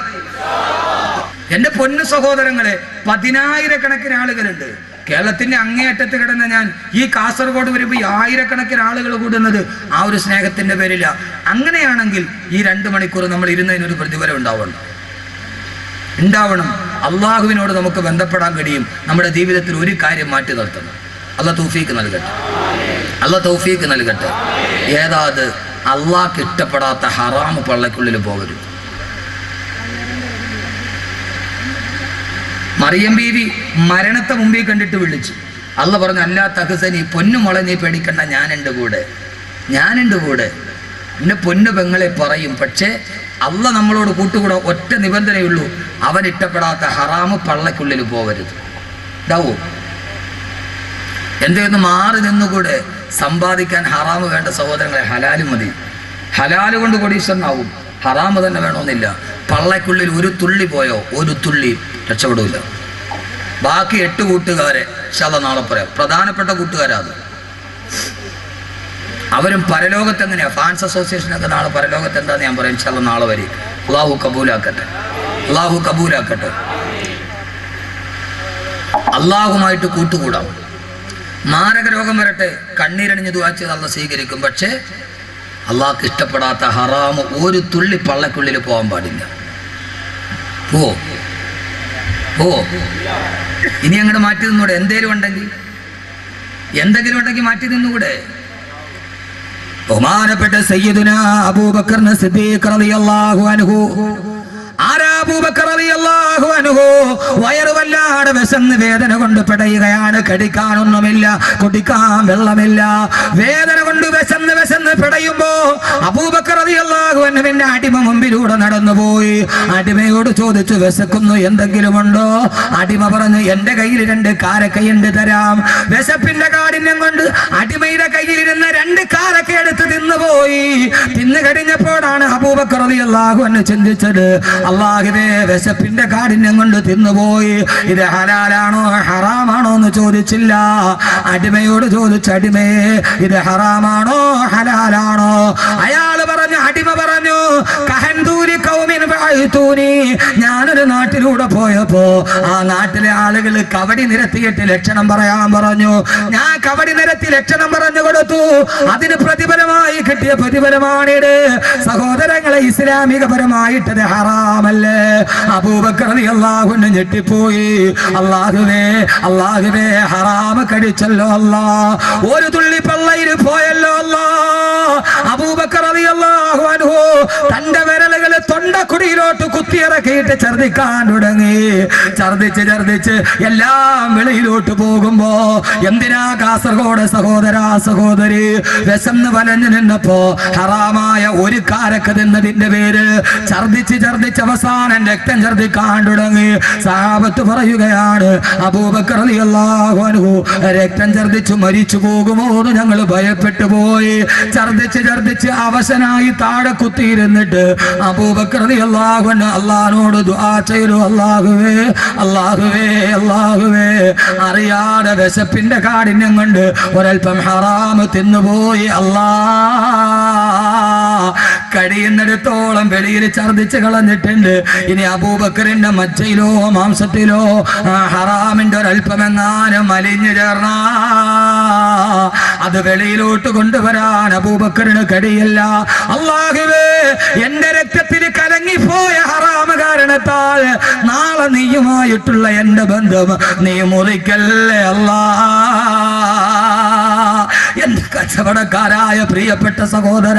[SPEAKER 2] എന്റെ പൊന്നു സഹോദരങ്ങളെ, 10,000-കണക്കിന് ആളുകളുണ്ട്. കേരളത്തിന്റെ അങ്ങേയറ്റത്ത് കിടന്ന ഞാൻ ഈ കാസർഗോഡ് വരുമ്പോൾ 1000-കണക്കിന് ആളുകൾ കൂടുന്നത് ആ ഒരു സ്നേഹത്തിന്റെ പേരില്ല. അങ്ങനെയാണെങ്കിൽ ഈ 2 മണിക്കൂർ നമ്മൾ ഇരുന്നതിനൊരു പ്രതിഫലം ഉണ്ടാവണം. അള്ളാഹുവിനോട് നമുക്ക് ബന്ധപ്പെടാൻ കഴിയും. നമ്മുടെ ജീവിതത്തിൽ ഒരു കാര്യം മാറ്റി നിർത്തണം. അള്ളാഹ് തൗഫീഖ് നൽകട്ടെ, അള്ളാഹ് തൗഫീഖ് നൽകട്ടെ. ഏതാത്? അള്ളാഹ്ക്ക് ഇഷ്ടപ്പെടാത്ത ഹറാമ് പള്ളക്കുള്ളിൽ പോകരുത്. മറിയം ബീവി മരണത്തെ മുമ്പിൽ കണ്ടിട്ട് വിളിച്ചു. അള്ള പറഞ്ഞു, അല്ലാ തഹ്സനി, പൊന്നുമോളെ നീ പേടിക്കണ്ട, ഞാനുണ്ട് കൂടെ, ഞാനുണ്ട് കൂടെ. എന്നെ പൊന്നു പെങ്ങളെ പറയും. പക്ഷേ അള്ള നമ്മളോട് കൂട്ടുകൂടെ ഒറ്റ നിബന്ധനയുള്ളൂ, അവൻ ഇഷ്ടപ്പെടാത്ത ഹറാമ് പള്ളക്കുള്ളിൽ പോകരുത്. ഇതാവോ? എന്തെന്ന് മാറി നിന്നുകൂടെ? സമ്പാദിക്കാൻ ഹറാമ് വേണ്ട സഹോദരങ്ങളെ, ഹലാല് മതി. ഹലാല് കൊണ്ട് കോടീശ്വരനാവും, ഹറാമ് തന്നെ വേണമെന്നില്ല. പള്ളക്കുള്ളിൽ ഒരു തുള്ളി പോയോ, ഒരു തുള്ളി രക്ഷപ്പെടില്ല. ബാക്കി 8 കൂട്ടുകാരെ ഇൻഷാല്ലാഹ് നാളെ പറയാം. പ്രധാനപ്പെട്ട കൂട്ടുകാരാ അത്. അവരും പരലോകത്ത് എങ്ങനെയാ, ഫാൻസ് അസോസിയേഷനൊക്കെ നാളെ പരലോകത്ത് എന്താന്ന് ഞാൻ പറയാം ഇൻഷാല്ലാഹ് നാളെ വരും. അള്ളാഹു കബൂലാക്കട്ടെ, അള്ളാഹു കബൂലാക്കട്ടെ. അള്ളാഹുമായിട്ട് കൂട്ടുകൂടാം. മാരക രോഗം വരട്ടെ, കണ്ണീരണിഞ്ഞ് ദുആ ചെയ്ത് അള്ളാഹ് സ്വീകരിക്കും. പക്ഷേ അള്ളാഹ്ക്ക് ഇഷ്ടപ്പെടാത്ത ഹറാമ് ഒരു തുള്ളി പള്ളക്കുള്ളിൽ പോകാൻ പാടില്ല. ഓ ഇനി അങ്ങോട്ട് മാറ്റി നിന്നൂടെ? എന്തെങ്കിലും ഉണ്ടെങ്കിൽ മാറ്റി നിന്നുകൂടെ? ബഹുമാനപ്പെട്ട സയ്യിദുനാ അബൂബക്കർ സിദ്ദീഖ് റളിയല്ലാഹു അൻഹു. ആരാ അബൂബക്കർ റളിയല്ലാഹു അൻഹു? വയറ് വല്ലാതെ വിശന്ന് വേദന കൊണ്ട് പിടയുകയാണ്. കടിക്കാനൊന്നുമില്ല, കുടിക്കാൻ വെള്ളമില്ല. വേദന കൊണ്ട് വിശന്ന് പിടയുമ്പോ അബൂബക്കർ റളിയല്ലാഹു അൻഹുവിന്റെ അടിമ മുമ്പിലൂടെ നടന്നുപോയി. അടിമയോട് ചോദിച്ചു, വിശക്കുന്നു, എന്തെങ്കിലും ഉണ്ടോ? അടിമ പറഞ്ഞു, എന്റെ കയ്യിൽ 2 കാരക്കയുണ്ട്, തരാം. വിശപ്പിന്റെ കാഠിന്യം കൊണ്ട് അടിമയുടെ കയ്യിലിരുന്ന 2 കാരക്ക എടുത്ത് തിന്നുപോയി. തിന്നു കഴിഞ്ഞപ്പോഴാണ് അബൂബക്കർ റളിയല്ലാഹു അൻഹു ചിന്തിച്ചത്, അല്ലാഹുവേ, വിശപ്പിന്റെ കാഠിന്യം കൊണ്ട് തിന്നുപോയി. ഇത് ഹലാലാണോ ഹറാമാണോ എന്ന് ചോദിച്ചില്ല. അടിമയോട് ചോദിച്ചു, അടിമയെ, ഇത് ഹറാമാണോ ഹലാലാണോ? അയാൾ പറഞ്ഞു, അടിമ പറഞ്ഞു, ഞാനൊരു നാട്ടിലൂടെ പോയപ്പോ ആ നാട്ടിലെ ആളുകൾ കവടി നിരത്തിയിട്ട് ലക്ഷണം പറയാൻ പറഞ്ഞു. ഞാൻ കവടി നിരത്തി ലക്ഷണം പറഞ്ഞു കൊടുത്തു. അതിന് പ്രതിഫലമായി കിട്ടിയ പ്രതിഫലമാണിത്. സഹോദരങ്ങളെ, ഇസ്ലാമികപരമായിട്ടത് ഹറാമല്ലേ? അബൂബക്കർ റളിയല്ലാഹു അൻഹു ഞെട്ടിപ്പോയി. അല്ലാഹുവേ, ഹറാമ് കടിച്ചല്ലോ അല്ലാ, ഒരു തുള്ളി പള്ളയിൽ പോയല്ലോ അല്ലാ. അബൂബക്കർ റളിയല്ലാഹു അൻഹു തന്റെ വിരലുകൾ തൊണ്ടക്കുടിയിലോട്ട് കുത്തിയിറക്കിയിട്ട് ഛർദിക്കാൻ തുടങ്ങി. ഛർദിച്ച് എല്ലാം വെളിയിലോട്ട് പോകുമ്പോ, എന്തിനാ കാസർഗോഡ് സഹോദരി വിശന്ന് വലഞ്ഞു നിന്നപ്പോ ഹറാമായ ഒരു കാരക്ക തിന്നതിന്റെ പേര് ഛർദിച്ച് അവസാനം രക്തം ഛർദിക്കാൻ തുടങ്ങി. സഹാബത്ത് പറയുകയാണ്, അബൂബക്കർ റളിയല്ലാഹു അൻഹു രക്തം ഛർദിച്ചു മരിച്ചു പോകുമോ എന്ന് ഞങ്ങൾ ഭയപ്പെട്ടു പോയി. ഛർദിച്ച് അവശനായി താഴെ കുത്തിയിരുന്നിട്ട് അബൂബക്കർ റളിയല്ലാഹു അൻഹു അല്ലാഹുവോട് ദുആ ചെയ്തു, അല്ലാഹുവേ, അറിയാതെ വിശപ്പിന്റെ കാഠിന്യം കൊണ്ട് ഒരൽപ്പം ഹറാമ് തിന്നുപോയി അല്ലാ. കഴിയുന്നിടത്തോളം വെളിയിൽ ഛർദിച്ച് കളഞ്ഞിട്ടുണ്ട്. ഇനി അബൂബക്കറിന്റെ മജ്ജയിലോ മാംസത്തിലോ ഹറാമിന്റെ ഒരൽപ്പമെങ്ങാനും മലിഞ്ഞു ചേർന്ന അത് വെളിയിലോട്ട് കൊണ്ടുവരാൻ അബൂബക്കറിന് കഴിയില്ല. അല്ലാഹുവേ, എന്റെ രക്തത്തിൽ കലങ്ങിപ്പോയ ഹറാമ് കാരണത്താൽ നാളെ നീയുമായിട്ടുള്ള എന്റെ ബന്ധം നീ മുറിക്കല്ലേ അല്ലാ. എന്റെ കച്ചവടക്കാരായ പ്രിയപ്പെട്ട സഹോദര,